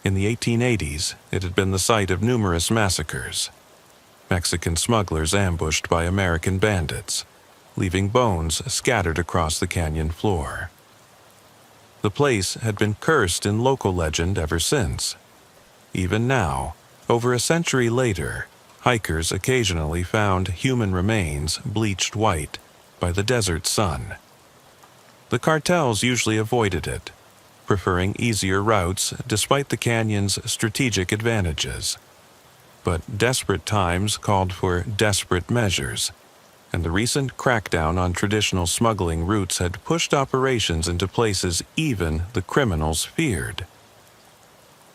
In the 1880s, it had been the site of numerous massacres. Mexican smugglers ambushed by American bandits, leaving bones scattered across the canyon floor. The place had been cursed in local legend ever since. Even now, over a century later, hikers occasionally found human remains bleached white by the desert sun. The cartels usually avoided it, preferring easier routes despite the canyon's strategic advantages. But desperate times called for desperate measures, and the recent crackdown on traditional smuggling routes had pushed operations into places even the criminals feared.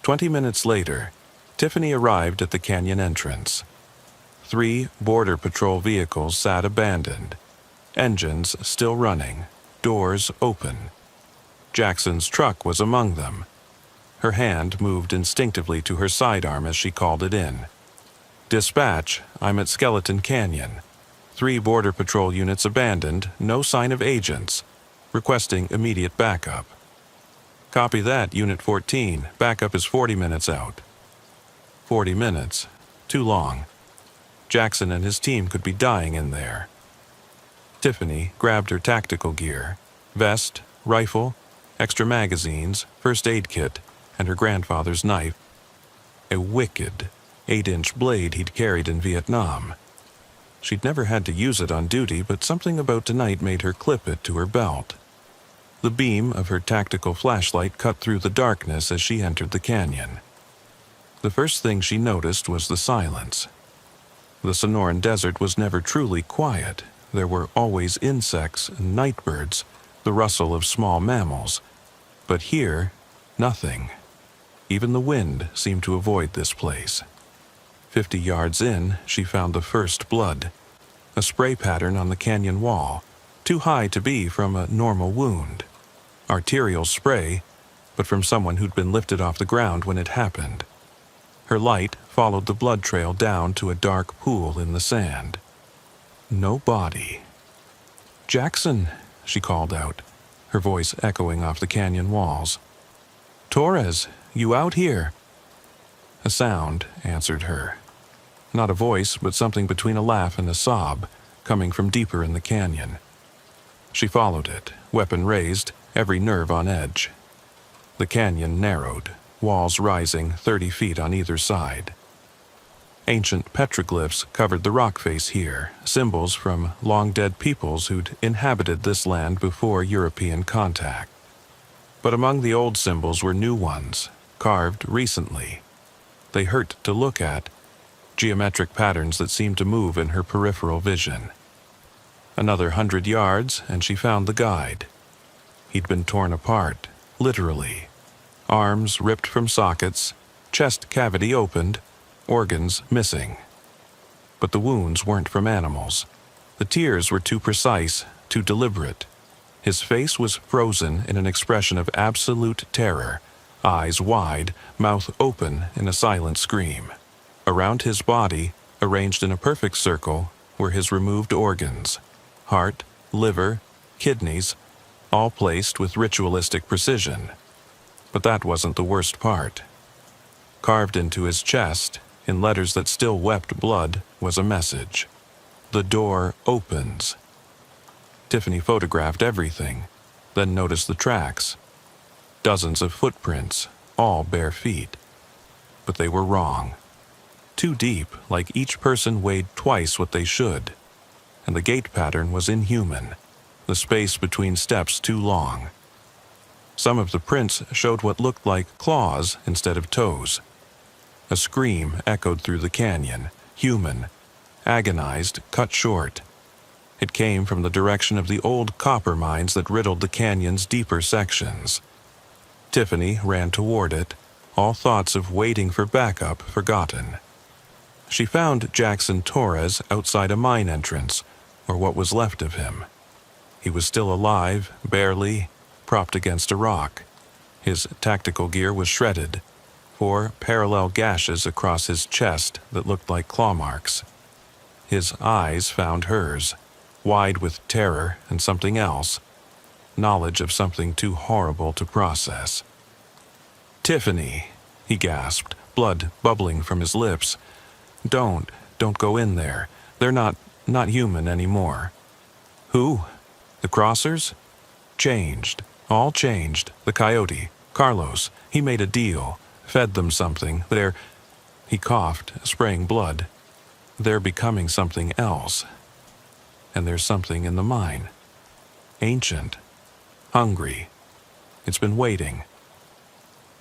20 minutes later, Tiffany arrived at the canyon entrance. 3 Border Patrol vehicles sat abandoned, engines still running, doors open. Jackson's truck was among them. Her hand moved instinctively to her sidearm as she called it in. "Dispatch, I'm at Skeleton Canyon. 3 Border Patrol units abandoned, no sign of agents. Requesting immediate backup." "Copy that, Unit 14. Backup is 40 minutes out." 40 minutes. Too long. Jackson and his team could be dying in there. Tiffany grabbed her tactical gear, vest, rifle, extra magazines, first aid kit, and her grandfather's knife. A wicked 8-inch blade he'd carried in Vietnam. She'd never had to use it on duty, but something about tonight made her clip it to her belt. The beam of her tactical flashlight cut through the darkness as she entered the canyon. The first thing she noticed was the silence. The Sonoran Desert was never truly quiet. There were always insects and nightbirds, the rustle of small mammals. But here, nothing. Even the wind seemed to avoid this place. 50 yards in, she found the first blood. A spray pattern on the canyon wall, too high to be from a normal wound. Arterial spray, but from someone who'd been lifted off the ground when it happened. Her light followed the blood trail down to a dark pool in the sand. No body. "Jackson," she called out, her voice echoing off the canyon walls. "Torres, you out here?" A sound answered her. Not a voice, but something between a laugh and a sob, coming from deeper in the canyon. She followed it, weapon raised, every nerve on edge. The canyon narrowed, walls rising 30 feet on either side. Ancient petroglyphs covered the rock face here, symbols from long-dead peoples who'd inhabited this land before European contact. But among the old symbols were new ones, carved recently. They hurt to look at, geometric patterns that seemed to move in her peripheral vision. Another 100 yards, and she found the guide. He'd been torn apart, literally. Arms ripped from sockets, chest cavity opened, organs missing. But the wounds weren't from animals. The tears were too precise, too deliberate. His face was frozen in an expression of absolute terror, eyes wide, mouth open in a silent scream. Around his body, arranged in a perfect circle, were his removed organs: heart, liver, kidneys, all placed with ritualistic precision. But that wasn't the worst part. Carved into his chest, in letters that still wept blood, was a message. "The door opens." Tiffany photographed everything, then noticed the tracks. Dozens of footprints, all bare feet. But they were wrong. Too deep, like each person weighed twice what they should. And the gait pattern was inhuman, the space between steps too long. Some of the prints showed what looked like claws instead of toes. A scream echoed through the canyon, human, agonized, cut short. It came from the direction of the old copper mines that riddled the canyon's deeper sections. Tiffany ran toward it, all thoughts of waiting for backup forgotten. She found Jackson Torres outside a mine entrance, or what was left of him. He was still alive, barely, propped against a rock. His tactical gear was shredded, 4 parallel gashes across his chest that looked like claw marks. His eyes found hers, wide with terror and something else, knowledge of something too horrible to process. "Tiffany," he gasped, blood bubbling from his lips. Don't go in there. They're not human anymore." "Who? The Crossers?" "Changed. All changed. The coyote, Carlos, he made a deal, fed them something. He coughed, spraying blood. "They're becoming something else. And there's something in the mine. Ancient. Hungry. It's been waiting.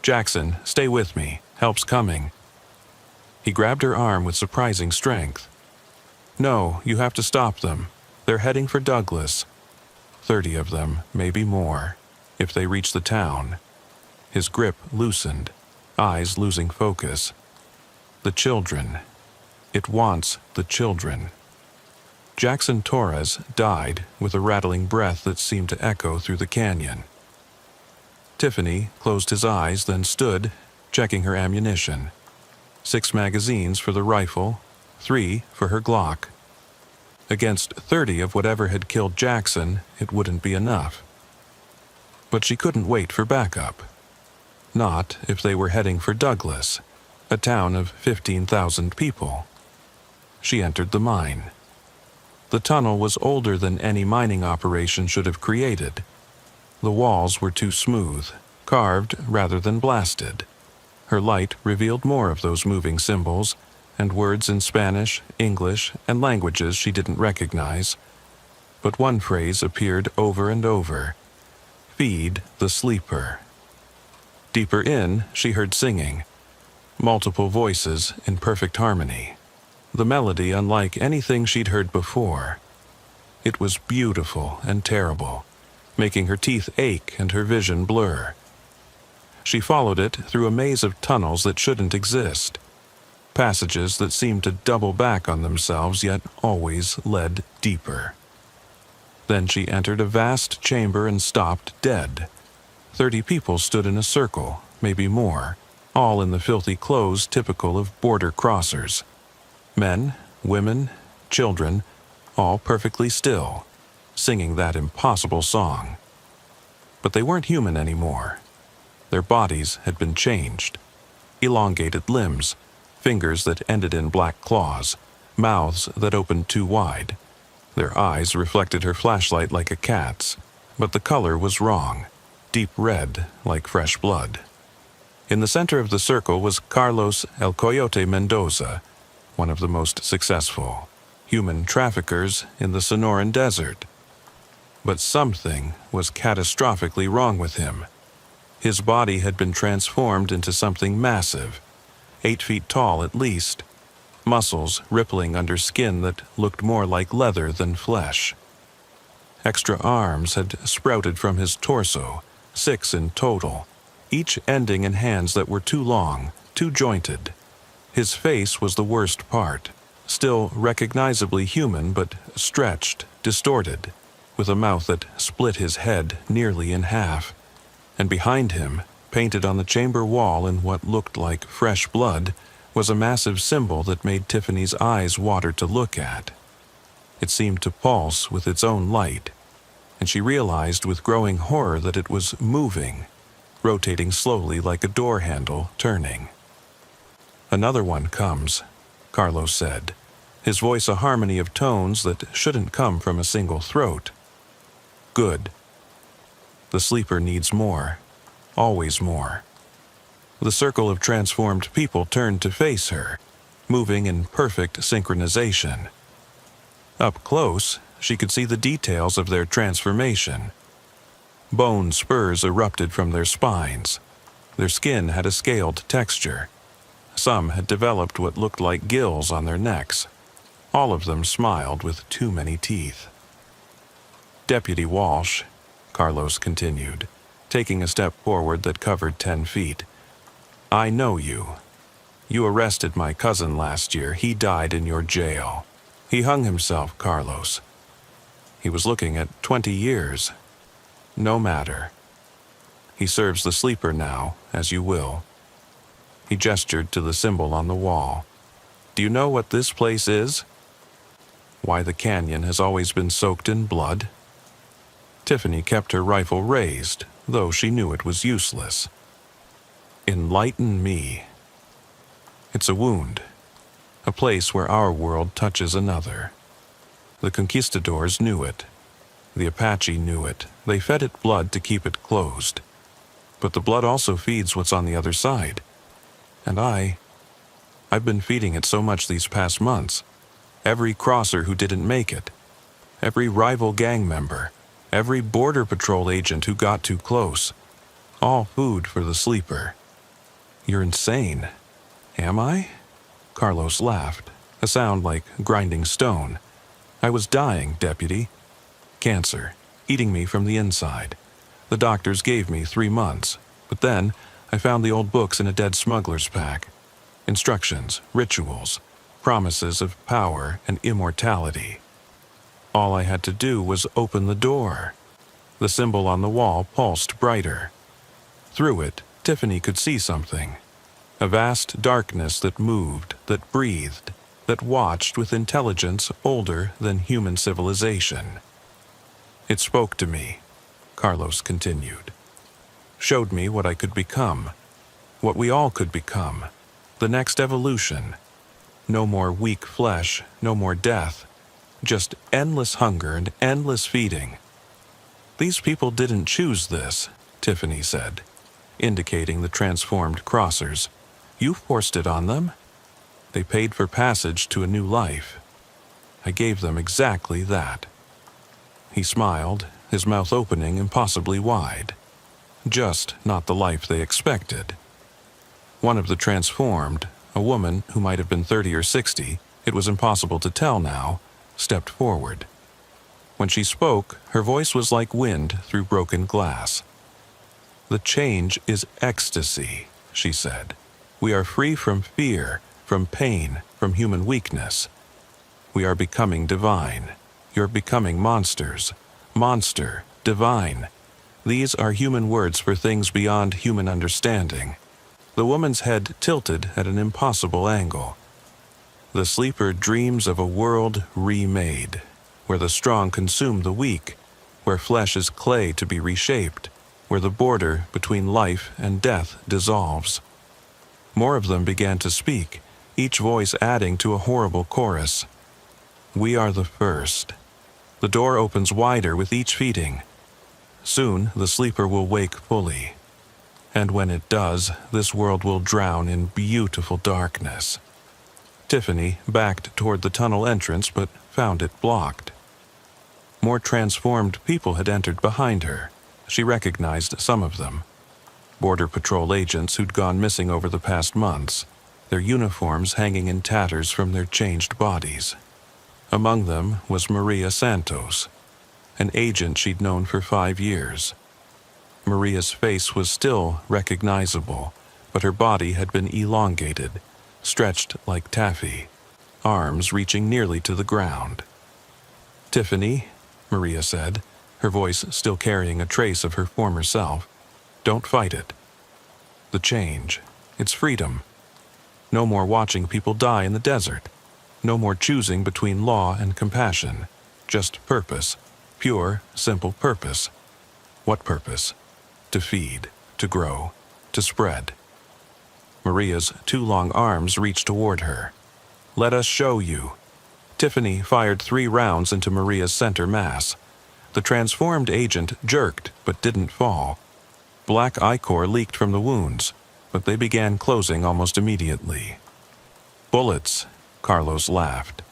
Jackson, stay with me. Help's coming." He grabbed her arm with surprising strength. "No, you have to stop them. They're heading for Douglas. 30 of them, maybe more, if they reach the town." His grip loosened, eyes losing focus. "The children. It wants the children." Jackson Torres died with a rattling breath that seemed to echo through the canyon. Tiffany closed his eyes, then stood, checking her ammunition. 6 magazines for the rifle, 3 for her Glock. Against 30 of whatever had killed Jackson, it wouldn't be enough. But she couldn't wait for backup. Not if they were heading for Douglas, a town of 15,000 people. She entered the mine. The tunnel was older than any mining operation should have created. The walls were too smooth, carved rather than blasted. Her light revealed more of those moving symbols, and words in Spanish, English, and languages she didn't recognize. But one phrase appeared over and over: "Feed the sleeper." Deeper in, she heard singing. Multiple voices in perfect harmony. The melody unlike anything she'd heard before. It was beautiful and terrible, making her teeth ache and her vision blur. She followed it through a maze of tunnels that shouldn't exist. Passages that seemed to double back on themselves yet always led deeper. Then she entered a vast chamber and stopped dead. 30 people stood in a circle, maybe more, all in the filthy clothes typical of border crossers. Men, women, children, all perfectly still, singing that impossible song. But they weren't human anymore. Their bodies had been changed. Elongated limbs, fingers that ended in black claws, mouths that opened too wide. Their eyes reflected her flashlight like a cat's, but the color was wrong, deep red like fresh blood. In the center of the circle was Carlos El Coyote Mendoza, one of the most successful human traffickers in the Sonoran Desert. But something was catastrophically wrong with him. His body had been transformed into something massive, 8 feet tall at least, muscles rippling under skin that looked more like leather than flesh. Extra arms had sprouted from his torso, 6 in total, each ending in hands that were too long, too jointed. His face was the worst part, still recognizably human but stretched, distorted, with a mouth that split his head nearly in half. And behind him, painted on the chamber wall in what looked like fresh blood, was a massive symbol that made Tiffany's eyes water to look at. It seemed to pulse with its own light, and she realized with growing horror that it was moving, rotating slowly like a door handle turning. "Another one comes," Carlos said, his voice a harmony of tones that shouldn't come from a single throat. "Good. The sleeper needs more, always more." The circle of transformed people turned to face her, moving in perfect synchronization. Up close, she could see the details of their transformation. Bone spurs erupted from their spines. Their skin had a scaled texture. Some had developed what looked like gills on their necks. All of them smiled with too many teeth. "Deputy Walsh," Carlos continued, taking a step forward that covered 10 feet. "I know you. You arrested my cousin last year. He died in your jail. He hung himself, Carlos. He was looking at 20 years. No matter. He serves the sleeper now, as you will." He gestured to the symbol on the wall. "Do you know what this place is? Why the canyon has always been soaked in blood?" Tiffany kept her rifle raised, though she knew it was useless. "Enlighten me." "It's a wound. A place where our world touches another. The conquistadors knew it. The Apache knew it. They fed it blood to keep it closed. But the blood also feeds what's on the other side. And I've been feeding it so much these past months. Every crosser who didn't make it. Every rival gang member. Every border patrol agent who got too close. All food for the sleeper." "You're insane." "Am I?" Carlos laughed, a sound like grinding stone. "I was dying, Deputy. Cancer, eating me from the inside. The doctors gave me 3 months, but then I found the old books in a dead smuggler's pack. Instructions, rituals, promises of power and immortality. All I had to do was open the door." The symbol on the wall pulsed brighter. Through it, Tiffany could see something. A vast darkness that moved, that breathed, that watched with intelligence older than human civilization. "It spoke to me," Carlos continued. "Showed me what I could become, what we all could become, the next evolution. No more weak flesh, no more death, just endless hunger and endless feeding." "These people didn't choose this," Tiffany said, indicating the transformed crossers. "You forced it on them. They paid for passage to a new life. I gave them exactly that." He smiled, his mouth opening impossibly wide. Just not the life they expected. One of the transformed, a woman who might have been 30 or 60, it was impossible to tell now, stepped forward. When she spoke, her voice was like wind through broken glass. "The change is ecstasy," she said. "We are free from fear, from pain, from human weakness. We are becoming divine. You're becoming monsters. Monster, divine. These are human words for things beyond human understanding." The woman's head tilted at an impossible angle. "The sleeper dreams of a world remade, where the strong consume the weak, where flesh is clay to be reshaped, where the border between life and death dissolves." More of them began to speak, each voice adding to a horrible chorus. "We are the first." The door opens wider with each feeding. Soon the sleeper will wake fully. And when it does, this world will drown in beautiful darkness. Tiffany backed toward the tunnel entrance but found it blocked. More transformed people had entered behind her. She recognized some of them. Border Patrol agents who'd gone missing over the past months, their uniforms hanging in tatters from their changed bodies. Among them was Maria Santos, an agent she'd known for 5 years. Maria's face was still recognizable, but her body had been elongated, stretched like taffy, arms reaching nearly to the ground. "Tiffany," Maria said, her voice still carrying a trace of her former self, "don't fight it. The change, it's freedom. No more watching people die in the desert. No more choosing between law and compassion. Just purpose, pure, simple purpose. What purpose? To feed, to grow, to spread." Maria's 2 long arms reached toward her. "Let us show you." Tiffany fired 3 rounds into Maria's center mass. The transformed agent jerked but didn't fall. Black ichor leaked from the wounds, but they began closing almost immediately. "Bullets," Carlos laughed,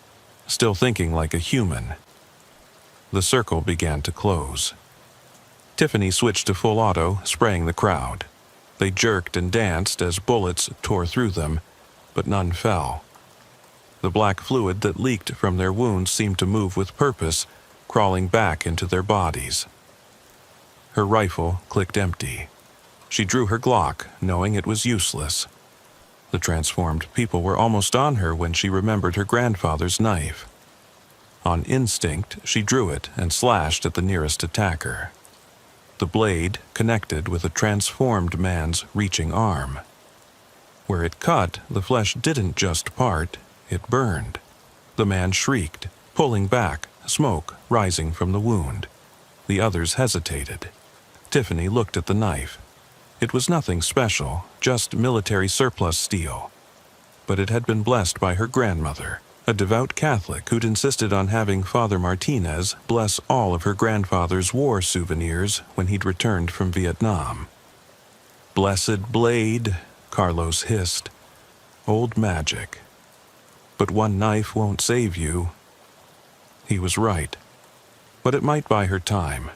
still thinking like a human. The circle began to close. Tiffany switched to full auto, spraying the crowd. They jerked and danced as bullets tore through them, but none fell. The black fluid that leaked from their wounds seemed to move with purpose, crawling back into their bodies. Her rifle clicked empty. She drew her Glock, knowing it was useless. The transformed people were almost on her when she remembered her grandfather's knife. On instinct, she drew it and slashed at the nearest attacker. The blade connected with a transformed man's reaching arm. Where it cut, the flesh didn't just part, it burned. The man shrieked, pulling back, smoke rising from the wound. The others hesitated. Tiffany looked at the knife. It was nothing special, just military surplus steel. But it had been blessed by her grandmother, a devout Catholic who'd insisted on having Father Martinez bless all of her grandfather's war souvenirs when he'd returned from Vietnam. "Blessed blade," Carlos hissed. "Old magic. But one knife won't save you." He was right. But it might buy her time.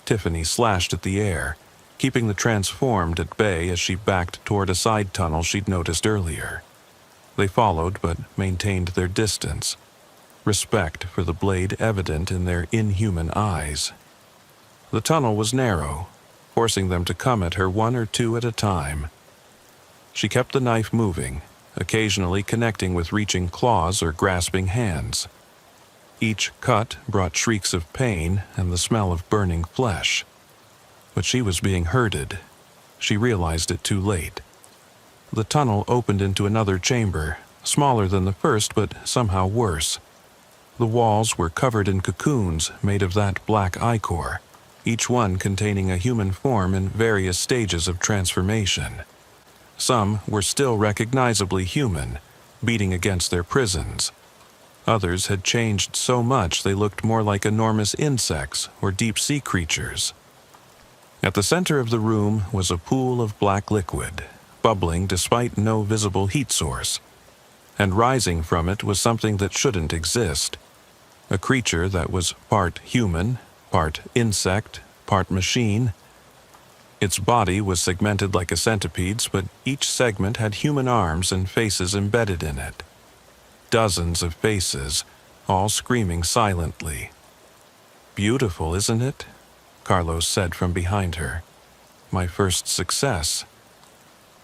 Tiffany slashed at the air, keeping the transformed at bay as she backed toward a side tunnel she'd noticed earlier. They followed but maintained their distance, respect for the blade evident in their inhuman eyes. The tunnel was narrow, forcing them to come at her one or two at a time. She kept the knife moving, occasionally connecting with reaching claws or grasping hands. Each cut brought shrieks of pain and the smell of burning flesh. But she was being herded. She realized it too late. The tunnel opened into another chamber, smaller than the first but somehow worse. The walls were covered in cocoons made of that black ichor, each one containing a human form in various stages of transformation. Some were still recognizably human, beating against their prisons. Others had changed so much they looked more like enormous insects or deep-sea creatures. At the center of the room was a pool of black liquid, bubbling despite no visible heat source. And rising from it was something that shouldn't exist. A creature that was part human, part insect, part machine. Its body was segmented like a centipede's, but each segment had human arms and faces embedded in it. Dozens of faces, all screaming silently. "Beautiful, isn't it?" Carlos said from behind her. "My first success."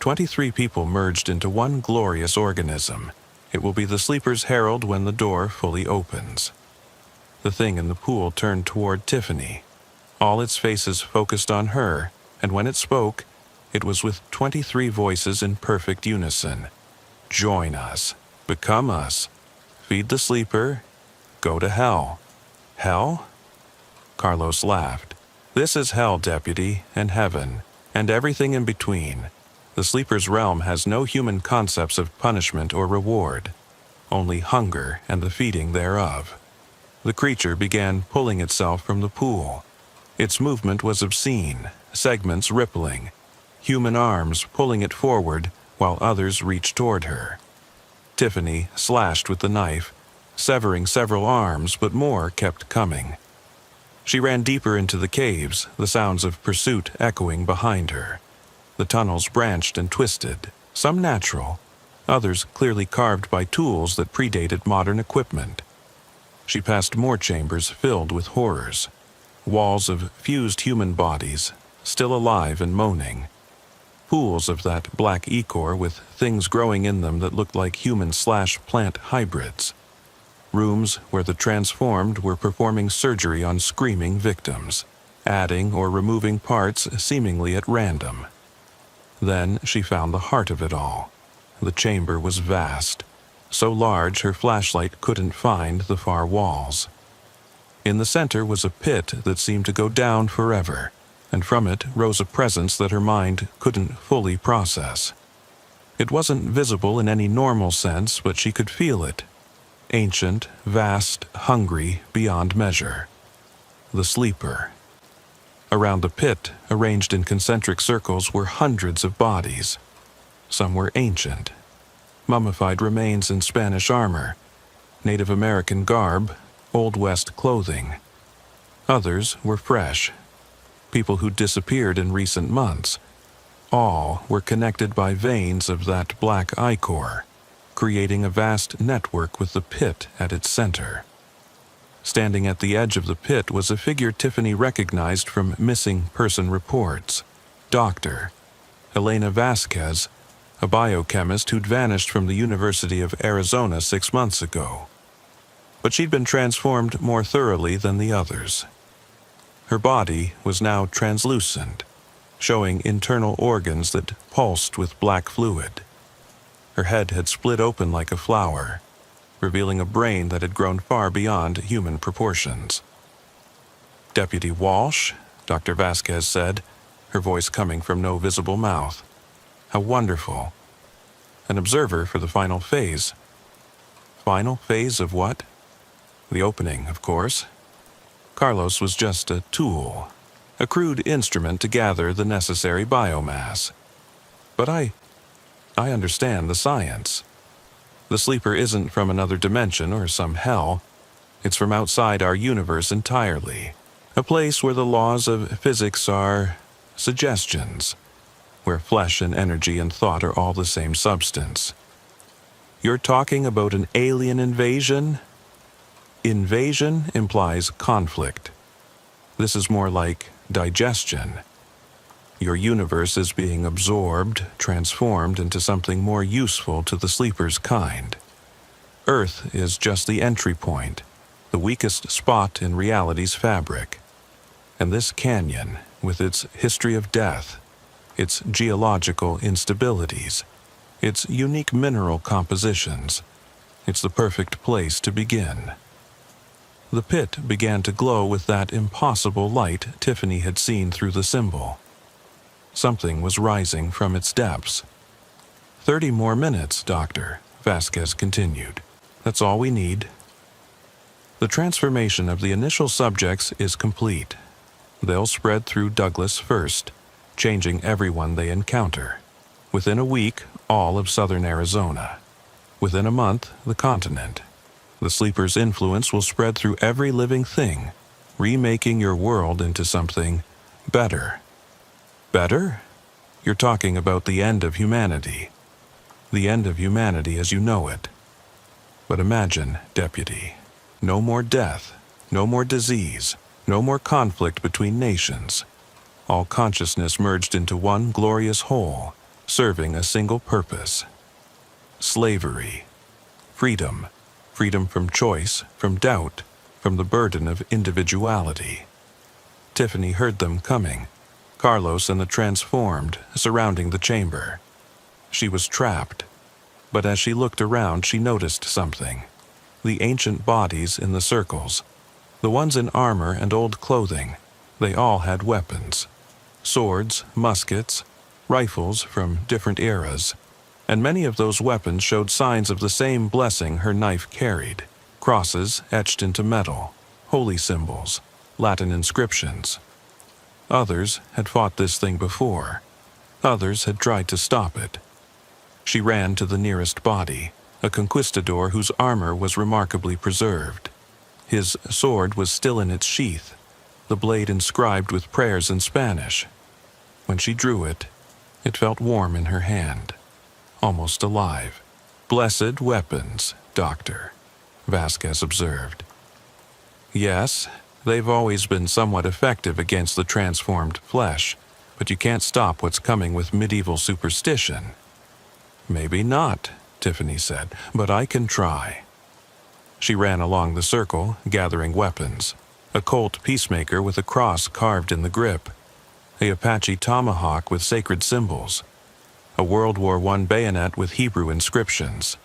23 people merged into one glorious organism. It will be the sleeper's herald when the door fully opens. The thing in the pool turned toward Tiffany. All its faces focused on her, and when it spoke, it was with 23 voices in perfect unison. "Join us. Become us. Feed the sleeper. Go to hell." "Hell?" Carlos laughed. "This is hell, deputy, and heaven, and everything in between. The sleeper's realm has no human concepts of punishment or reward, only hunger and the feeding thereof." The creature began pulling itself from the pool. Its movement was obscene, segments rippling, human arms pulling it forward while others reached toward her. Tiffany slashed with the knife, severing several arms, but more kept coming. She ran deeper into the caves, the sounds of pursuit echoing behind her. The tunnels branched and twisted, some natural, others clearly carved by tools that predated modern equipment. She passed more chambers filled with horrors, walls of fused human bodies, still alive and moaning. Pools of that black ichor with things growing in them that looked like human/plant hybrids. Rooms where the transformed were performing surgery on screaming victims, adding or removing parts seemingly at random. Then she found the heart of it all. The chamber was vast, so large her flashlight couldn't find the far walls. In the center was a pit that seemed to go down forever, and from it rose a presence that her mind couldn't fully process. It wasn't visible in any normal sense, but she could feel it. Ancient, vast, hungry, beyond measure. The sleeper. Around the pit, arranged in concentric circles, were hundreds of bodies. Some were ancient. Mummified remains in Spanish armor, Native American garb, Old West clothing. Others were fresh. People who disappeared in recent months. All were connected by veins of that black ichor, creating a vast network with the pit at its center. Standing at the edge of the pit was a figure Tiffany recognized from missing person reports. Dr. Elena Vasquez, a biochemist who'd vanished from the University of Arizona 6 months ago. But she'd been transformed more thoroughly than the others. Her body was now translucent, showing internal organs that pulsed with black fluid. Her head had split open like a flower, revealing a brain that had grown far beyond human proportions. "Deputy Walsh," Dr. Vasquez said, her voice coming from no visible mouth. "How wonderful. An observer for the final phase." Final phase of what? The opening, of course. Carlos was just a tool, a crude instrument to gather the necessary biomass. But I understand the science. The sleeper isn't from another dimension or some hell. It's from outside our universe entirely, a place where the laws of physics are suggestions, where flesh and energy and thought are all the same substance. You're talking about an alien invasion? Invasion implies conflict. This is more like digestion. Your universe is being absorbed, transformed into something more useful to the sleeper's kind. Earth is just the entry point, the weakest spot in reality's fabric. And this canyon, with its history of death, its geological instabilities, its unique mineral compositions, it's the perfect place to begin. The pit began to glow with that impossible light Tiffany had seen through the symbol. Something was rising from its depths. 30 more minutes, Doctor, Vasquez continued. That's all we need. The transformation of the initial subjects is complete. They'll spread through Douglas first, changing everyone they encounter. Within a week, all of southern Arizona. Within a month, the continent. The sleeper's influence will spread through every living thing, remaking your world into something better. Better? You're talking about the end of humanity. The end of humanity as you know it. But imagine, Deputy, no more death, no more disease, no more conflict between nations. All consciousness merged into one glorious whole, serving a single purpose. Slavery. Freedom. Freedom from choice, from doubt, from the burden of individuality. Tiffany heard them coming. Carlos and the transformed, surrounding the chamber. She was trapped. But as she looked around, she noticed something. The ancient bodies in the circles. The ones in armor and old clothing. They all had weapons. Swords, muskets, rifles from different eras. And many of those weapons showed signs of the same blessing her knife carried. Crosses etched into metal, holy symbols, Latin inscriptions. Others had fought this thing before. Others had tried to stop it. She ran to the nearest body, a conquistador whose armor was remarkably preserved. His sword was still in its sheath, the blade inscribed with prayers in Spanish. When she drew it, it felt warm in her hand, almost alive. Blessed weapons, Doctor, Vasquez observed. Yes, they've always been somewhat effective against the transformed flesh, but you can't stop what's coming with medieval superstition. Maybe not, Tiffany said, but I can try. She ran along the circle, gathering weapons. A Colt peacemaker with a cross carved in the grip. A Apache tomahawk with sacred symbols. A World War I bayonet with Hebrew inscriptions.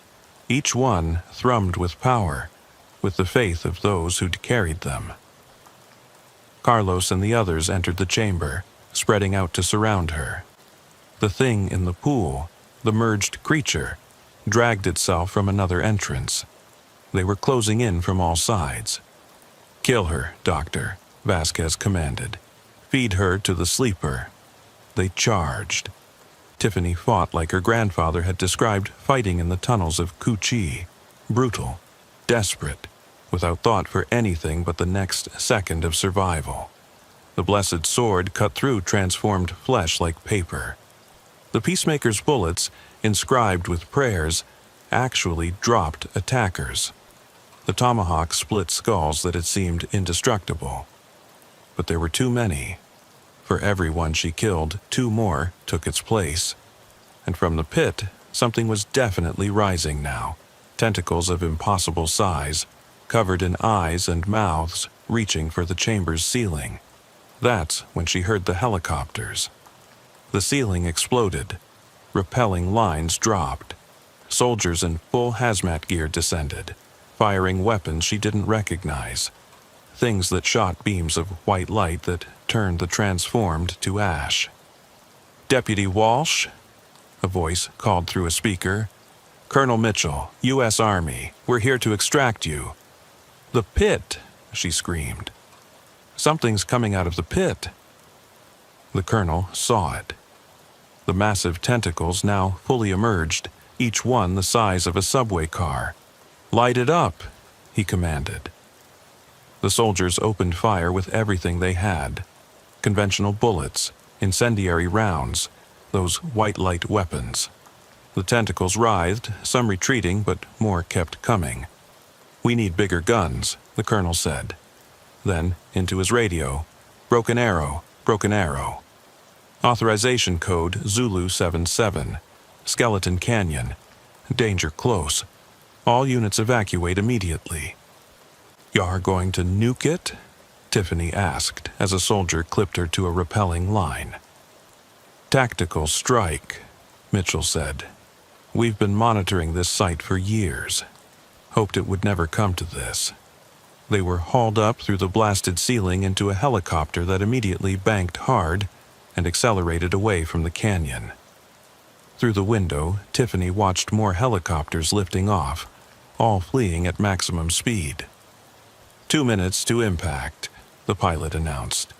Each one thrummed with power, with the faith of those who'd carried them. Carlos and the others entered the chamber, spreading out to surround her. The thing in the pool, the merged creature, dragged itself from another entrance. They were closing in from all sides. Kill her, Doctor, Vasquez commanded. Feed her to the sleeper. They charged. Tiffany fought like her grandfather had described fighting in the tunnels of Cu-Chi. Brutal, desperate, without thought for anything but the next second of survival. The blessed sword cut through transformed flesh like paper. The peacemaker's bullets, inscribed with prayers, actually dropped attackers. The tomahawk split skulls that had seemed indestructible. But there were too many. For every one she killed, 2 more took its place. And from the pit, something was definitely rising now. Tentacles of impossible size, covered in eyes and mouths, reaching for the chamber's ceiling. That's when she heard the helicopters. The ceiling exploded. Repelling lines dropped. Soldiers in full hazmat gear descended, firing weapons she didn't recognize. Things that shot beams of white light that turned the transformed to ash. Deputy Walsh, a voice called through a speaker. Colonel Mitchell, U.S. Army, we're here to extract you. The pit, she screamed. Something's coming out of the pit. The colonel saw it. The massive tentacles now fully emerged, each one the size of a subway car. Light it up, he commanded. The soldiers opened fire with everything they had. Conventional bullets, incendiary rounds, those white light weapons. The tentacles writhed, some retreating, but more kept coming. "We need bigger guns," the colonel said. Then, into his radio, "Broken arrow, broken arrow. Authorization code Zulu 77. Skeleton Canyon. Danger close. All units evacuate immediately." "You're going to nuke it?" Tiffany asked as a soldier clipped her to a repelling line. "Tactical strike," Mitchell said. "We've been monitoring this site for years. Hoped it would never come to this." They were hauled up through the blasted ceiling into a helicopter that immediately banked hard and accelerated away from the canyon. Through the window, Tiffany watched more helicopters lifting off, all fleeing at maximum speed. 2 minutes to impact, the pilot announced.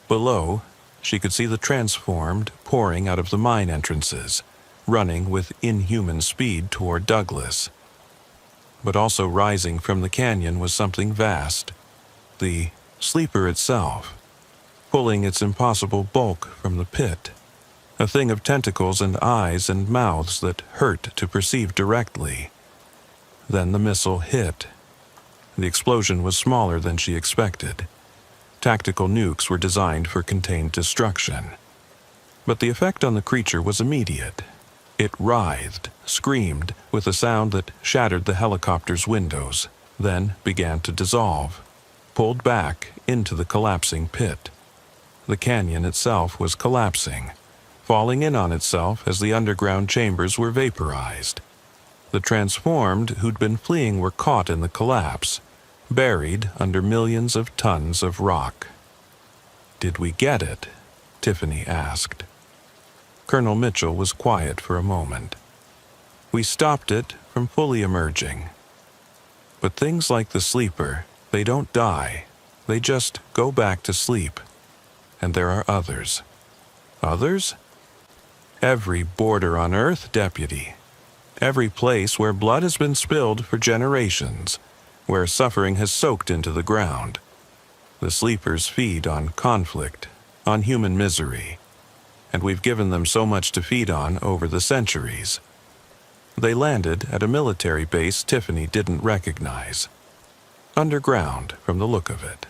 Below, she could see the transformed pouring out of the mine entrances, running with inhuman speed toward Douglas. But also rising from the canyon was something vast, the sleeper itself, pulling its impossible bulk from the pit, a thing of tentacles and eyes and mouths that hurt to perceive directly. Then the missile hit. The explosion was smaller than she expected. Tactical nukes were designed for contained destruction. But the effect on the creature was immediate. It writhed, screamed, with a sound that shattered the helicopter's windows, then began to dissolve, pulled back into the collapsing pit. The canyon itself was collapsing, falling in on itself as the underground chambers were vaporized. The transformed who'd been fleeing were caught in the collapse, buried under millions of tons of rock. "Did we get it?" Tiffany asked. Colonel Mitchell was quiet for a moment. "We stopped it from fully emerging. But things like the sleeper, they don't die. They just go back to sleep. And there are others." "Others?" "Every border on Earth, Deputy. Every place where blood has been spilled for generations, where suffering has soaked into the ground. The sleepers feed on conflict, on human misery, and we've given them so much to feed on over the centuries." They landed at a military base Tiffany didn't recognize. Underground, from the look of it.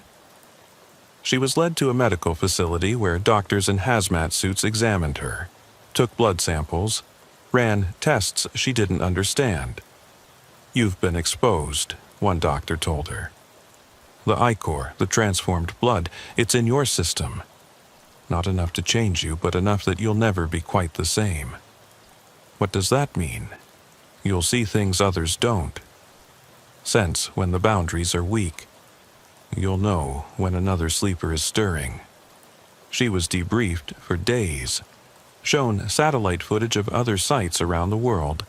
She was led to a medical facility where doctors in hazmat suits examined her, took blood samples, ran tests she didn't understand. "You've been exposed," one doctor told her. "The ichor, the transformed blood, it's in your system. Not enough to change you, but enough that you'll never be quite the same." "What does that mean?" "You'll see things others don't. Sense when the boundaries are weak. You'll know when another sleeper is stirring." She was debriefed for days, shown satellite footage of other sites around the world.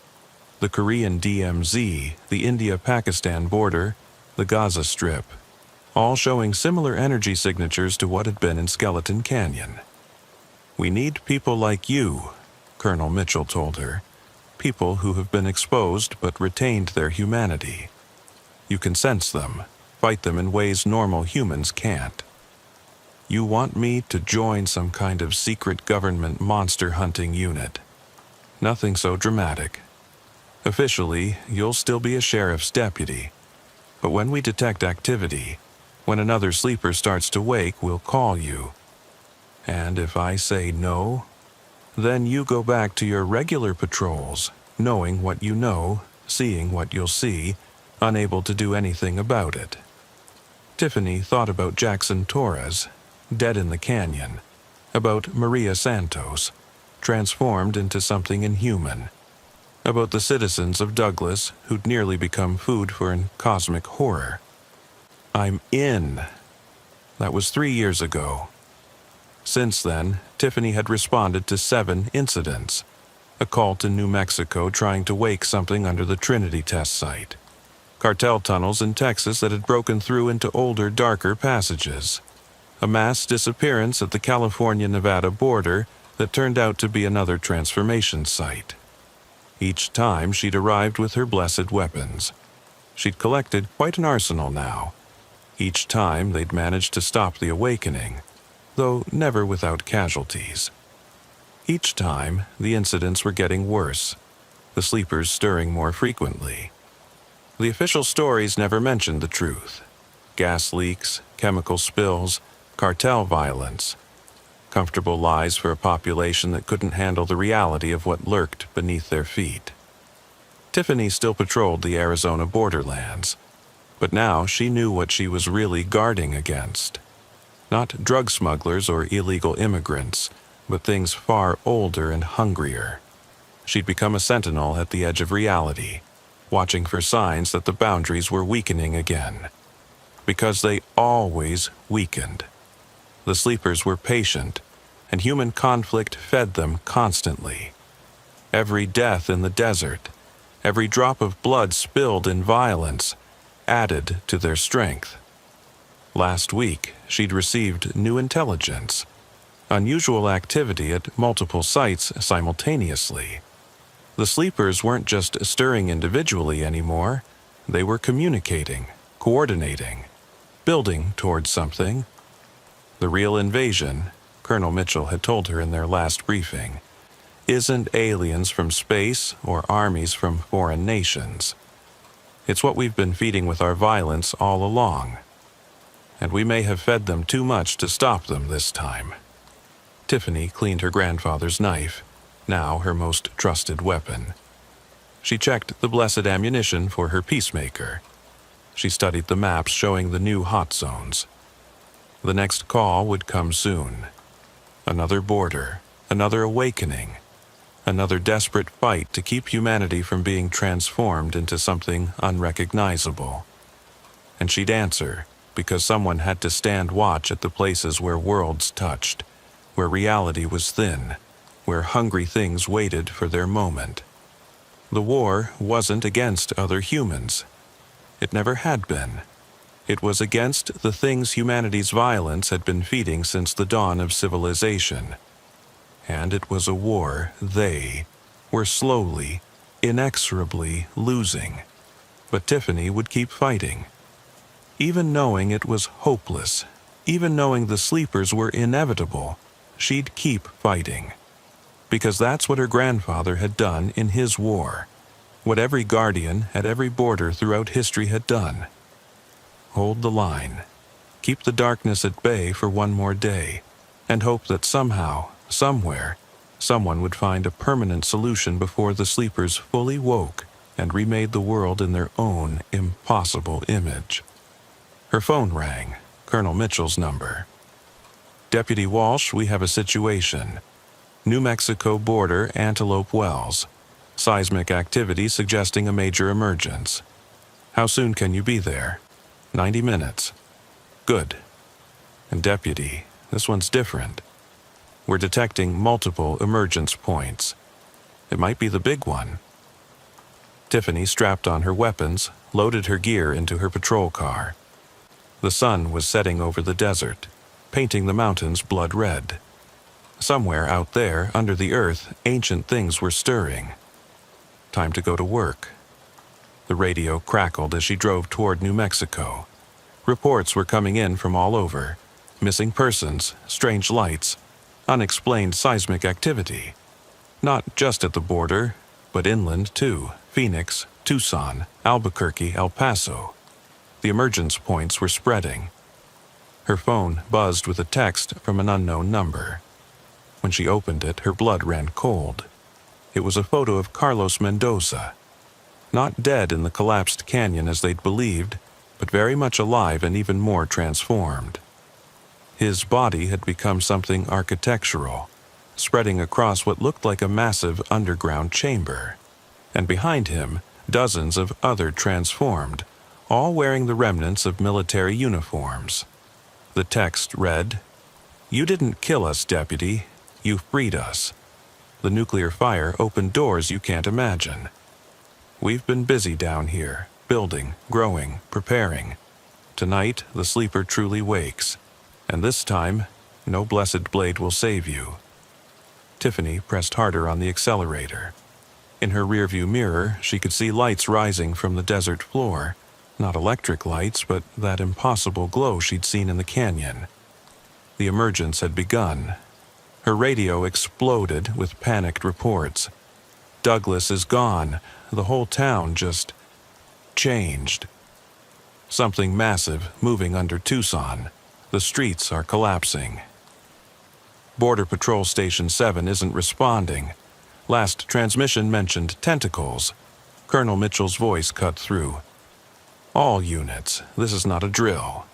The Korean DMZ, the India-Pakistan border, the Gaza Strip, all showing similar energy signatures to what had been in Skeleton Canyon. "We need people like you," Colonel Mitchell told her. "People who have been exposed but retained their humanity. You can sense them, fight them in ways normal humans can't. You want me to join some kind of secret government monster hunting unit. Nothing so dramatic. Officially, you'll still be a sheriff's deputy. But when we detect activity, when another sleeper starts to wake, we'll call you. And if I say no, then you go back to your regular patrols, knowing what you know, seeing what you'll see, unable to do anything about it." Tiffany thought about Jackson Torres, dead in the canyon, about Maria Santos, transformed into something inhuman, about the citizens of Douglas who'd nearly become food for an cosmic horror. "I'm in." That was 3 years ago. Since then, Tiffany had responded to 7 incidents. A call to New Mexico trying to wake something under the Trinity test site. Cartel tunnels in Texas that had broken through into older, darker passages. A mass disappearance at the California-Nevada border that turned out to be another transformation site. Each time she'd arrived with her blessed weapons. She'd collected quite an arsenal now. Each time they'd managed to stop the awakening, though never without casualties. Each time, the incidents were getting worse. the sleepers stirring more frequently. The official stories never mentioned the truth. Gas leaks, chemical spills, cartel violence. Comfortable lies for a population that couldn't handle the reality of what lurked beneath their feet. Tiffany still patrolled the Arizona borderlands, but now she knew what she was really guarding against. Not drug smugglers or illegal immigrants, but things far older and hungrier. She'd become a sentinel at the edge of reality, watching for signs that the boundaries were weakening again. Because they always weakened. The sleepers were patient, and human conflict fed them constantly. Every death in the desert, every drop of blood spilled in violence, added to their strength. Last week, she'd received new intelligence. Unusual activity at multiple sites simultaneously. The sleepers weren't just stirring individually anymore. They were communicating, coordinating, building towards something. The real invasion, Colonel Mitchell had told her in their last briefing, isn't aliens from space or armies from foreign nations. It's what we've been feeding with our violence all along. And we may have fed them too much to stop them this time. Tiffany cleaned her grandfather's knife, now her most trusted weapon. She checked the blessed ammunition for her peacemaker. She studied the maps showing the new hot zones. The next call would come soon. Another border, another awakening, another desperate fight to keep humanity from being transformed into something unrecognizable. And she'd answer, because someone had to stand watch at the places where worlds touched, where reality was thin, where hungry things waited for their moment. The war wasn't against other humans. It never had been. It was against the things humanity's violence had been feeding since the dawn of civilization. And it was a war they were slowly, inexorably losing. But Tiffany would keep fighting. Even knowing it was hopeless, even knowing the sleepers were inevitable, she'd keep fighting. Because that's what her grandfather had done in his war, what every guardian at every border throughout history had done. Hold the line, keep the darkness at bay for one more day, and hope that somehow, somewhere, someone would find a permanent solution before the sleepers fully woke and remade the world in their own impossible image. Her phone rang, Colonel Mitchell's number. Deputy Walsh, we have a situation. New Mexico border, Antelope Wells. Seismic activity suggesting a major emergence. How soon can you be there? 90 minutes. Good. And Deputy, this one's different. We're detecting multiple emergence points. It might be the big one. Tiffany strapped on her weapons, loaded her gear into her patrol car. The sun was setting over the desert, painting the mountains blood red. Somewhere out there, under the earth, ancient things were stirring. Time to go to work. The radio crackled as she drove toward New Mexico. Reports were coming in from all over. Missing persons, strange lights, unexplained seismic activity. Not just at the border, but inland too. Phoenix, Tucson, Albuquerque, El Paso. The emergence points were spreading. Her phone buzzed with a text from an unknown number. When she opened it, her blood ran cold. It was a photo of Carlos Mendoza. Not dead in the collapsed canyon as they'd believed, but very much alive and even more transformed. His body had become something architectural, spreading across what looked like a massive underground chamber. And behind him, dozens of other transformed, all wearing the remnants of military uniforms. The text read, "You didn't kill us, Deputy. You freed us. The nuclear fire opened doors you can't imagine. We've been busy down here, building, growing, preparing. Tonight, the sleeper truly wakes. And this time, no blessed blade will save you." Tiffany pressed harder on the accelerator. In her rearview mirror, she could see lights rising from the desert floor. Not electric lights, but that impossible glow she'd seen in the canyon. The emergence had begun. Her radio exploded with panicked reports. Douglas is gone. The whole town just changed. Something massive moving under Tucson. The streets are collapsing. Border Patrol Station 7 isn't responding. Last transmission mentioned tentacles. Colonel Mitchell's voice cut through. All units, this is not a drill.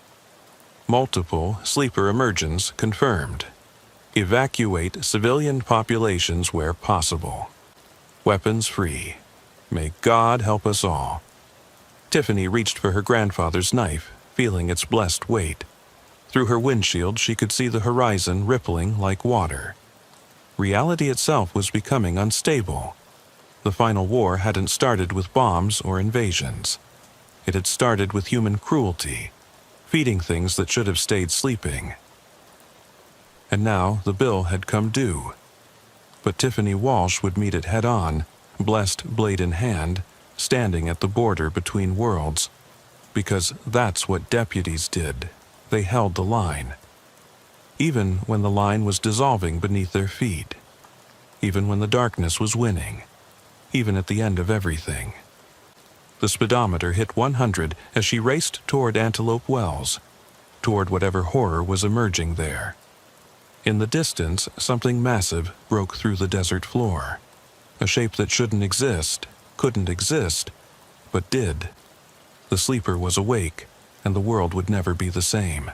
Multiple sleeper emergence confirmed. Evacuate civilian populations where possible. Weapons free. May God help us all. Tiffany reached for her grandfather's knife, feeling its blessed weight. Through her windshield, she could see the horizon rippling like water. Reality itself was becoming unstable. The final war hadn't started with bombs or invasions. It had started with human cruelty, feeding things that should have stayed sleeping. And now the bill had come due. But Tiffany Walsh would meet it head-on, blessed blade in hand, standing at the border between worlds. Because that's what deputies did. They held the line. Even when the line was dissolving beneath their feet. Even when the darkness was winning. Even at the end of everything. The speedometer hit 100 as she raced toward Antelope Wells, toward whatever horror was emerging there. In the distance, something massive broke through the desert floor. A shape that shouldn't exist, couldn't exist, but did. The sleeper was awake, and the world would never be the same.